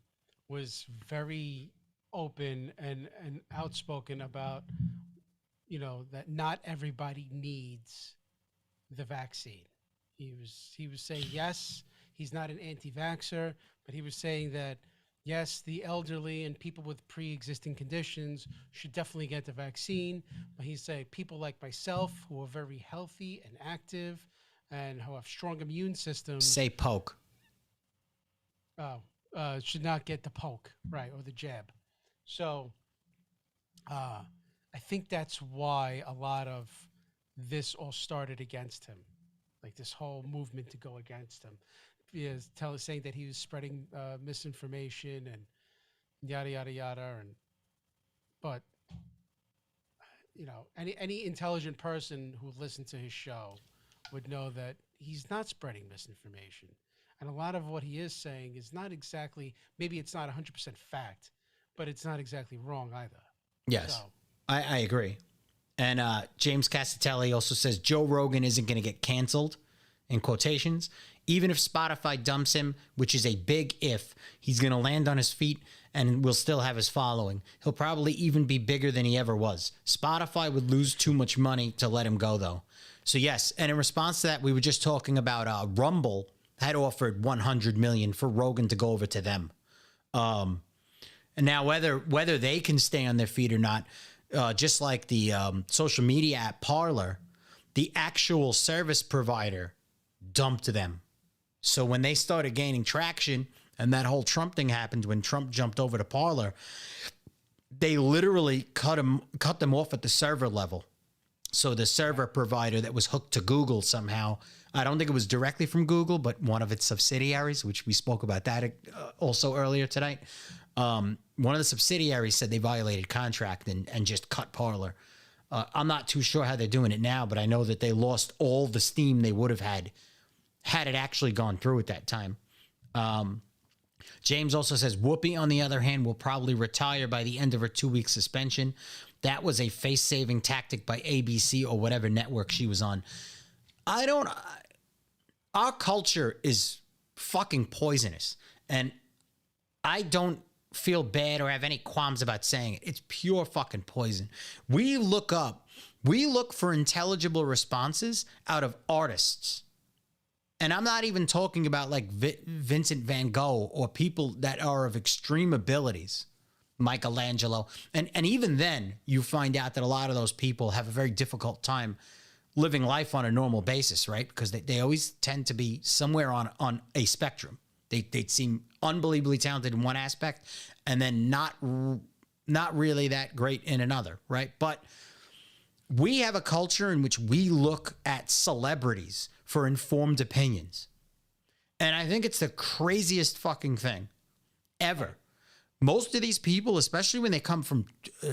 was very open and outspoken about, you know, that not everybody needs the vaccine. He was saying, yes, he's not an anti-vaxxer, but he was saying that, yes, the elderly and people with pre-existing conditions should definitely get the vaccine. But he's saying people like myself who are very healthy and active and who have strong immune systems. Say poke. Should not get the poke, right, or the jab. So I think that's why a lot of this all started against him, like this whole movement to go against him. He is saying that he was spreading misinformation and yada, yada, yada. But, you know, any intelligent person who listened to his show would know that he's not spreading misinformation. And a lot of what he is saying is not exactly, maybe it's not 100% fact, but it's not exactly wrong either. Yes, so. I agree. And James Cassatelli also says Joe Rogan isn't going to get canceled, in quotations. Even if Spotify dumps him, which is a big if, he's going to land on his feet and will still have his following. He'll probably even be bigger than he ever was. Spotify would lose too much money to let him go, though. So, yes, and in response to that, we were just talking about Rumble had offered $100 million for Rogan to go over to them. And now whether they can stay on their feet or not, just like the social media app Parler, the actual service provider dumped them. So when they started gaining traction and that whole Trump thing happened, when Trump jumped over to Parler, they literally cut them off at the server level. So the server provider that was hooked to Google somehow, I don't think it was directly from Google, but one of its subsidiaries, which we spoke about that also earlier tonight. One of the subsidiaries said they violated contract and just cut Parler. I'm not too sure how they're doing it now, but I know that they lost all the steam they would have had it actually gone through at that time. James also says Whoopi, on the other hand, will probably retire by the end of her 2-week suspension. That was a face-saving tactic by ABC or whatever network she was on. Our culture is fucking poisonous, and I don't feel bad or have any qualms about saying it. It's pure fucking poison. We look for intelligible responses out of artists. And I'm not even talking about like Vincent van Gogh or people that are of extreme abilities, Michelangelo. And even then, you find out that a lot of those people have a very difficult time living life on a normal basis, right? Because they always tend to be somewhere on a spectrum. They seem unbelievably talented in one aspect and then not really that great in another, right? But we have a culture in which we look at celebrities for informed opinions. And I think it's the craziest fucking thing ever. Most of these people, especially when they come from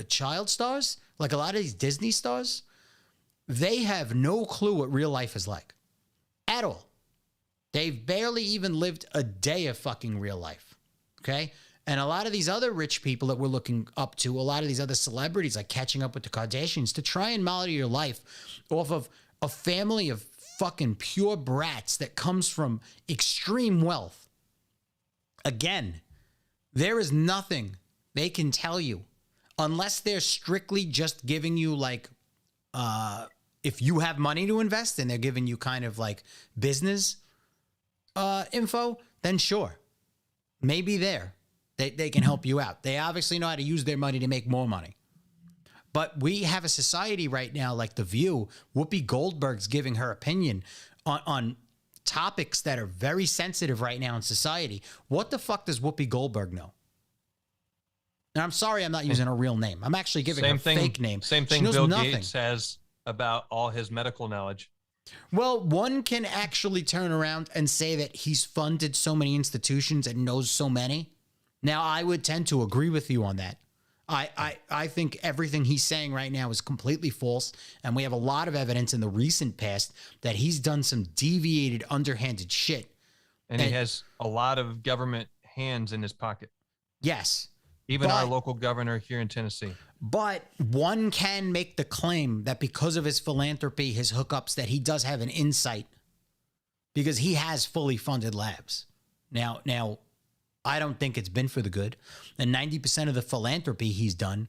child stars, like a lot of these Disney stars, they have no clue what real life is like at all. They've barely even lived a day of fucking real life. Okay. And a lot of these other rich people that we're looking up to, a lot of these other celebrities, like Catching Up with the Kardashians, to try and model your life off of a family of fucking pure brats that comes from extreme wealth. Again, there is nothing they can tell you unless they're strictly just giving you like, if you have money to invest and they're giving you kind of like business info, then sure, maybe they can help you out. They obviously know how to use their money to make more money. But we have a society right now like The View. Whoopi Goldberg's giving her opinion on topics that are very sensitive right now in society. What the fuck does Whoopi Goldberg know? And I'm sorry I'm not using her real name. I'm actually giving her a fake name. Same thing Bill Gates has about all his medical knowledge. Well, one can actually turn around and say that he's funded so many institutions and knows so many. Now, I would tend to agree with you on that. I think everything he's saying right now is completely false, and we have a lot of evidence in the recent past that he's done some deviated, underhanded shit. And he has a lot of government hands in his pocket. Yes. Even our local governor here in Tennessee. But one can make the claim that because of his philanthropy, his hookups, that he does have an insight because he has fully funded labs. Now, I don't think it's been for the good. And 90% of the philanthropy he's done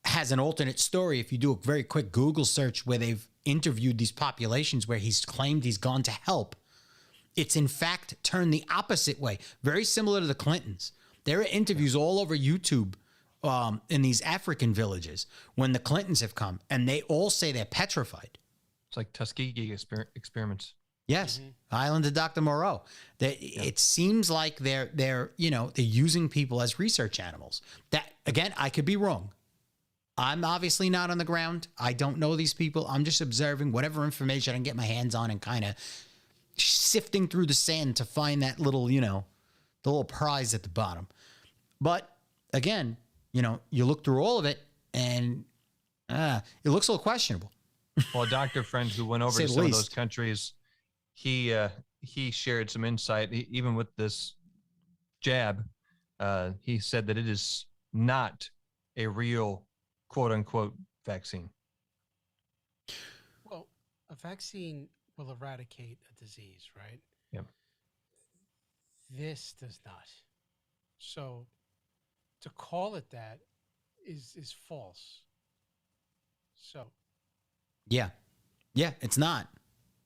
has an alternate story. If you do a very quick Google search where they've interviewed these populations where he's claimed he's gone to help, it's in fact turned the opposite way. Very similar to the Clintons. There are interviews all over YouTube in these African villages when the Clintons have come, and they all say they're petrified. It's like Tuskegee experiments. Yes, Island of Dr. Moreau. It seems like they're using people as research animals. That again, I could be wrong. I'm obviously not on the ground. I don't know these people. I'm just observing whatever information I can get my hands on and kind of sifting through the sand to find that little, the little prize at the bottom. But again, you look through all of it and it looks a little questionable. Well, a doctor friend who went over to some of those countries, he shared some insight. Even with this jab, he said that it is not a real quote unquote vaccine. Well, a vaccine will eradicate a disease, right? Yeah. This does not. So to call it that is false. So yeah, it's not.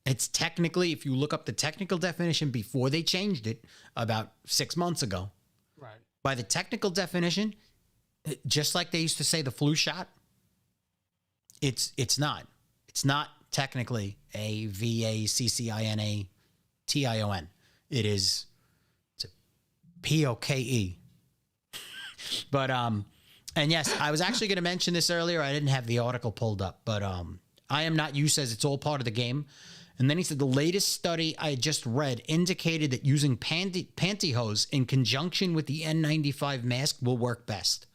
It's technically, if you look up the technical definition before they changed it about 6 months ago, right. By the technical definition, just like they used to say the flu shot, it's not. It's not technically a vaccinetion. It's a POKE. But and yes, I was actually going to mention this earlier. I didn't have the article pulled up, but I Am Not You says it's all part of the game. And then he said the latest study I just read indicated that using pantyhose in conjunction with the N95 mask will work best.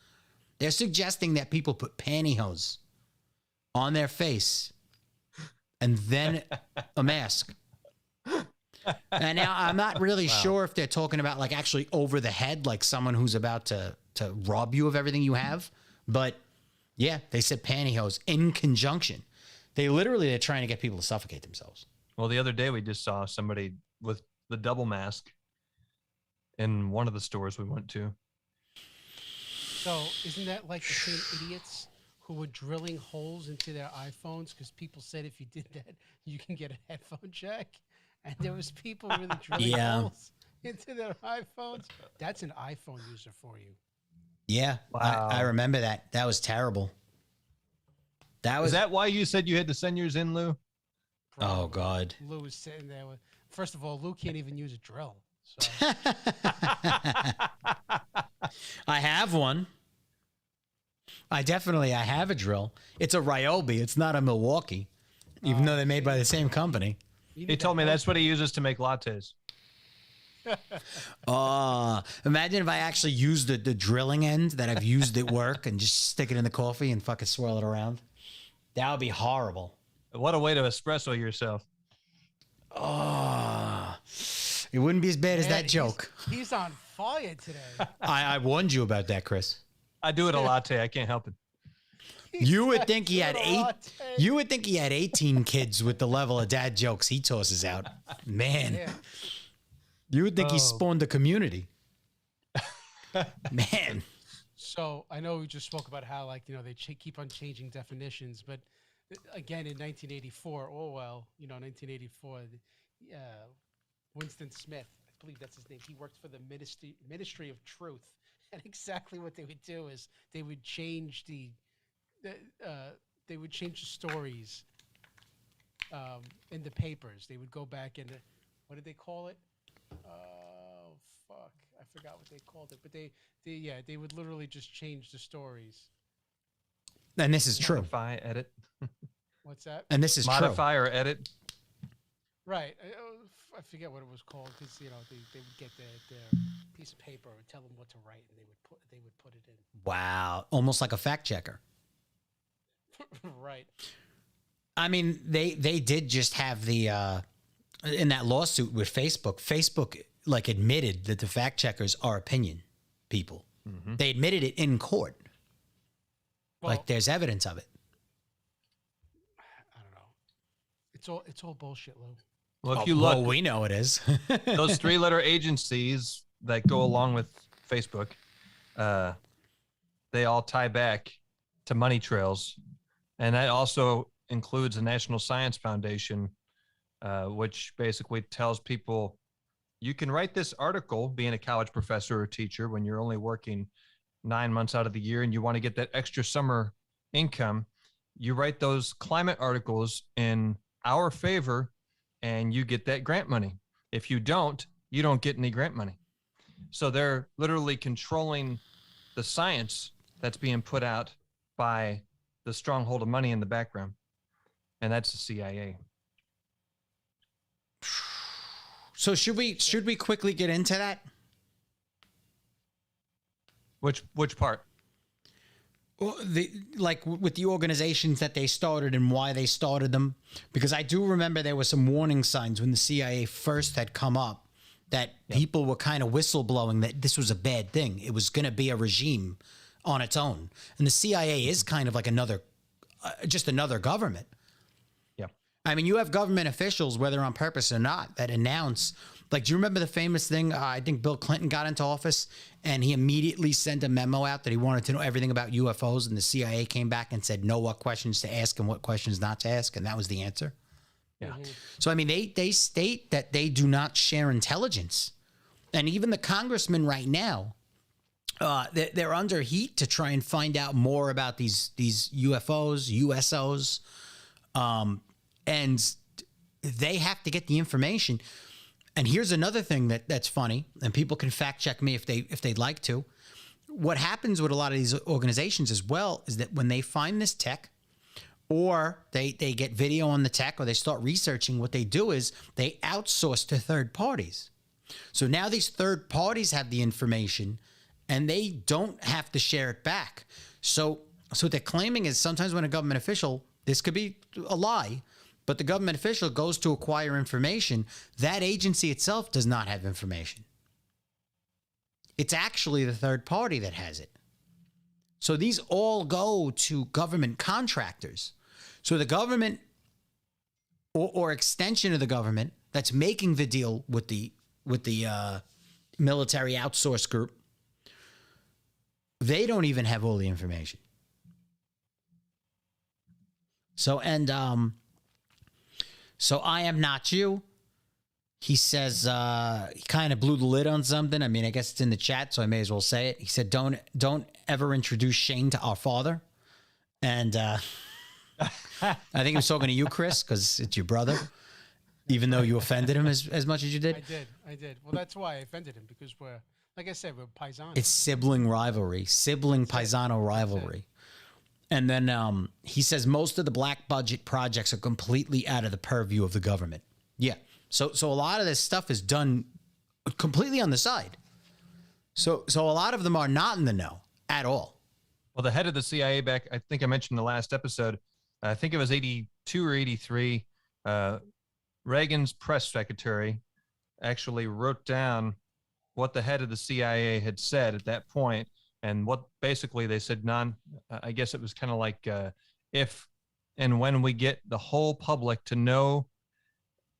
They're suggesting that people put pantyhose on their face and then a mask. And now I'm not really sure if they're talking about like actually over the head, like someone who's about to rob you of everything you have. But yeah, they said pantyhose in conjunction. They're trying to get people to suffocate themselves. Well, the other day we just saw somebody with the double mask in one of the stores we went to. So isn't that like the same idiots who were drilling holes into their iPhones because people said if you did that, you can get a headphone jack? and there was people really drilling Yeah. holes into their iPhones. That's an iPhone user for you. Yeah, Wow. I remember that. That was terrible. That was Is that why you said you had to send yours in, Lou? Oh God. Lou was sitting there with. First of all, Lou can't even use a drill. So I have one. I have a drill. It's a Ryobi. It's not a Milwaukee, even though they're made by the same company. He told me that's what he uses to make lattes. Imagine if I actually used the drilling end that I've used at work and just stick it in the coffee and fucking swirl it around. That would be horrible. What a way to espresso yourself. Oh, it wouldn't be as bad as that joke. He's on fire today. I warned you about that, Chris. I do it a latte. I can't help it. You would think he had You would think he had 18 kids with the level of dad jokes he tosses out. Man, Yeah. you would think he spawned a community. Man. So I know we just spoke about how, like, they keep on changing definitions, but again, in 1984, Orwell, 1984, Winston Smith, I believe that's his name. He worked for the Ministry of Truth, and exactly what they would do is they would change the stories in the papers. They would go back into, what did they call it? Oh fuck, I forgot what they called it. But they would literally just change the stories. And this is true. Modify, edit. What's that? And this is true. Modify or edit. Right. I forget what it was called because they would get their piece of paper and tell them what to write, and they would put it in. Wow. Almost like a fact checker. Right. I mean, they did just have the in that lawsuit with Facebook. Facebook like admitted that the fact checkers are opinion people. Mm-hmm. They admitted it in court. Well, like there's evidence of it. I don't know. It's all bullshit, Lou. Well, if you look, we know it is. those 3-letter agencies that go along with Facebook, they all tie back to money trails. And that also includes the National Science Foundation, which basically tells people you can write this article being a college professor or teacher when you're only working 9 months out of the year and you want to get that extra summer income. You write those climate articles in our favor and you get that grant money. If you don't get any grant money. So they're literally controlling the science that's being put out by the stronghold of money in the background. And that's the CIA. So should we quickly get into that? Which part? Well, with the organizations that they started and why they started them, because I do remember there were some warning signs when the CIA first had come up that people were kind of whistleblowing that this was a bad thing. It was going to be a regime on its own, and the CIA is kind of like just another government. Yeah, I mean, you have government officials, whether on purpose or not, that announce. Like, do you remember the famous thing? I think Bill Clinton got into office and he immediately sent a memo out that he wanted to know everything about UFOs. And the CIA came back and said, know what questions to ask and what questions not to ask. And that was the answer. yeah. Mm-hmm. So, I mean, they state that they do not share intelligence. And even the congressmen right now, they're under heat to try and find out more about these UFOs, USOs. And they have to get the information. And here's another thing that's funny, and people can fact check me if they'd like to. What happens with a lot of these organizations as well is that when they find this tech, or they get video on the tech, or they start researching, what they do is they outsource to third parties. So now these third parties have the information, and they don't have to share it back. So what they're claiming is sometimes when a government official, this could be a lie, but the government official goes to acquire information, that agency itself does not have information. It's actually the third party that has it. So these all go to government contractors. So the government or extension of the government that's making the deal with the military outsource group, they don't even have all the information. So I am not you. He says he kind of blew the lid on something. I mean, I guess it's in the chat, so I may as well say it. He said, "Don't ever introduce Shane to our father." And I think he was talking to you, Chris, because it's your brother. Even though you offended him as much as you did. I did. Well, that's why I offended him, because we're, like I said, we're paisanos. It's sibling rivalry, paisano rivalry. And then he says most of the black budget projects are completely out of the purview of the government. Yeah. So a lot of this stuff is done completely on the side. So a lot of them are not in the know at all. Well, the head of the CIA back, I think I mentioned in the last episode, I think it was 82 or 83, Reagan's press secretary actually wrote down what the head of the CIA had said at that point, and what basically they said, I guess it was kind of like if and when we get the whole public to know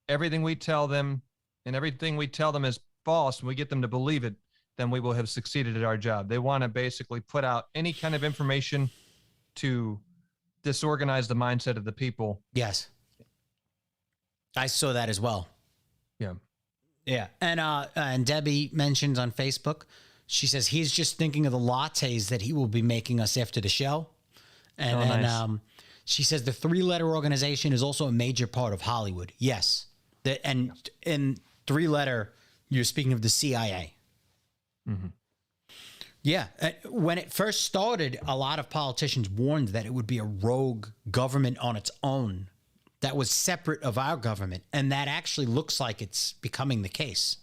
everything we tell them and everything we tell them is false, and we get them to believe it, then we will have succeeded at our job. They want to basically put out any kind of information to disorganize the mindset of the people. Yes. I saw that as well. Yeah. Yeah. And Debbie mentions on Facebook, she says he's just thinking of the lattes that he will be making us after the show. And then she says the 3-letter organization is also a major part of Hollywood. Yes. And in 3-letter, you're speaking of the CIA. Mm-hmm. Yeah. When it first started, a lot of politicians warned that it would be a rogue government on its own that was separate of our government. And that actually looks like it's becoming the case,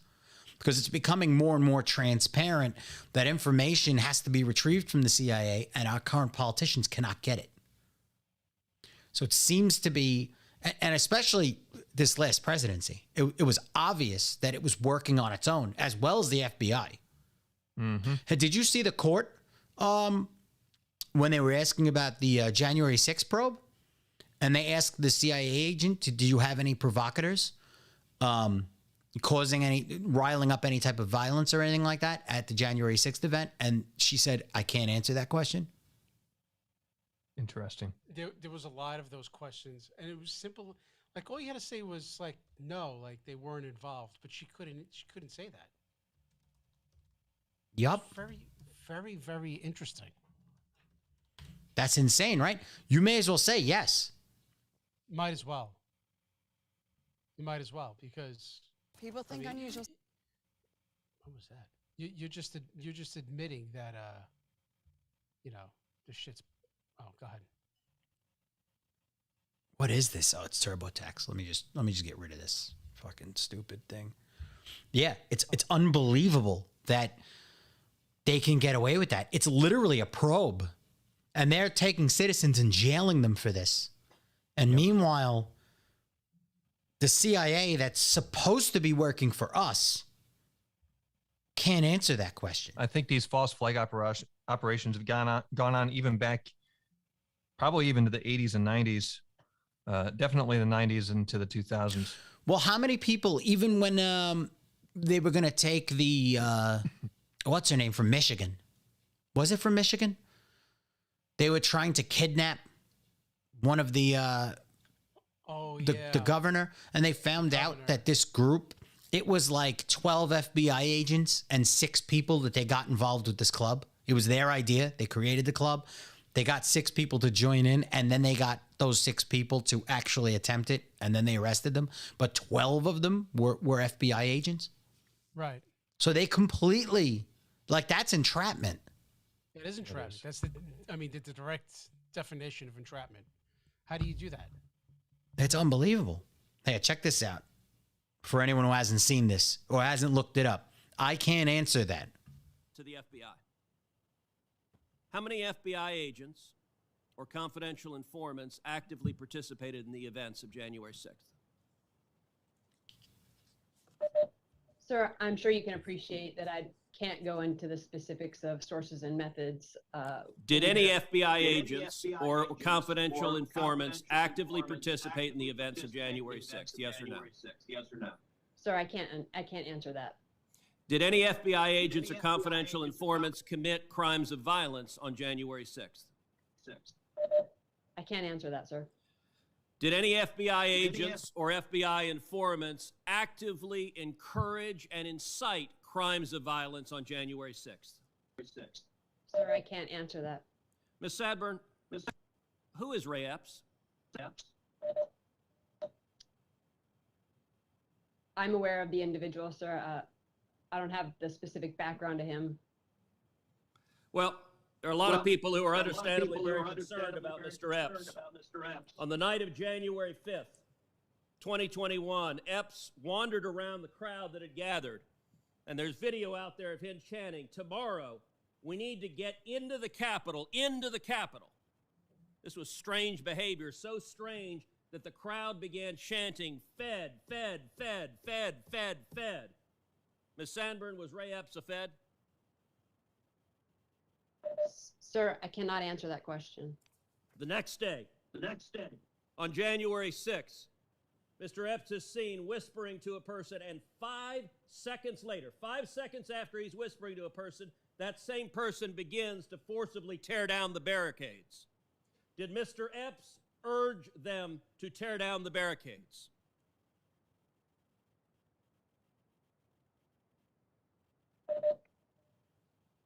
because it's becoming more and more transparent that information has to be retrieved from the CIA, and our current politicians cannot get it. So it seems to be, and especially this last presidency, it was obvious that it was working on its own, as well as the FBI. Mm-hmm. Did you see the court when they were asking about the January 6th probe? And they asked the CIA agent, do you have any provocateurs riling up any type of violence or anything like that at the January 6th event? And she said, I can't answer that question. Interesting. There was a lot of those questions, and it was simple. Like, all you had to say was like, no, like they weren't involved, but she couldn't say that. Yup. Very, very, very interesting. That's insane, right? You may as well say yes. Might as well. You might as well, because people think unusual. What was that? You're just admitting that the shit's. Oh, go ahead. What is this? Oh, it's TurboTax. Let me just get rid of this fucking stupid thing. Yeah, it's unbelievable that they can get away with that. It's literally a probe, and they're taking citizens and jailing them for this. And meanwhile, the CIA that's supposed to be working for us can't answer that question. I think these false flag operations have gone on even back, probably even to the 80s and 90s, definitely the 90s into the 2000s. Well, how many people, even when they were going to take the, what's her name, from Michigan? Was it from Michigan? They were trying to kidnap one of the governor, and they found out that this group, it was like 12 FBI agents and 6 people that they got involved with this club. It was their idea. They created the club. They got 6 people to join in, and then they got those 6 people to actually attempt it, and then they arrested them. But 12 of them were FBI agents. Right. So they completely, like, that's entrapment. It is entrapment. That's the direct definition of entrapment. How do you do that? It's unbelievable. Hey, check this out. For anyone who hasn't seen this or hasn't looked it up, I can't answer that. To the FBI. How many FBI agents or confidential informants actively participated in the events of January 6th? Sir, I'm sure you can appreciate that I can't go into the specifics of sources and methods. Did any FBI agents or confidential informants actively participate in the events of January 6th? Yes or no? Sir, I can't answer that. Did any FBI agents or confidential informants commit crimes of violence on January 6th? I can't answer that, sir. Did any FBI agents or FBI informants actively encourage and incite crimes of violence on January 6th? Sir, I can't answer that. Ms. Sadburn, who is Ray Epps? I'm aware of the individual, sir. I don't have the specific background to him. Well, there are a lot of people who are understandably very concerned about Mr. Epps. On the night of January 5th, 2021, Epps wandered around the crowd that had gathered, and there's video out there of him chanting, "Tomorrow, we need to get into the Capitol, into the Capitol." This was strange behavior, so strange that the crowd began chanting, "Fed, Fed, Fed, Fed, Fed, Fed." Ms. Sandburn, was Ray Epps a Fed? Sir, I cannot answer that question. The next day, on January 6th, Mr. Epps is seen whispering to a person, and 5 seconds later, 5 seconds after he's whispering to a person, that same person begins to forcibly tear down the barricades. Did Mr. Epps urge them to tear down the barricades?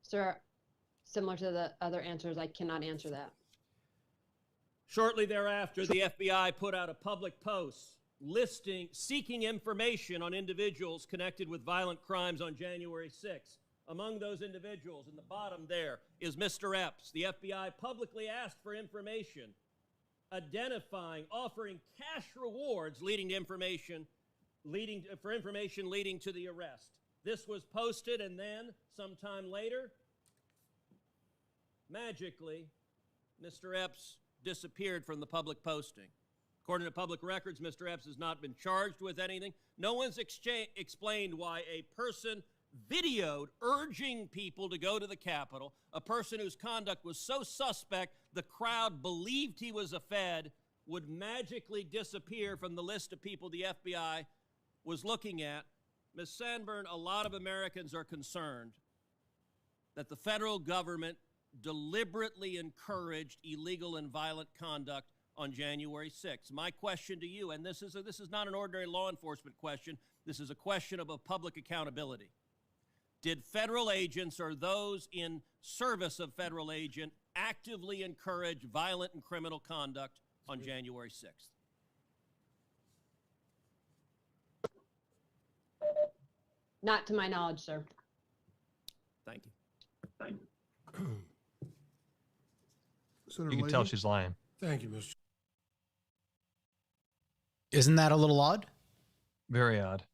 Sir, similar to the other answers, I cannot answer that. Shortly thereafter, the FBI put out a public post seeking information on individuals connected with violent crimes on January 6th. Among those individuals, in the bottom there, is Mr. Epps. The FBI publicly asked for information, identifying, offering cash rewards leading to information leading to the arrest. This was posted, and then, sometime later, magically, Mr. Epps disappeared from the public posting. According to public records, Mr. Epps has not been charged with anything. No one's explained why a person videoed urging people to go to the Capitol, a person whose conduct was so suspect the crowd believed he was a Fed, would magically disappear from the list of people the FBI was looking at. Ms. Sandburn, a lot of Americans are concerned that the federal government deliberately encouraged illegal and violent conduct on January 6th. My question to you, and this is not an ordinary law enforcement question, this is a question of public accountability. Did federal agents or those in service of federal agent actively encourage violent and criminal conduct on January 6th? Not to my knowledge, sir. Thank you. Senator You can tell Leahy? she's lying. Thank you, Mr. Isn't that a little odd? Very odd.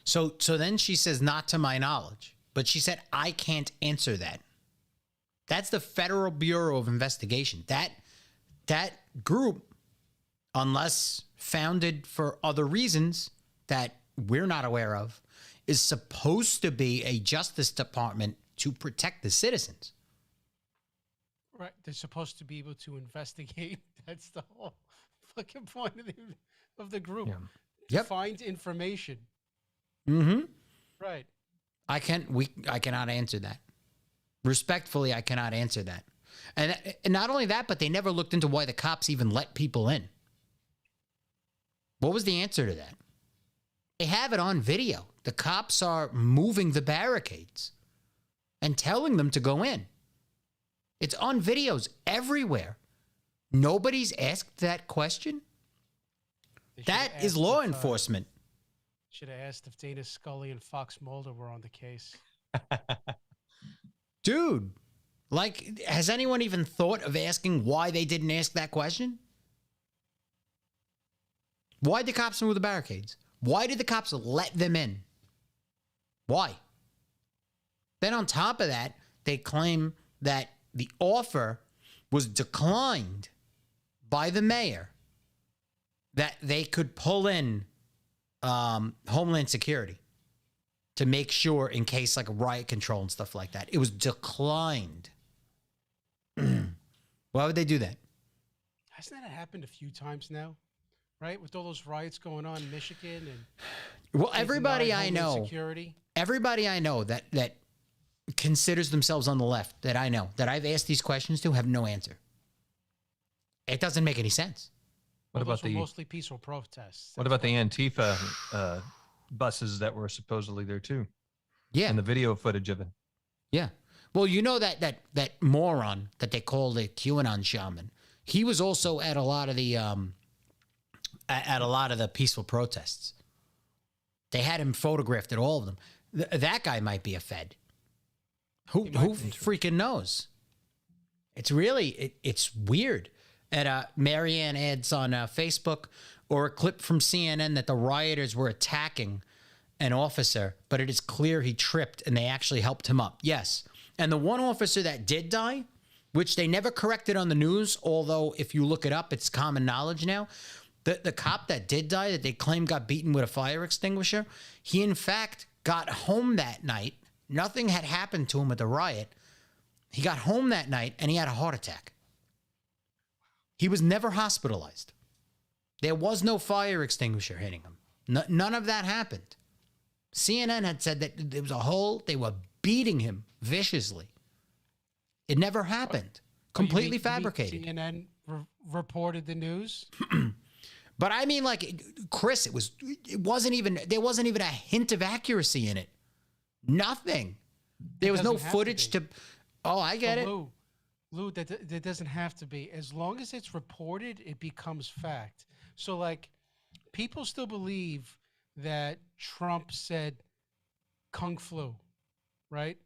So then she says, not to my knowledge, but she said, I can't answer that. That's the Federal Bureau of Investigation. That group, unless founded for other reasons that we're not aware of, is supposed to be a Justice Department to protect the citizens. Right. They're supposed to be able to investigate. That's the whole fucking point of the group. Yeah. Yep. Find information. Mm-hmm. Right. I cannot answer that. Respectfully, I cannot answer that. And not only that, but they never looked into why the cops even let people in. What was the answer to that? They have it on video. The cops are moving the barricades and telling them to go in. It's on videos everywhere. Nobody's asked that question. That is law enforcement. Should have asked if Dana Scully and Fox Mulder were on the case. Dude, like, has anyone even thought of asking why they didn't ask that question? Why did the cops move the barricades? Why did the cops let them in? Why? Then on top of that, they claim that the offer was declined by the mayor, that they could pull in Homeland Security to make sure in case like riot control and stuff like that. It was declined. Why would they do that? Hasn't that happened a few times now? Right? With all those riots going on in Michigan and Well, everybody I know, security. everybody I know that considers themselves on the left that I know that I've asked these questions to have no answer. It doesn't make any sense. What about those were the mostly peaceful protests? what about the Antifa buses that were supposedly there too? Yeah. And the video footage of it. Yeah. Well, you know that moron that they call the QAnon shaman. He was also at a lot of the peaceful protests. They had him photographed at all of them. That guy might be a Fed. Who freaking knows? It's really it's weird. And Marianne adds on Facebook or a clip from CNN that the rioters were attacking an officer, but it is clear he tripped and they actually helped him up. Yes. And the one officer that did die, which they never corrected on the news, although if you look it up, it's common knowledge now. The cop that did die, that they claim got beaten with a fire extinguisher, he in fact got home that night. Nothing had happened to him at the riot. He got home that night and he had a heart attack. He was never hospitalized. There was no fire extinguisher hitting him. None of that happened. CNN had said that there was a hole. They were beating him viciously. It never happened. Completely fabricated. CNN reported the news. But I mean, like, Chris, there wasn't even a hint of accuracy in it. Nothing. There was no footage to. Oh, I get it. Lou, that doesn't have to be. As long as it's reported, it becomes fact. So, like, people still believe that Trump said Kung Flu, right?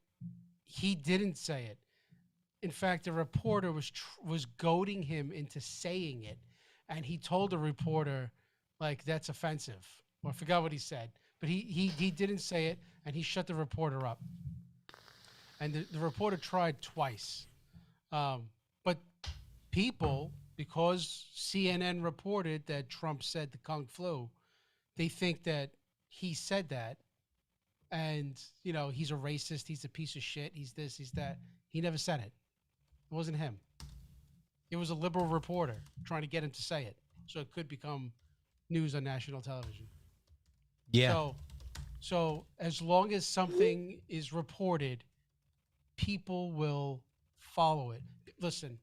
He didn't say it. In fact, the reporter was goading him into saying it. And he told the reporter, like, that's offensive. Or I forgot what he said. But he didn't say it, and he shut the reporter up. And the reporter tried twice. But people, because CNN reported that Trump said the Kung Flu, they think that he said that. And, you know, he's a racist, he's a piece of shit, he's this, he's that. He never said it. It wasn't him. It was a liberal reporter trying to get him to say it, so it could become news on national television. Yeah. So as long as something is reported, people will follow it. Listen,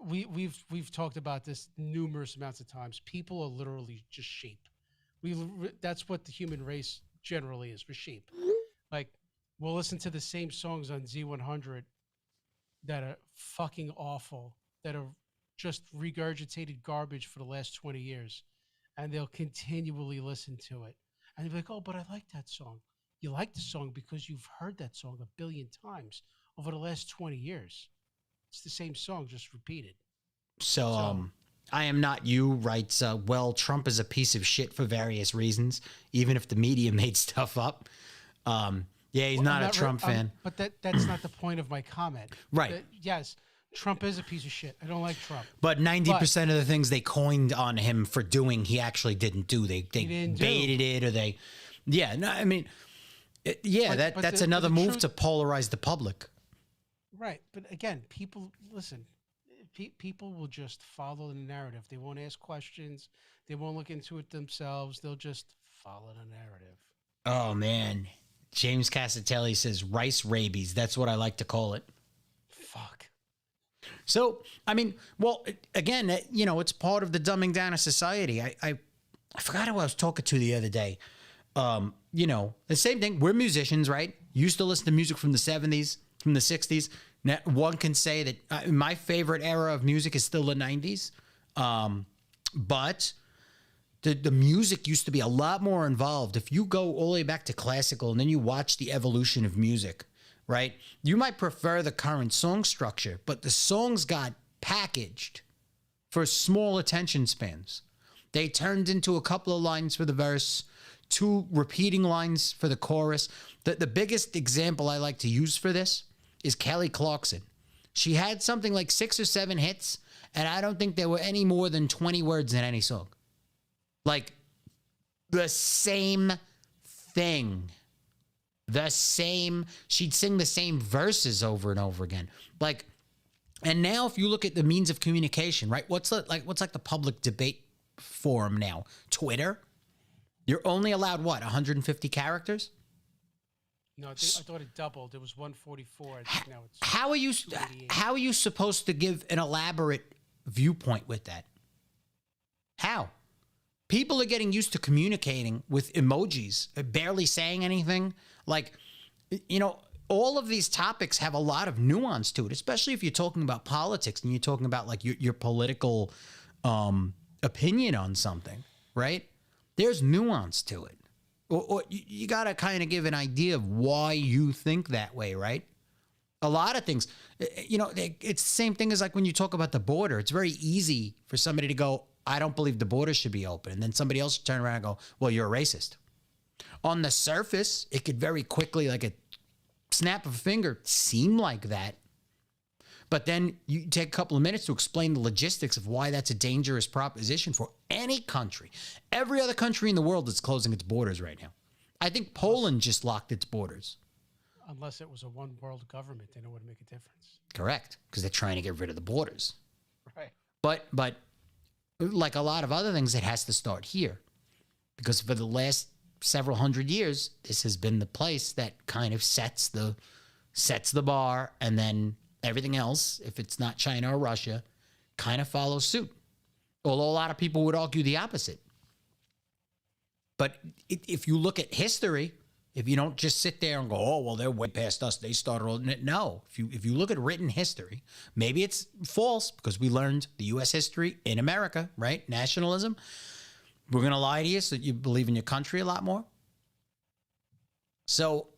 we've talked about this numerous amounts of times. People are literally just sheep. That's what the human race generally is. We're sheep. Like, we'll listen to the same songs on Z100 that are fucking awful, that are just regurgitated garbage for the last 20 years. And they'll continually listen to it. And they'll be like, oh, but I like that song. You like the song because you've heard that song a billion times over the last 20 years. It's the same song, just repeated. So I am not you writes, well, Trump is a piece of shit for various reasons, even if the media made stuff up. Yeah, he's not a Trump fan. But that's not the point of my comment. Right. Yes, Trump is a piece of shit. I don't like Trump. But 90% of the things they coined on him for doing, he actually didn't do. They baited it, or they... Yeah, no, I mean... that's another move to polarize the public. Right. But again, people... Listen, people will just follow the narrative. They won't ask questions. They won't look into it themselves. They'll just follow the narrative. Oh, man. James Cassatelli says rice rabies. That's what I like to call it. Fuck. So, I mean, well, again, you know, it's part of the dumbing down of society. I forgot who I was talking to the other day. You know, the same thing. We're musicians, right? Used to listen to music from the 70s, from the 60s. Now, one can say that my favorite era of music is still the 90s. But the music used to be a lot more involved. If you go all the way back to classical and then you watch the evolution of music, right? You might prefer the current song structure, but the songs got packaged for small attention spans. They turned into a couple of lines for the verse, 2 repeating lines for the chorus. The biggest example I like to use for this is Kelly Clarkson. She had something like 6 or 7 hits, and I don't think there were any more than 20 words in any song. Like, the same thing. She'd sing the same verses over and over again. Like, and now if you look at the means of communication, right? What's like the public debate forum now? Twitter? You're only allowed, what, 150 characters? No, I thought it doubled. It was 144. I think now it's how are you supposed to give an elaborate viewpoint with that? How? People are getting used to communicating with emojis, barely saying anything. Like, you know, all of these topics have a lot of nuance to it, especially if you're talking about politics and you're talking about like your political opinion on something, right? There's nuance to it. Or you got to kind of give an idea of why you think that way, right? A lot of things, you know, it's the same thing as like when you talk about the border. It's very easy for somebody to go, I don't believe the border should be open. And then somebody else turn around and go, well, you're a racist. On the surface, it could very quickly, like a snap of a finger, seem like that. But then you take a couple of minutes to explain the logistics of why that's a dangerous proposition for any country. Every other country in the world is closing its borders right now. I think Poland just locked its borders. Unless it was a one world government, then it would make a difference. Correct, because they're trying to get rid of the borders. Right. But like a lot of other things, it has to start here. Because for the last several hundred years, this has been the place that kind of sets the bar, and then everything else, if it's not China or Russia, kind of follows suit. Although a lot of people would argue the opposite. But if you look at history, if you don't just sit there and go, oh, well, they're way past us, they started all... No. If you look at written history, maybe it's false because we learned the U.S. history in America, right? Nationalism. We're going to lie to you so you believe in your country a lot more. So,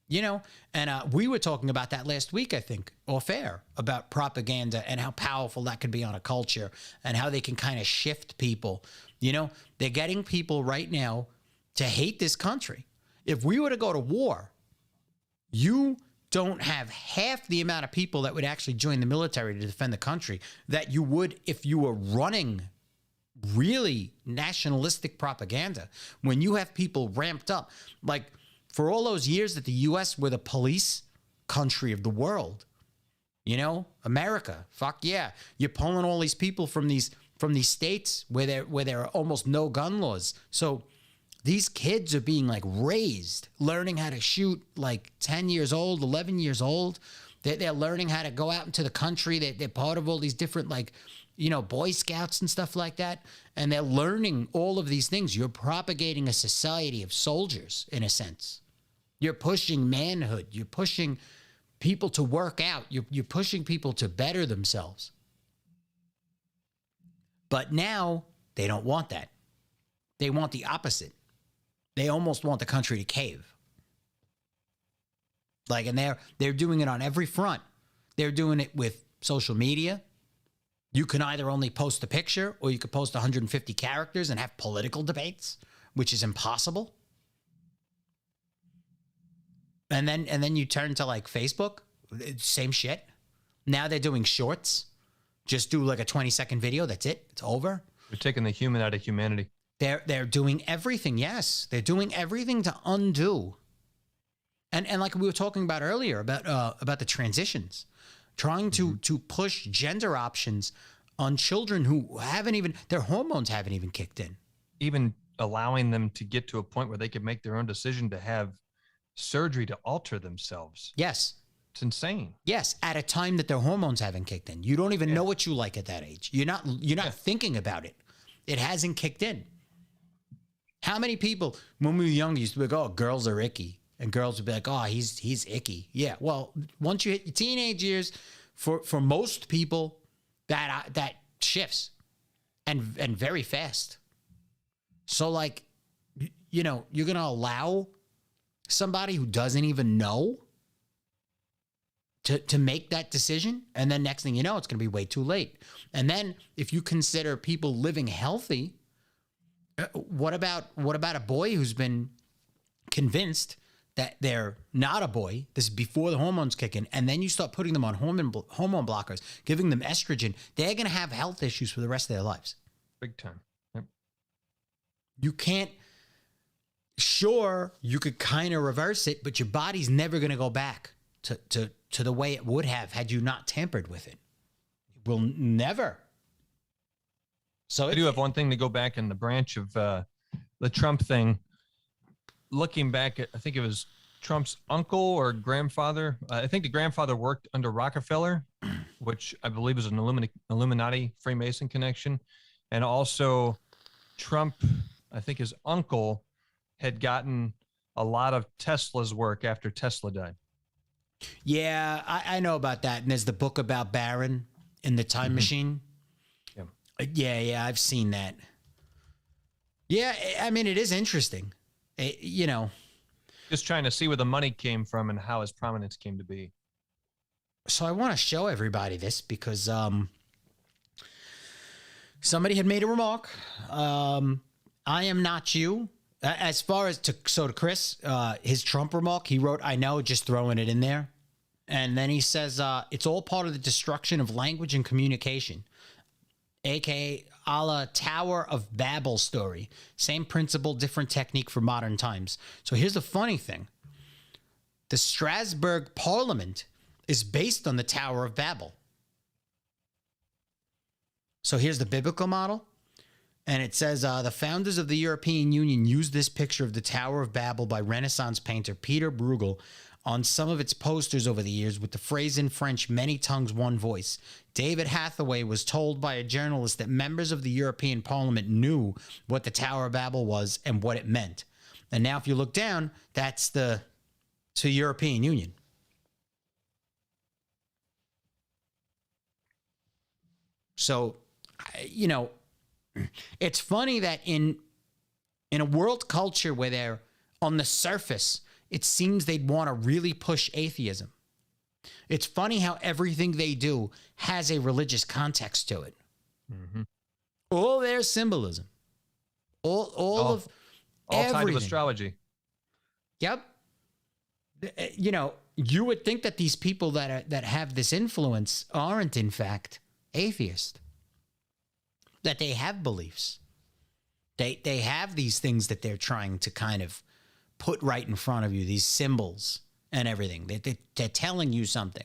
you know, and we were talking about that last week, I think, off air, about propaganda and how powerful that could be on a culture and how they can kind of shift people. You know, they're getting people right now to hate this country. If we were to go to war, you don't have half the amount of people that would actually join the military to defend the country that you would if you were running really nationalistic propaganda. When you have people ramped up, like for all those years that the U.S. were the police country of the world, you know, America, fuck yeah, you're pulling all these people from these states where there are almost no gun laws. So these kids are being like raised, learning how to shoot like 10 years old, 11 years old. They're learning how to go out into the country. They're part of all these different, like, you know, Boy Scouts and stuff like that. And they're learning all of these things. You're propagating a society of soldiers, in a sense. You're pushing manhood. You're pushing people to work out. You're pushing people to better themselves. But now they don't want that. They want the opposite. They almost want the country to cave. Like, and they're doing it on every front. They're doing it with social media. You can either only post a picture or you could post 150 characters and have political debates, which is impossible. And then you turn to like Facebook, same shit. Now they're doing shorts. Just do like a 20-second video. That's it. It's over. They're taking the human out of humanity. They're doing everything. Yes, they're doing everything to undo. And like we were talking about earlier about the transitions, trying to push gender options on children who their hormones haven't even kicked in. Even allowing them to get to a point where they could make their own decision to have surgery to alter themselves. Yes. It's insane. Yes, at a time that their hormones haven't kicked in. You don't even know what you like at that age. You're not thinking about it. It hasn't kicked in. How many people, when we were younger, used to be like, oh, girls are icky. And girls would be like, oh, he's icky. Yeah, well, once you hit your teenage years, for most people, that shifts. And very fast. So, like, you know, you're going to allow somebody who doesn't even know to make that decision, and then next thing you know, it's going to be way too late. And then if you consider people living healthy, what about a boy who's been convinced that they're not a boy? This is before the hormones kick in, and then you start putting them on hormone blockers, giving them estrogen. They're going to have health issues for the rest of their lives. Big time. Yep. You can't. Sure, you could kind of reverse it, but your body's never going to go back to the way it would have had you not tampered with it. It will never. So I do have one thing to go back in the branch of the Trump thing. Looking back at, I think it was Trump's uncle or grandfather. I think the grandfather worked under Rockefeller, which I believe is an Illuminati Freemason connection. And also Trump, I think his uncle had gotten a lot of Tesla's work after Tesla died. Yeah, I know about that. And there's the book about Barron in the time machine. Yeah, I've seen that. Yeah, I mean, it is interesting. Just trying to see where the money came from and how his prominence came to be. So I want to show everybody this because somebody had made a remark. I am not you. As far as to Chris, his Trump remark, he wrote, "I know," just throwing it in there. And then he says, it's all part of the destruction of language and communication, aka a la Tower of Babel story. Same principle, different technique for modern times. So here's the funny thing. The Strasbourg Parliament is based on the Tower of Babel. So here's the biblical model. And it says, the founders of the European Union used this picture of the Tower of Babel by Renaissance painter Peter Bruegel on some of its posters over the years with the phrase in French, "many tongues, one voice." David Hathaway was told by a journalist that members of the European Parliament knew what the Tower of Babel was and what it meant. And now if you look down, that's the European Union. So, it's funny that in a world culture where they're on the surface, it seems they'd want to really push atheism. It's funny how everything they do has a religious context to it. Mm-hmm. All their symbolism, all tied to astrology. Yep. You would think that these people that have this influence aren't in fact atheist. That they have beliefs. They have these things that they're trying to kind of put right in front of you, these symbols and everything. They're telling you something.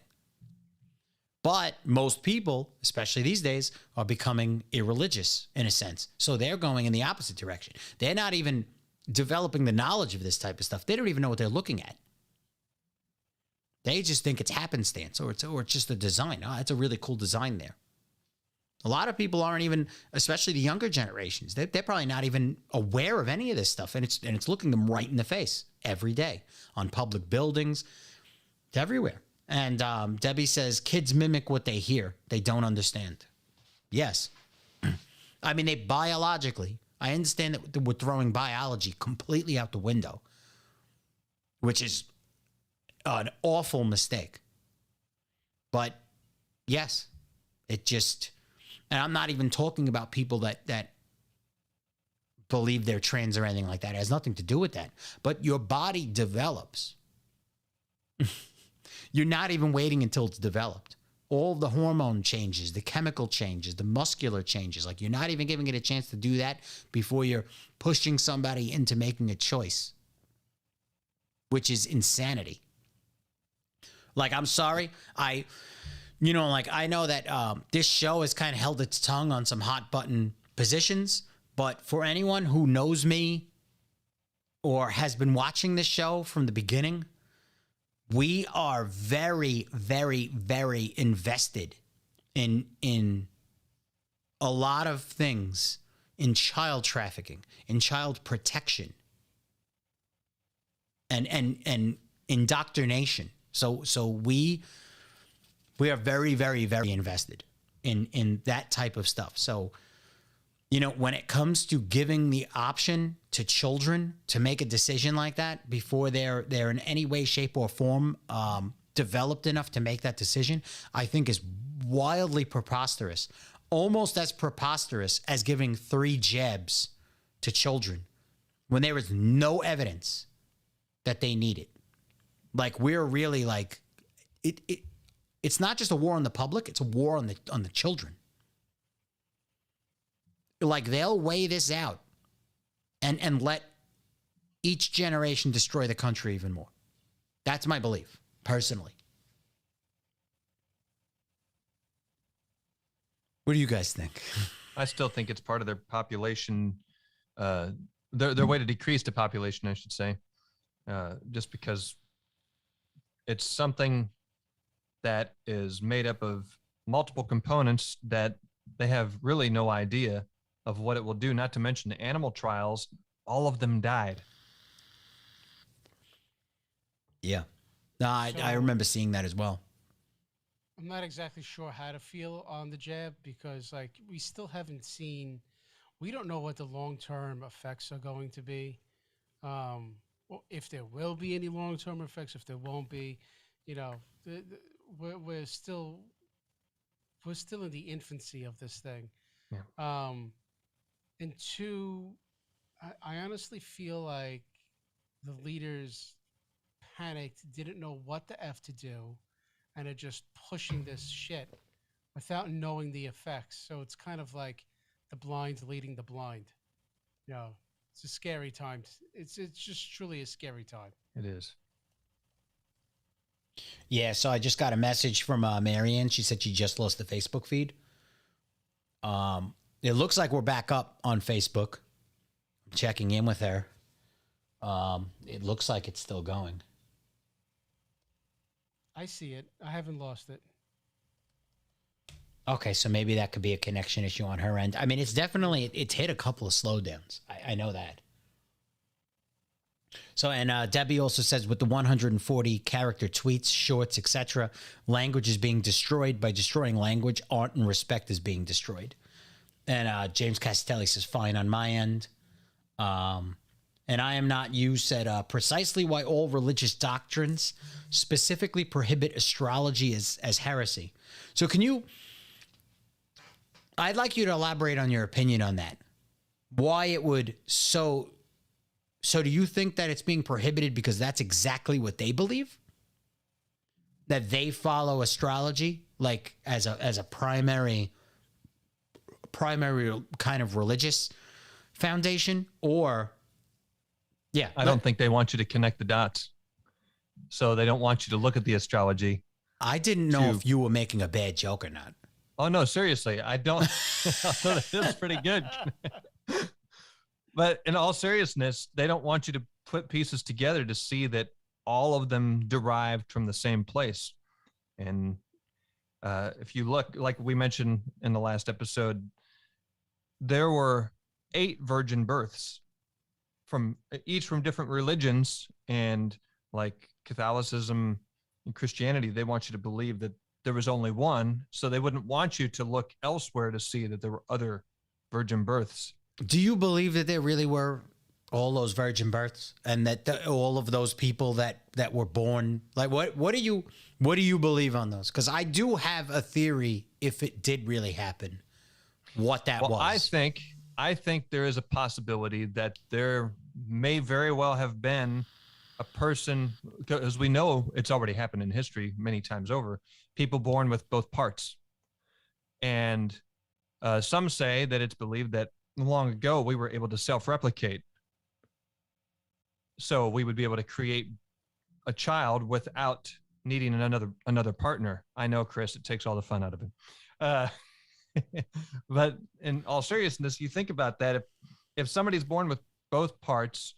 But most people, especially these days, are becoming irreligious in a sense. So they're going in the opposite direction. They're not even developing the knowledge of this type of stuff. They don't even know what they're looking at. They just think it's happenstance or it's just a design. Oh, it's a really cool design there. A lot of people aren't even, especially the younger generations, they're probably not even aware of any of this stuff. And it's looking them right in the face every day on public buildings. It's everywhere. And Debbie says, kids mimic what they hear. They don't understand. Yes. I mean, they biologically, I understand that we're throwing biology completely out the window, which is an awful mistake. But yes, it just... And I'm not even talking about people that believe they're trans or anything like that. It has nothing to do with that. But your body develops. You're not even waiting until it's developed. All the hormone changes, the chemical changes, the muscular changes. Like, you're not even giving it a chance to do that before you're pushing somebody into making a choice, which is insanity. Like, I'm sorry. I know that this show has kind of held its tongue on some hot button positions, but for anyone who knows me or has been watching this show from the beginning, we are very, very, very invested in a lot of things, in child trafficking, in child protection, and indoctrination. So we are very, very, very invested in that type of stuff. So, when it comes to giving the option to children to make a decision like that before they're in any way, shape, or form developed enough to make that decision, I think is wildly preposterous. Almost as preposterous as giving 3 jabs to children when there is no evidence that they need it. Like, we're really like it's not just a war on the public, it's a war on the children. Like, they'll weigh this out and let each generation destroy the country even more. That's my belief, personally. What do you guys think? I still think it's part of their population, their way to decrease the population, I should say, just because it's something that is made up of multiple components that they have really no idea of what it will do, not to mention the animal trials, all of them died. Yeah. No, I So- remember seeing that as well. I'm not exactly sure how to feel on the jab because, like, we still haven't seen. We don't know what the long-term effects are going to be. Or if there will be any long-term effects, if there won't be, you know, we're still in the infancy of this thing. Yeah. And two, I honestly feel like the leaders panicked, didn't know what the F to do, and are just pushing this shit without knowing the effects. So it's kind of like the blind leading the blind. You know, it's a scary time. It's just truly a scary time. It is. Yeah, so I just got a message from Marianne. She said she just lost the Facebook feed. It looks like we're back up on Facebook. I'm checking in with her. It looks like it's still going. I see it. I haven't lost it. Okay, so maybe that could be a connection issue on her end. I mean, it's definitely, it's hit a couple of slowdowns. I know that. So, and Debbie also says with the 140 character tweets, shorts, etc., language is being destroyed. By destroying language, art and respect is being destroyed. And James Castelli says, fine on my end. And I am not you said precisely why all religious doctrines specifically prohibit astrology as heresy. So can you, I'd like you to elaborate on your opinion on that. Why it would so do you think that it's being prohibited because that's exactly what they believe? That they follow astrology like as a primary kind of religious foundation? Or yeah, I don't think they want you to connect the dots. So they don't want you to look at the astrology. I didn't know if you were making a bad joke or not. Oh, no, seriously. I don't. That's pretty good. But in all seriousness, they don't want you to put pieces together to see that all of them derived from the same place. And if you look, like we mentioned in the last episode, there were 8 virgin births from each from different religions, and like Catholicism and Christianity, they want you to believe that there was only one, so they wouldn't want you to look elsewhere to see that there were other virgin births. Do you believe that there really were all those virgin births, and that all of those people that were born? Like, what do you believe on those? Because I do have a theory if it did really happen, what that was. I think there is a possibility that there may very well have been a person, because we know it's already happened in history many times over, people born with both parts. And some say that it's believed that long ago we were able to self-replicate. So we would be able to create a child without needing another partner. I know, Chris, it takes all the fun out of it. But in all seriousness, you think about that. If somebody's born with both parts,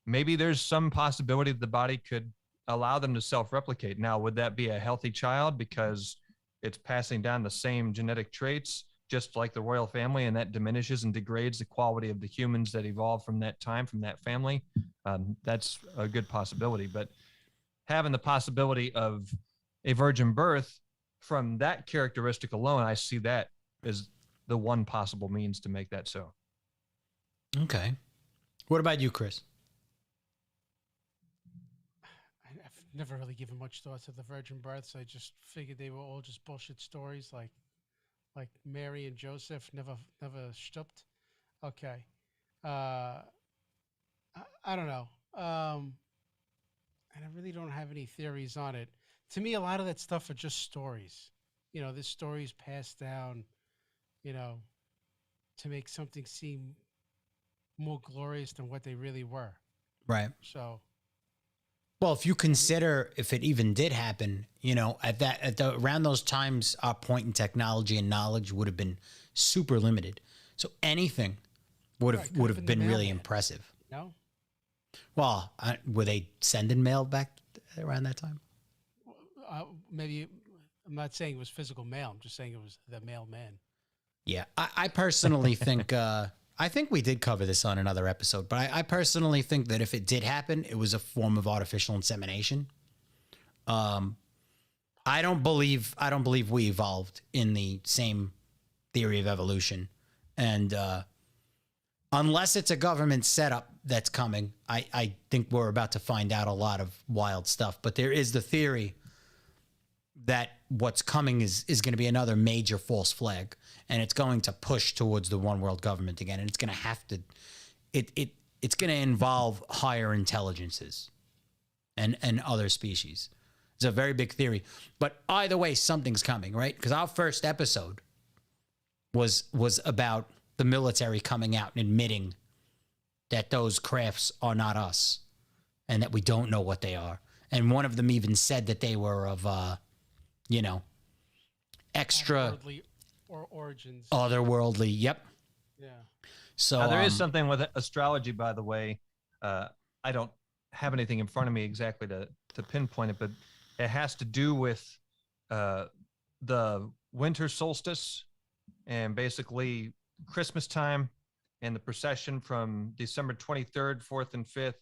maybe there's some possibility that the body could allow them to self-replicate. Now, would that be a healthy child because it's passing down the same genetic traits, just like the royal family, and that diminishes and degrades the quality of the humans that evolved from that time, from that family? That's a good possibility. But having the possibility of a virgin birth from that characteristic alone, I see that as the one possible means to make that so. Okay. What about you, Chris? I've never really given much thought to the virgin births. I just figured they were all just bullshit stories, like Mary and Joseph never stopped. Okay. I don't know. And I really don't have any theories on it. To me, a lot of that stuff are just stories. You know, this stories passed down, you know, to make something seem more glorious than what they really were. Right. So, well, if you consider if it even did happen, you know, around those times, our point in technology and knowledge would have been super limited. So anything would have been really impressive. No. Well, were they sending mail back around that time? Maybe I'm not saying it was physical mail. I'm just saying it was the mailman. Yeah, I personally think I think we did cover this on another episode, but I personally think that if it did happen, it was a form of artificial insemination. I don't believe we evolved in the same theory of evolution, and unless it's a government setup that's coming, I think we're about to find out a lot of wild stuff. But there is the theory that what's coming is going to be another major false flag, and it's going to push towards the one world government again, and it's going to have to it's going to involve higher intelligences and other species. It's a very big theory, but either way, something's coming, right? Because our first episode was about the military coming out and admitting that those crafts are not us and that we don't know what they are. And one of them even said that they were of, extra Otherworldly or origins. otherworldly. Yep. Yeah. So Now, there is something with astrology, by the way. I don't have anything in front of me exactly to pinpoint it, but it has to do with the winter solstice and basically Christmas time and the procession from December 23rd, 4th, and 5th,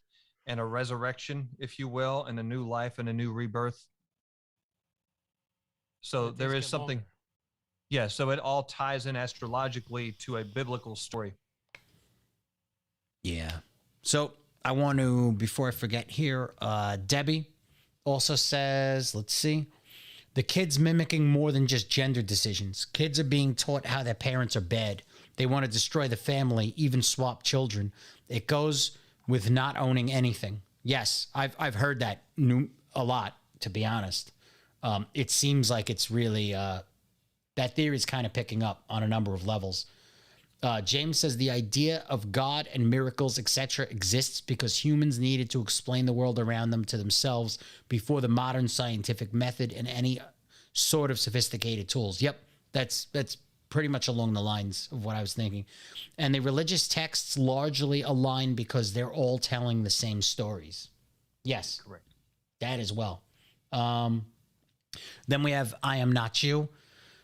and a resurrection, if you will, and a new life and a new rebirth. So there is something. Longer. Yeah, so it all ties in astrologically to a biblical story. Yeah. So I want to, before I forget here, Debbie also says, let's see, the kids mimicking more than just gender decisions. Kids are being taught how their parents are bad. They want to destroy the family, even swap children. It goes with not owning anything. Yes, I've heard that a lot, to be honest. It seems like it's really, that theory is kind of picking up on a number of levels. James says the idea of God and miracles, etc., exists because humans needed to explain the world around them to themselves before the modern scientific method and any sort of sophisticated tools. Yep, that's pretty much along the lines of what I was thinking. And the religious texts largely align because they're all telling the same stories. Yes, Correct. that as well. Then we have I Am Not You.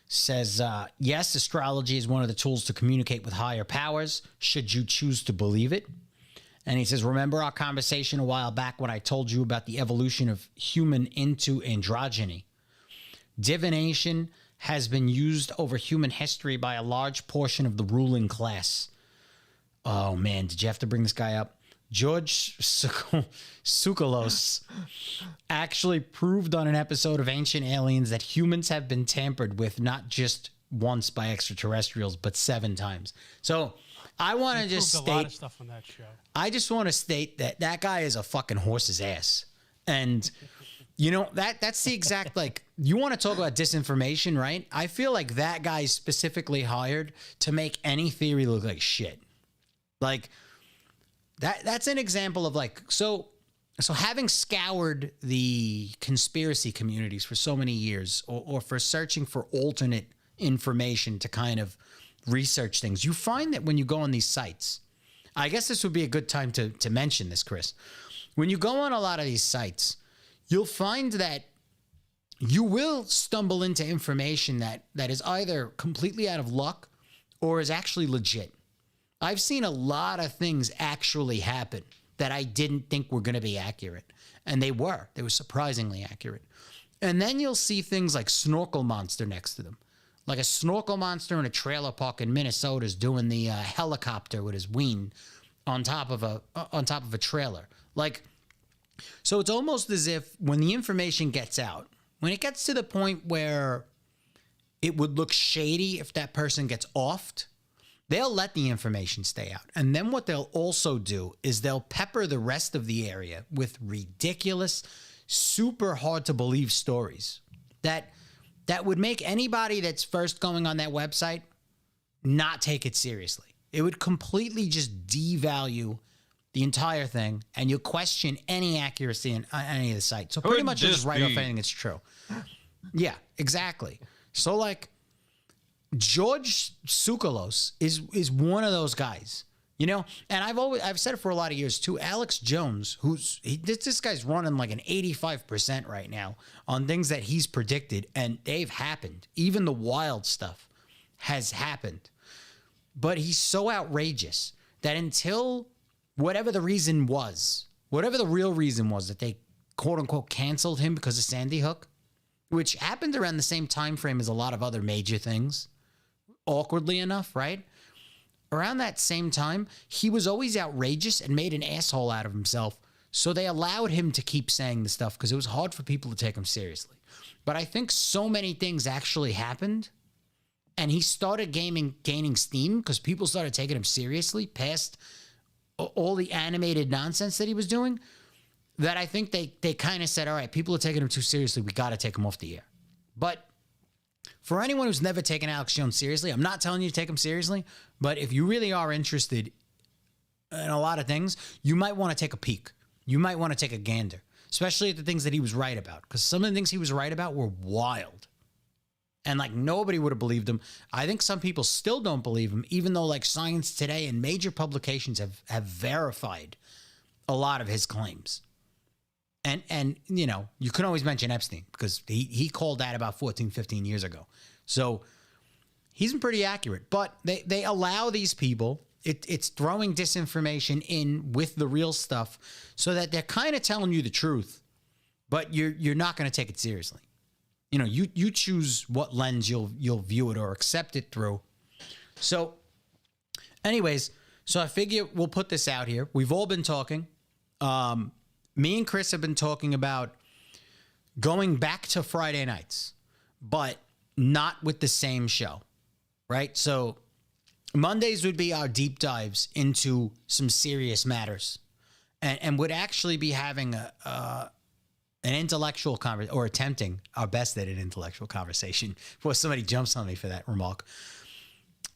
Says, yes, astrology is one of the tools to communicate with higher powers, should you choose to believe it. And he says, remember our conversation a while back when I told you about the evolution of human into androgyny? Divination has been used over human history by a large portion of the ruling class. Oh, man, did you have to bring this guy up? George Tsoukalos actually proved on an episode of Ancient Aliens that humans have been tampered with not just once by extraterrestrials, but 7 times. So I want to just state a lot of stuff on that show. I just want to state that guy is a fucking horse's ass. And you know, that's the exact, like, you want to talk about disinformation, right? I feel like that guy is specifically hired to make any theory look like shit. Like, that's an example of, like, so having scoured the conspiracy communities for so many years, or for searching for alternate information to kind of research things, you find that when you go on these sites, I guess this would be a good time to mention this, Chris. When you go on a lot of these sites, you'll find that you will stumble into information that is either completely out of luck or is actually legit. I've seen a lot of things actually happen that I didn't think were going to be accurate. And they were. They were surprisingly accurate. And then you'll see things like Snorkel Monster next to them. Like a snorkel monster in a trailer park in Minnesota is doing the helicopter with his wing on top of a trailer. Like, so it's almost as if when the information gets out, when it gets to the point where it would look shady if that person gets offed, they'll let the information stay out. And then what they'll also do is they'll pepper the rest of the area with ridiculous, super hard to believe stories that would make anybody that's first going on that website not take it seriously. It would completely just devalue the entire thing, and you'll question any accuracy on any of the sites. So pretty much just write off anything that's true. Yeah, exactly. So, like, George Tsoukalos is one of those guys, you know, and I've said it for a lot of years too. Alex Jones, this guy's running like an 85% right now on things that he's predicted, and they've happened. Even the wild stuff has happened. But he's so outrageous that until whatever the reason was, whatever the real reason was that they quote unquote canceled him because of Sandy Hook, which happened around the same time frame as a lot of other major things, awkwardly enough, right? Around that same time, he was always outrageous and made an asshole out of himself. So they allowed him to keep saying the stuff because it was hard for people to take him seriously. But I think so many things actually happened, and he started gaining steam because people started taking him seriously past all the animated nonsense that he was doing, that I think they kind of said, all right, people are taking him too seriously. We got to take him off the air. But for anyone who's never taken Alex Jones seriously, I'm not telling you to take him seriously, but if you really are interested in a lot of things, you might want to take a peek. You might want to take a gander, especially at the things that he was right about, because some of the things he was right about were wild. And like nobody would have believed him. I think some people still don't believe him, even though like Science Today and major publications have verified a lot of his claims. And you know, you can always mention Epstein because he called that about 14, 15 years ago. So he's been pretty accurate. But they allow these people, it's throwing disinformation in with the real stuff so that they're kind of telling you the truth, but you're not going to take it seriously. You know, you choose what lens you'll view it or accept it through. So anyways, so I figure we'll put this out here. We've all been talking. Me and Chris have been talking about going back to Friday nights, but not with the same show, right? So Mondays would be our deep dives into some serious matters, and would actually be having an intellectual conversation, or attempting our best at an intellectual conversation before somebody jumps on me for that remark.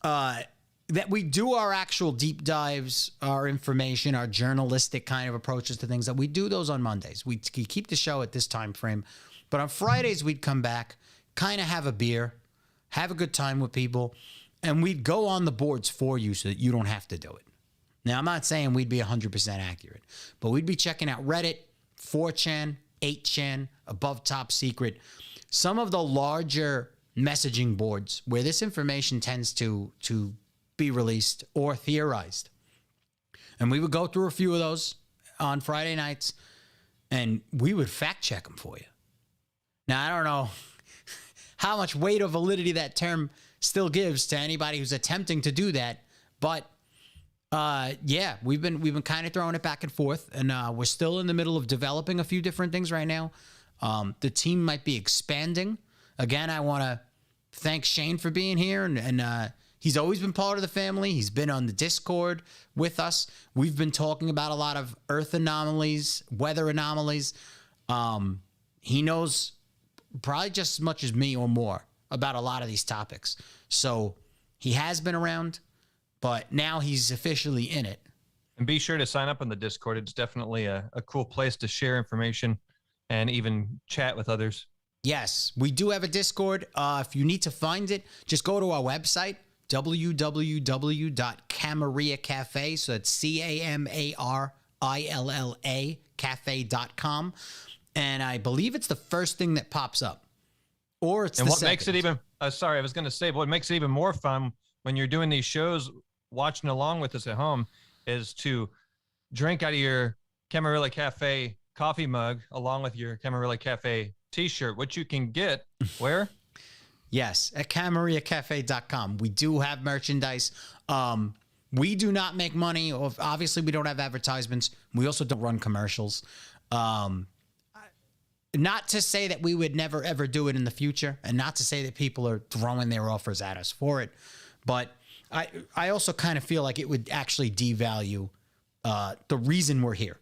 That we do our actual deep dives, our information, our journalistic kind of approaches to things, that we do those on Mondays. We keep the show at this time frame, but on Fridays we'd come back, kind of have a beer, have a good time with people, and we'd go on the boards for you so that you don't have to do it. Now, I'm not saying we'd be 100% accurate, but we'd be checking out Reddit, 4chan, 8chan, Above Top Secret, some of the larger messaging boards where this information tends to be released or theorized. And we would go through a few of those on Friday nights, and we would fact check them for you. Now, I don't know how much weight or validity that term still gives to anybody who's attempting to do that, but yeah, we've been kind of throwing it back and forth, and we're still in the middle of developing a few different things right now. The team might be expanding. Again, I want to thank Shane for being here, and he's always been part of the family. He's been on the Discord with us. We've been talking about a lot of Earth anomalies, weather anomalies. He knows probably just as much as me or more about a lot of these topics. So he has been around, but now he's officially in it. And be sure to sign up on the Discord. It's definitely a cool place to share information and even chat with others. Yes, we do have a Discord. If you need to find it, just go to our website, www.camarilla.cafe. So that's CAMARILLA cafe.com. And I believe it's the first thing that pops up. Or it's and the what second. Makes it even, sorry, I was going to say, what makes it even more fun when you're doing these shows, watching along with us at home, is to drink out of your Camarilla Cafe coffee mug along with your Camarilla Cafe t-shirt, which you can get where? Yes, at CamarillaCafe.com. We do have merchandise. We do not make money. Obviously, we don't have advertisements. We also don't run commercials. Not to say that we would never, ever do it in the future, and not to say that people are throwing their offers at us for it. But I also kind of feel like it would actually devalue the reason we're here,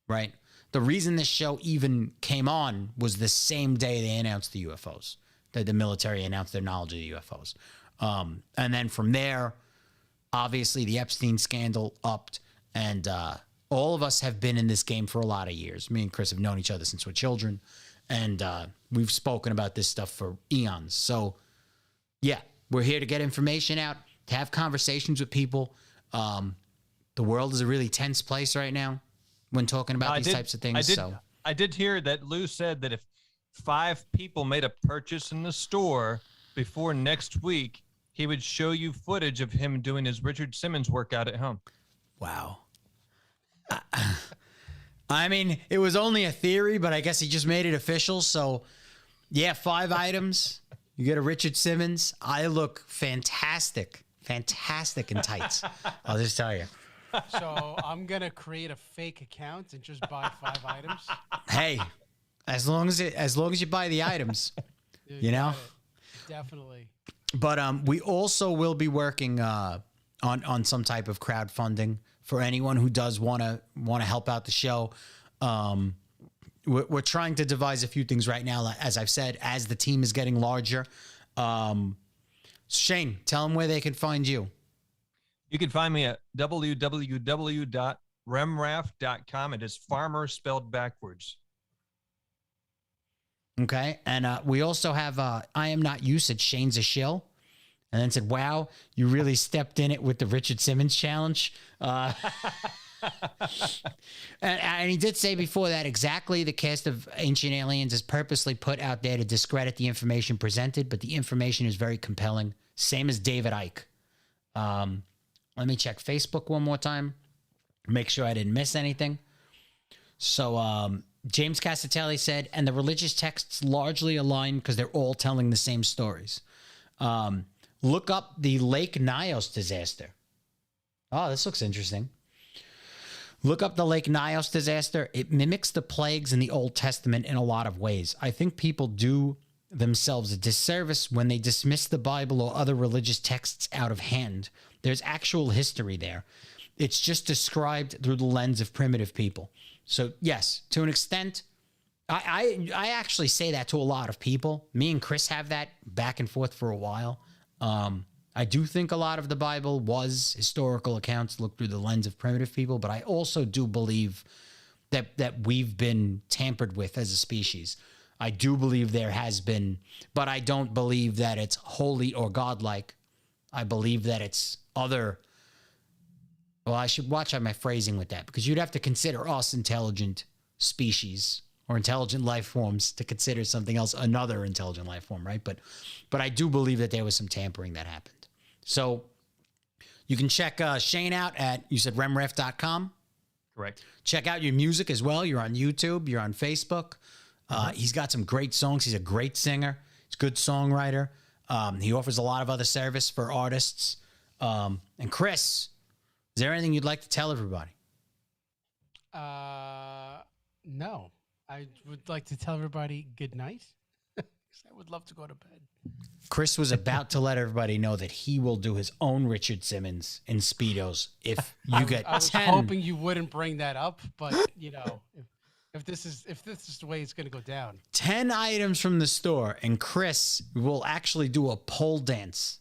right? The reason this show even came on was the same day they announced the UFOs, that the military announced their knowledge of the UFOs. And then from there, obviously the Epstein scandal upped, and all of us have been in this game for a lot of years. Me and Chris have known each other since we're children, and we've spoken about this stuff for eons. So yeah, we're here to get information out, to have conversations with people. The world is a really tense place right now when talking about these types of things. I did hear that Lou said that if 5 people made a purchase in the store before next week, he would show you footage of him doing his Richard Simmons workout at home. Wow. I mean, it was only a theory, but I guess he just made it official. So, yeah, 5 items. You get a Richard Simmons. I look fantastic in tights. I'll just tell you. So I'm gonna create a fake account and just buy 5 items. Hey, as long as you buy the items, Dude, you know. got it. Definitely. But we also will be working on some type of crowdfunding for anyone who does want to help out the show. We're trying to devise a few things right now. As I've said, as the team is getting larger. Shane, tell them where they can find you. You can find me at www.remraf.com. It is farmer spelled backwards. Okay. And we also have I Am Not You said Shane's a shill. And then said, wow, you really stepped in it with the Richard Simmons challenge. And he did say before that exactly the cast of Ancient Aliens is purposely put out there to discredit the information presented, but the information is very compelling. Same as David Icke. Let me check Facebook one more time. Make sure I didn't miss anything. So James Casatelli said, and the religious texts largely align because they're all telling the same stories. Look up the Lake Nyos disaster. Oh, this looks interesting. Look up the Lake Nyos disaster. It mimics the plagues in the Old Testament in a lot of ways. I think people do themselves a disservice when they dismiss the Bible or other religious texts out of hand. There's actual history there. It's just described through the lens of primitive people. So yes, to an extent, I actually say that to a lot of people. Me and Chris have that back and forth for a while. I do think a lot of the Bible was historical accounts looked through the lens of primitive people, but I also do believe that we've been tampered with as a species. I do believe there has been, but I don't believe that it's holy or godlike. I believe that it's other. Well, I should watch out my phrasing with that because you'd have to consider us intelligent species or intelligent life forms to consider something else another intelligent life form, right? But I do believe that there was some tampering that happened. So you can check Shane out at, you said remref.com. Correct. Check out your music as well. You're on YouTube. You're on Facebook. He's got some great songs. He's a great singer. He's a good songwriter. He offers a lot of other service for artists. And Chris, is there anything you'd like to tell everybody? No. I would like to tell everybody good night. I would love to go to bed. Chris was about to let everybody know that he will do his own Richard Simmons in Speedos if you get 10. I was hoping you wouldn't bring that up, but you know, if this is the way it's going to go down. 10 items from the store, and Chris will actually do a pole dance.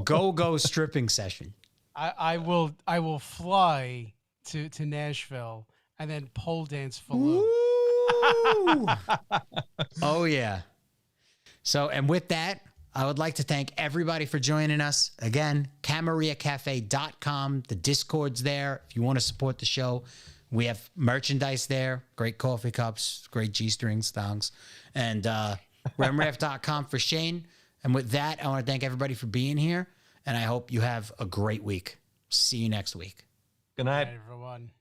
Go stripping session. I will fly to Nashville and then pole dance for Lou. Oh yeah. So, and with that, I would like to thank everybody for joining us. Again, CamarillaCafe.com. The Discord's there. If you want to support the show, we have merchandise there. Great coffee cups, great G-strings, thongs. And remref.com for Shane. And with that, I want to thank everybody for being here. And I hope you have a great week. See you next week. Good night. Good night, everyone.